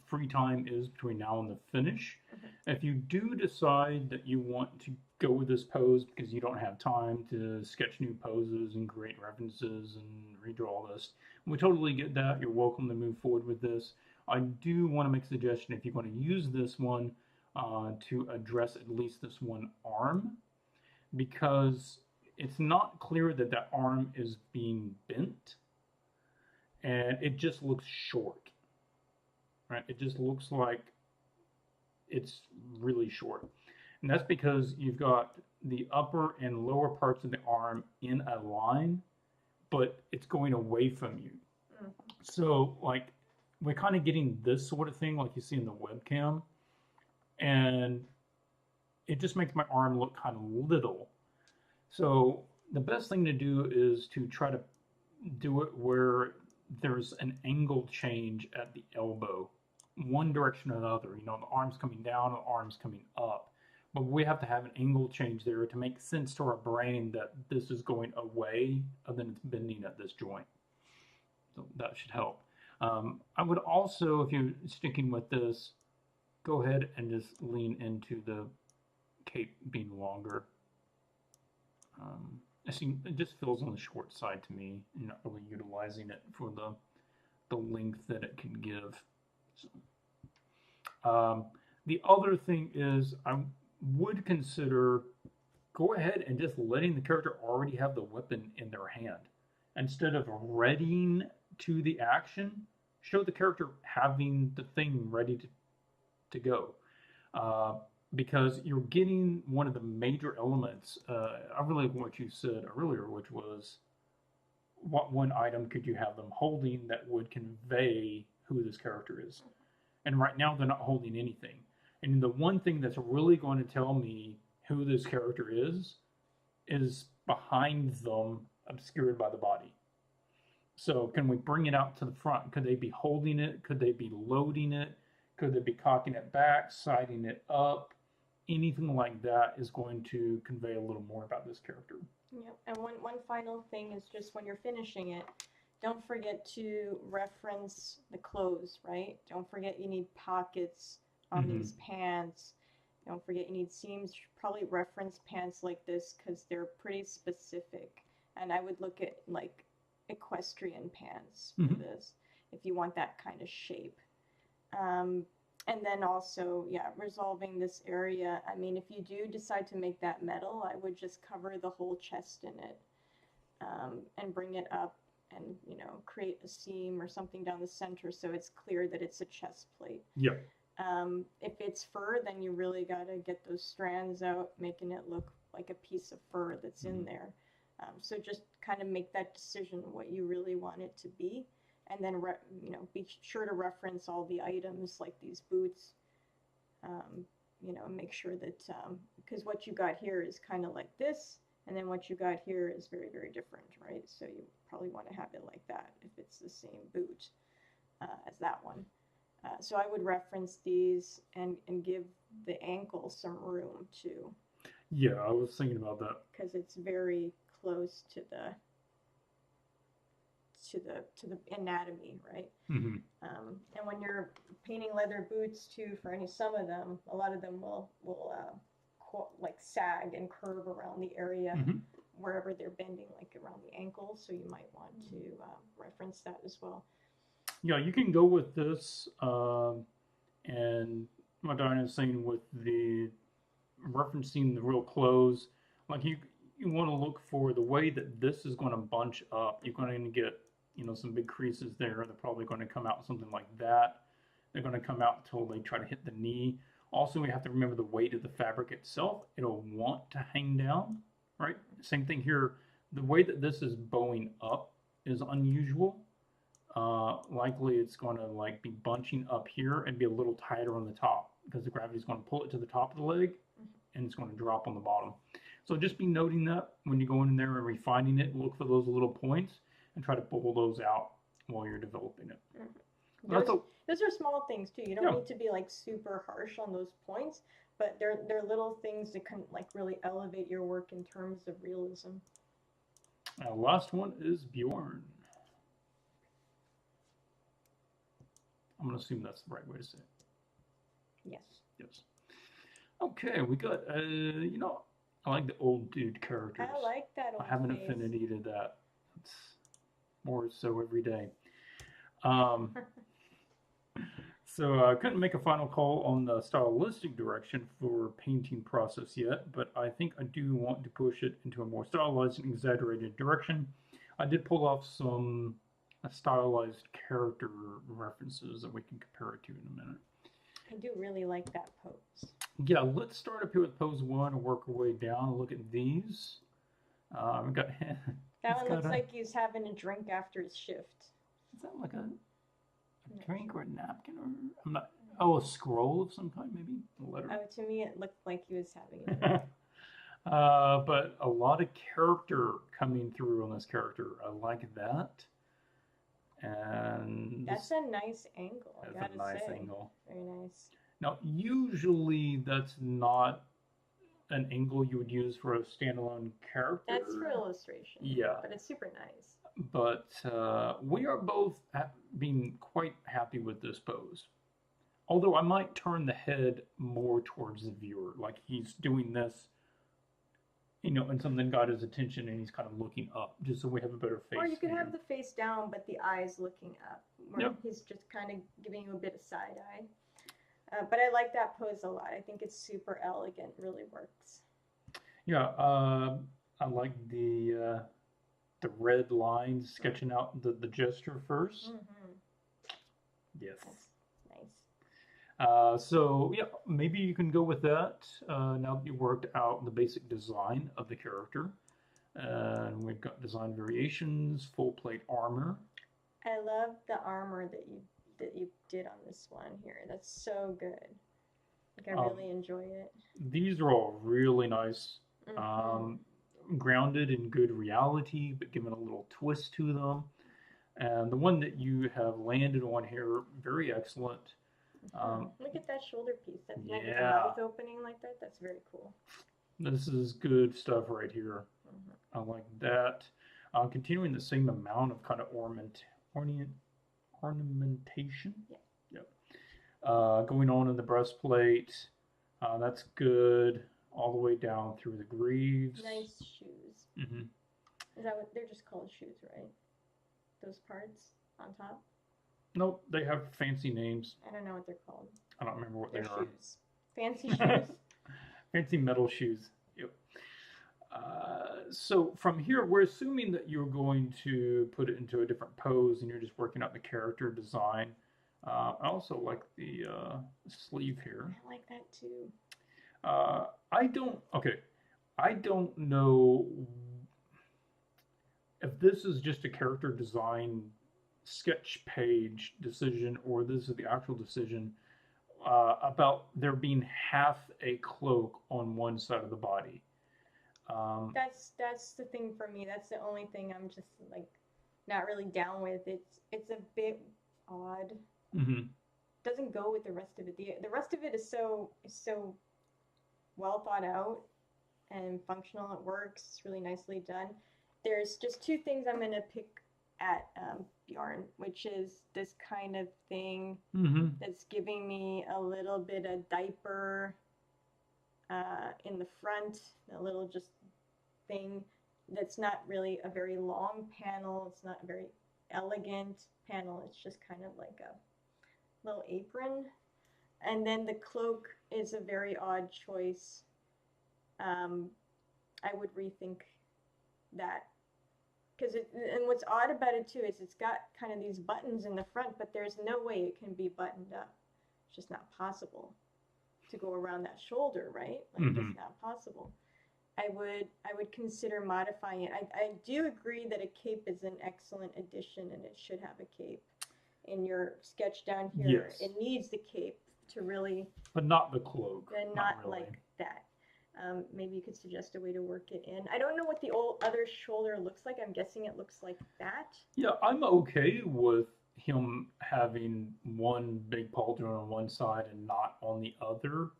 free time is between now and the finish. If you do decide that you want to go with this pose because you don't have time to sketch new poses and create references and redraw this, we totally get that. You're welcome to move forward with this. I do want to make a suggestion if you're going to use this one to address at least this one arm, because it's not clear that that arm is being bent and it just looks short, right? It just looks like it's really short. And that's because you've got the upper and lower parts of the arm in a line, but it's going away from you. So, like, we're kind of getting this sort of thing like you see in the webcam, and it just makes my arm look kind of little. So the best thing to do is to try to do it where there's an angle change at the elbow, one direction or another. You know, the arm's coming down, the arm's coming up. But we have to have an angle change there to make sense to our brain that this is going away and then it's bending at this joint. So that should help. I would also, if you're sticking with this, go ahead and just lean into the cape being longer. I see it just feels on the short side to me. You're not really utilizing it for the length that it can give. So, the other thing is I would consider go ahead and just letting the character already have the weapon in their hand. Instead of readying to the action, show the character having the thing ready to go. Because you're getting one of the major elements. I really like what you said earlier, which was what one item could you have them holding that would convey who this character is. And right now they're not holding anything. And the one thing that's really going to tell me who this character is behind them, obscured by the body. So can we bring it out to the front? Could they be holding it? Could they be loading it? Could they be cocking it back, siding it up? Anything like that is going to convey a little more about this character. Yep. And one final thing is just when you're finishing it, don't forget to reference the clothes, right? Don't forget you need pockets on these pants. Don't forget you need seams. You should probably reference pants like this because they're pretty specific. And I would look at like equestrian pants for this if you want that kind of shape. And then also, yeah, resolving this area. I mean, if you do decide to make that metal, I would just cover the whole chest in it and bring it up and, you know, create a seam or something down the center so it's clear that it's a chest plate. Yeah. If it's fur, then you really got to get those strands out, making it look like a piece of fur that's in there. So just kind of make that decision what you really want it to be. And then, you know, be sure to reference all the items like these boots, you know, make sure that, because what you got here is kind of like this, and then what you got here is very, very different, right? So you probably want to have it like that if it's the same boot as that one. So I would reference these and give the ankle some room too. Yeah, I was thinking about that. Because it's very close to the anatomy, right? And when you're painting leather boots too, for some of them, a lot of them will like sag and curve around the area wherever they're bending, like around the ankle. So you might want to reference that as well. Yeah, you can go with this, and what Diana is saying with the referencing the real clothes, like you want to look for the way that this is going to bunch up. You're going to get, you know, some big creases there. They're probably going to come out something like that. They're going to come out until they try to hit the knee. Also, we have to remember the weight of the fabric itself. It'll want to hang down, right? Same thing here. The way that this is bowing up is unusual. Likely it's going to like be bunching up here and be a little tighter on the top because the gravity is going to pull it to the top of the leg and it's going to drop on the bottom. So just be noting that when you go in there and refining it, look for those little points and try to pull those out while you're developing it. Those are small things too. You don't need to be like super harsh on those points, but they're little things that can like really elevate your work in terms of realism. Last one is Bjorn. I'm going to assume that's the right way to say it. Yes. Yes. Okay, we got, you know, I like the old dude characters. I like that old I have an face. affinity to that. It's more so every day. So I couldn't make a final call on the stylistic direction for painting process yet, but I think I do want to push it into a more stylized and exaggerated direction. I did pull off some stylized character references that we can compare it to in a minute. I do really like that pose. Yeah, let's start up here with pose 1 and work our way down and look at these. We got that one looks like he's having a drink after his shift. Is that like a A drink or a napkin, or I'm not. Oh, a scroll of some kind, maybe a letter. Oh, to me it looked like he was having a drink. But a lot of character coming through on this character. I like that. And That's a nice angle, I that's gotta a nice say. angle. Very nice. Now, usually that's not an angle you would use for a standalone character. That's for illustration. Yeah. But it's super nice. But we are both being quite happy with this pose. Although I might turn the head more towards the viewer, like he's doing this, and something got his attention and he's kind of looking up, just so we have a better face. Or you could view. have the face down, but the eyes looking up. Where Yep. He's just kind of giving you a bit of side eye. But I like that pose a lot. I think it's super elegant. Really works. Yeah, I like the red lines sketching out the gesture first. Mm-hmm. Yes. That's nice. So yeah, maybe you can go with that. Now that you worked out the basic design of the character, and we've got design variations, full plate armor. I love the armor that you did on this one here. That's so good. Like I really enjoy it. These are all really nice. Mm-hmm. Grounded in good reality, but given a little twist to them. And the one that you have landed on here, very excellent. Look at that shoulder piece. That's like the yeah. mouth opening like that. That's very cool. This is good stuff right here. I like that. Continuing the same amount of kind of ornamentation. Yeah. Yep. Going on in the breastplate. That's good. All the way down through the greaves. Nice shoes. Mm-hmm. Is that what they're just called shoes, right? Those parts on top? Nope, they have fancy names. I don't know what they're called. I don't remember what They're they are. shoes. Fancy shoes. Fancy metal shoes. Yep. So from here, we're assuming that you're going to put it into a different pose and you're just working out the character design. I also like the sleeve here. I like that too. I don't know if this is just a character design sketch page decision or this is the actual decision about there being half a cloak on one side of the body. That's the thing for me. That's the only thing I'm just like not really down with. It's a bit odd. Mm-hmm. Doesn't go with the rest of it. The rest of it is so well thought out and functional. It works. It's really nicely done. There's just two things I'm gonna pick at Bjorn, which is this kind of thing that's giving me a little bit of diaper in the front, a little just thing that's not really a very long panel. It's not a very elegant panel. It's just kind of like a little apron. And then the cloak is a very odd choice. I would rethink that. And what's odd about it too is it's got kind of these buttons in the front, but there's no way it can be buttoned up. It's just not possible to go around that shoulder, right? Like it's not possible. I would consider modifying it. I do agree that a cape is an excellent addition and it should have a cape. In your sketch down here, yes. It needs the cape to really... But not the cloak. And not really. like that. Maybe you could suggest a way to work it in. I don't know what the other shoulder looks like. I'm guessing it looks like that. Yeah, I'm okay with him having one big pauldron on one side and not on the other.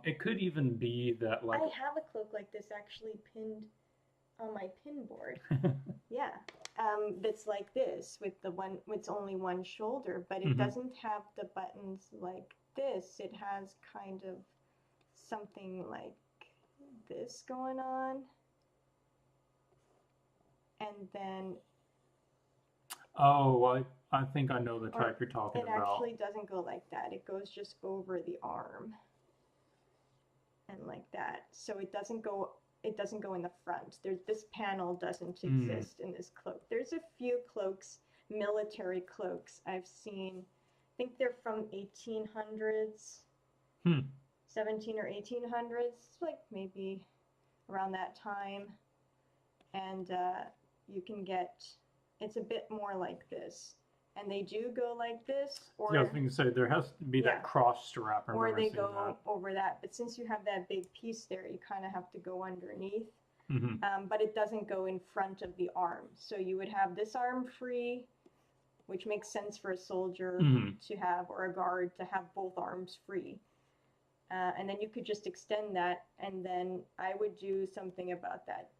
It could even be that like... I have a cloak like this actually pinned on my pin board. Yeah. That's like this with it's only one shoulder, but it doesn't have the buttons like this. It has kind of something like this going on. And then... Oh, I think I know the type you're talking about. It actually doesn't go like that. It goes just over the arm. And like that. So it doesn't go in the front. This panel doesn't exist in this cloak. There's a few cloaks, military cloaks I've seen. I think they're from 1800s. 17 or 1800s, like maybe around that time. And you can get, it's a bit more like this. and they do go like this, or Yeah, I was going to say there has to be that cross strap. Or they go over that. But since you have that big piece there, you kind of have to go underneath. But it doesn't go in front of the arm. So you would have this arm free, which makes sense for a soldier to have, or a guard to have both arms free. And then you could just extend that, and then I would do something about that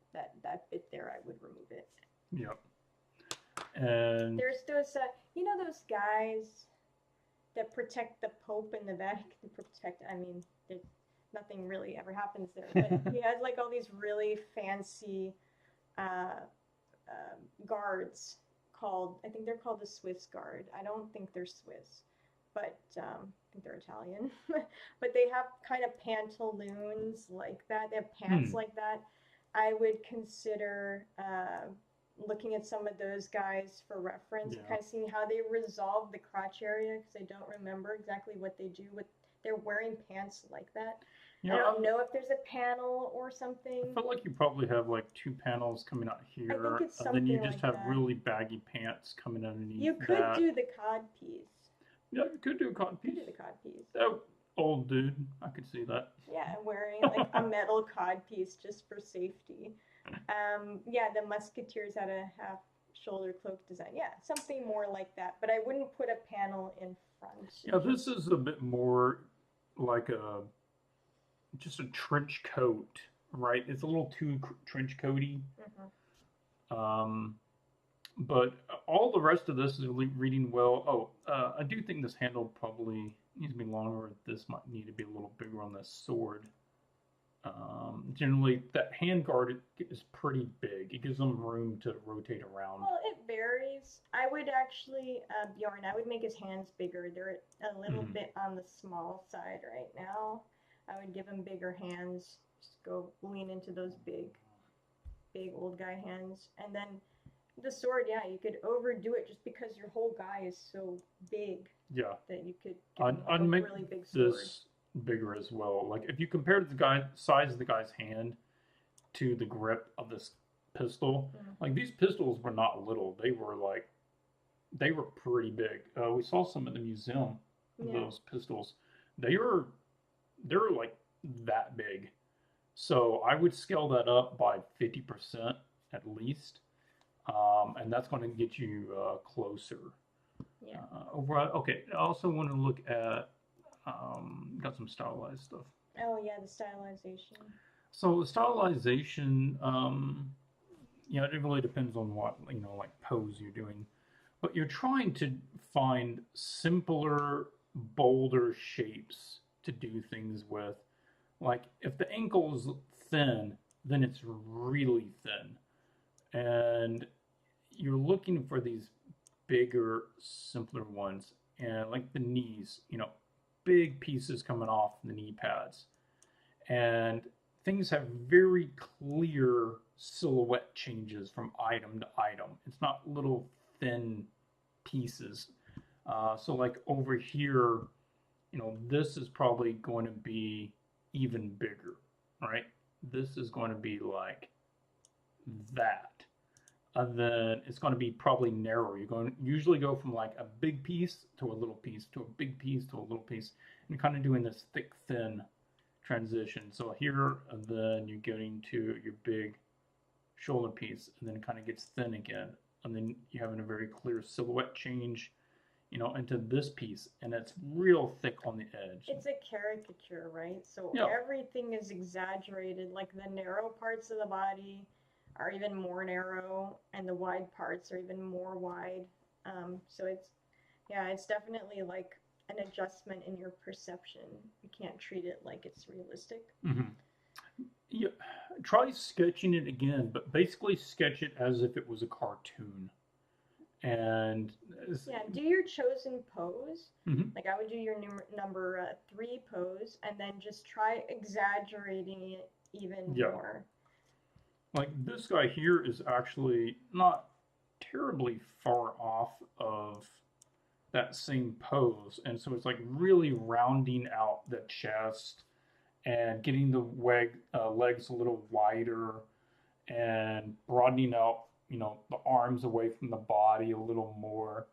bit there. I would remove it. Yep. And there's those, those guys that protect the Pope and the Vatican. Nothing really ever happens there. But he has like all these really fancy guards I think they're called the Swiss Guard. I don't think they're Swiss, but I think they're Italian. But they have kind of pantaloons like that. They have pants like that. I would consider looking at some of those guys for reference, kind of seeing how they resolve the crotch area, because I don't remember exactly what they do. They're wearing pants like that. I don't know if there's a panel or something. I feel like you probably have like 2 panels coming out here, I think it's something and then you just like have that. really baggy pants coming underneath. You could do the cod piece. Yeah, you could do a cod piece. You could do the cod piece. Oh, old dude, I could see that. Yeah, wearing like a metal cod piece just for safety. The Musketeers had a half shoulder cloak design. Yeah, something more like that. But I wouldn't put a panel in front. Yeah, this is a bit more like just a trench coat, right? It's a little too trench coaty. But all the rest of this is reading well. I do think this handle probably needs to be longer. This might need to be a little bigger on this sword. Generally, that hand guard is pretty big. It gives them room to rotate around. Well, it varies. I would actually, Bjorn, I would make his hands bigger. They're a little bit on the small side right now. I would give him bigger hands. Just go lean into those big old guy hands. And then the sword, you could overdo it just because your whole guy is so big. Yeah. That you could give him a really big sword. This bigger as well. Like if you compare the size of the guy's hand to the grip of this pistol, like these pistols were not little. They were pretty big. We saw some at the museum of those pistols. They're like that big. So I would scale that up by 50% at least. And that's going to get you closer. Yeah. Okay. I also want to look at got some stylized stuff. Oh yeah, the stylization. So the stylization, it really depends on what like pose you're doing, but you're trying to find simpler, bolder shapes to do things with. Like if the ankle is thin, then it's really thin, and you're looking for these bigger, simpler ones, and like the knees, big pieces coming off the knee pads, and things have very clear silhouette changes from item to item. It's not little thin pieces. So like over here, this is probably going to be even bigger, right? This is going to be like that. And then it's going to be probably narrower. You're going to usually go from like a big piece to a little piece to a big piece to a little piece, and you're kind of doing this thick, thin transition. So here, and then you're getting to your big shoulder piece, and then it kind of gets thin again, and then you're having a very clear silhouette change, into this piece, and it's real thick on the edge. It's a caricature, right? So everything is exaggerated. Like the narrow parts of the body are even more narrow, and the wide parts are even more wide. So it's definitely like an adjustment in your perception. You can't treat it like it's realistic. Yeah, try sketching it again, but basically sketch it as if it was a cartoon. And do your chosen pose. Like I would do your number 3 pose, and then just try exaggerating it even more. Like this guy here is actually not terribly far off of that same pose, and so it's like really rounding out the chest and getting the legs a little wider and broadening out the arms away from the body a little more.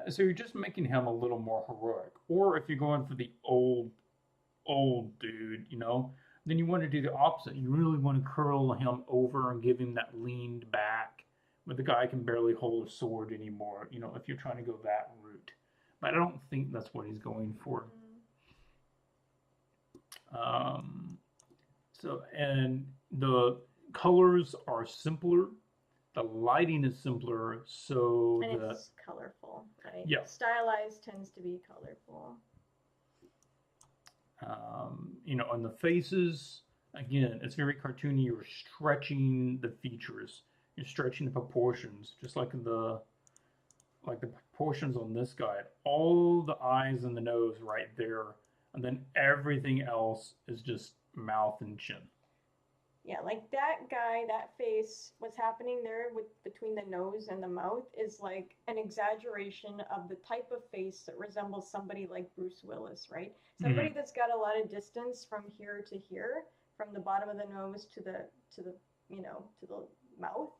So you're just making him a little more heroic. Or if you're going for the old dude, you know, then you want to do the opposite. You really want to curl him over and give him that leaned back, but the guy can barely hold a sword anymore, you know, if you're trying to go that route. But I don't think that's what he's going for. And the colors are simpler. The lighting is simpler, so and it's colorful, right? Yeah. Stylized tends to be colorful. You know, on the faces, again, it's very cartoony. You're stretching the features. You're stretching the proportions, just like the proportions on this guy. All the eyes and the nose right there, and then everything else is just mouth and chin. Yeah, like that guy, that face, what's happening there between the nose and the mouth is like an exaggeration of the type of face that resembles somebody like Bruce Willis, right? Somebody that's got a lot of distance from here to here, from the bottom of the nose to the you know, to the mouth.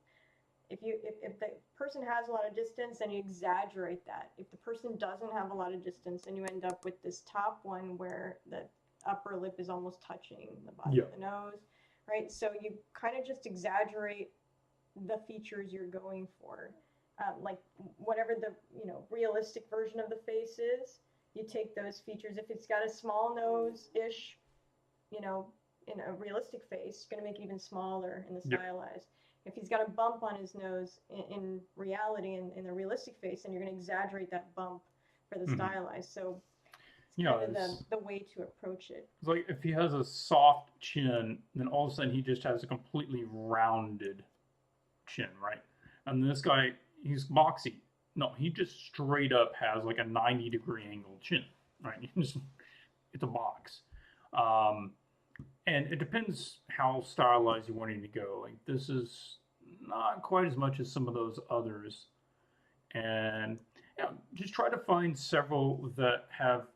If the person has a lot of distance, then you exaggerate that. If the person doesn't have a lot of distance, then you end up with this top one where the upper lip is almost touching the bottom of the nose. Right, so you kind of just exaggerate the features you're going for, like whatever the realistic version of the face is. You take those features. If it's got a small nose-ish, you know, in a realistic face, you're gonna make it even smaller in the stylized. If he's got a bump on his nose in reality, in the realistic face, then you're gonna exaggerate that bump for the stylized. So. Kind of the way to approach it. It's like if he has a soft chin, then all of a sudden he just has a completely rounded chin, right? And this guy, he's boxy. No, he just straight up has like a 90-degree angle chin, right? It's a box. And it depends how stylized you want him to go. Like this is not quite as much as some of those others. And just try to find several that have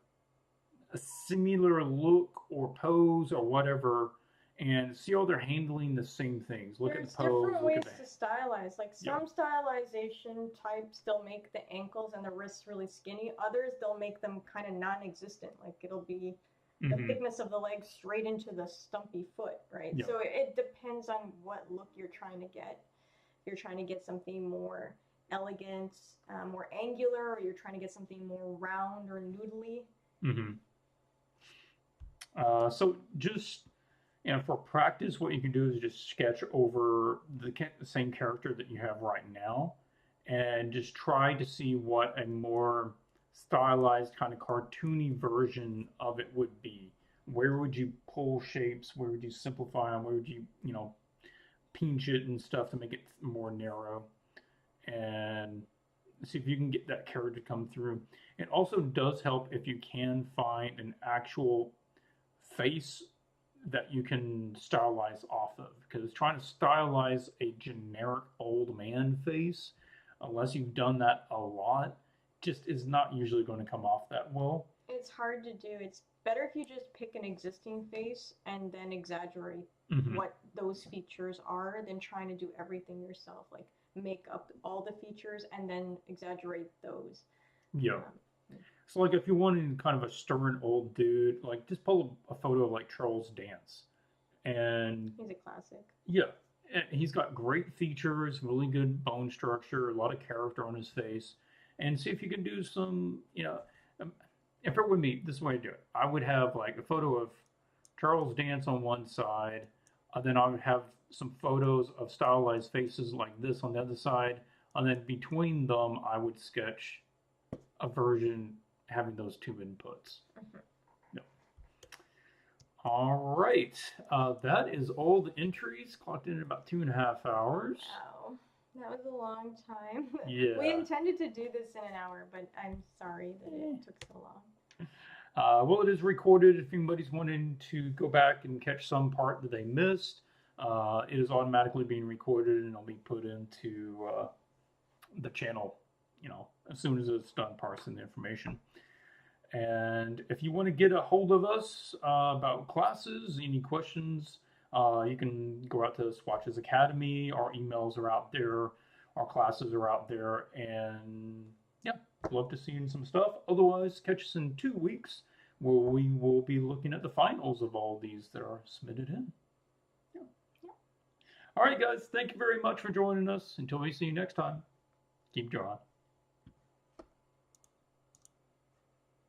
a similar look or pose or whatever, and see how they're handling the same things. Look at the pose. Different ways to stylize. Like some stylization types, they'll make the ankles and the wrists really skinny. Others, they'll make them kind of non-existent. Like it'll be the thickness of the leg straight into the stumpy foot, right? So it depends on what look you're trying to get. If you're trying to get something more elegant, more angular, or you're trying to get something more round or noodly. So just, for practice, what you can do is just sketch over the same character that you have right now and just try to see what a more stylized kind of cartoony version of it would be. Where would you pull shapes? Where would you simplify them? Where would you, pinch it and stuff to make it more narrow? And see if you can get that character to come through. It also does help if you can find an actual face that you can stylize off of, because trying to stylize a generic old man face, unless you've done that a lot, just is not usually going to come off that well. It's hard to do. It's better if you just pick an existing face and then exaggerate what those features are than trying to do everything yourself, like make up all the features and then exaggerate those. So like if you wanted kind of a stern old dude, like just pull a photo of like Charles Dance. And he's a classic. Yeah. And he's got great features, really good bone structure, a lot of character on his face. And see if you can do some, if it were me, this is the way I do it. I would have like a photo of Charles Dance on one side, then I would have some photos of stylized faces like this on the other side, and then between them I would sketch a version having those two inputs. All right, that is all the entries, clocked in about 2.5 hours. Wow, that was a long time. Yeah. We intended to do this in an hour, but I'm sorry that it took so long. Well, it is recorded. If anybody's wanting to go back and catch some part that they missed, it is automatically being recorded and it'll be put into the channel, as soon as it's done parsing the information. And if you want to get a hold of us about classes, any questions, you can go out to Swatches Academy. Our emails are out there. Our classes are out there. And yeah, love to see you in some stuff. Otherwise, catch us in 2 weeks where we will be looking at the finals of all these that are submitted in. Yeah. Yeah. All right, guys, thank you very much for joining us. Until we see you next time, keep drawing.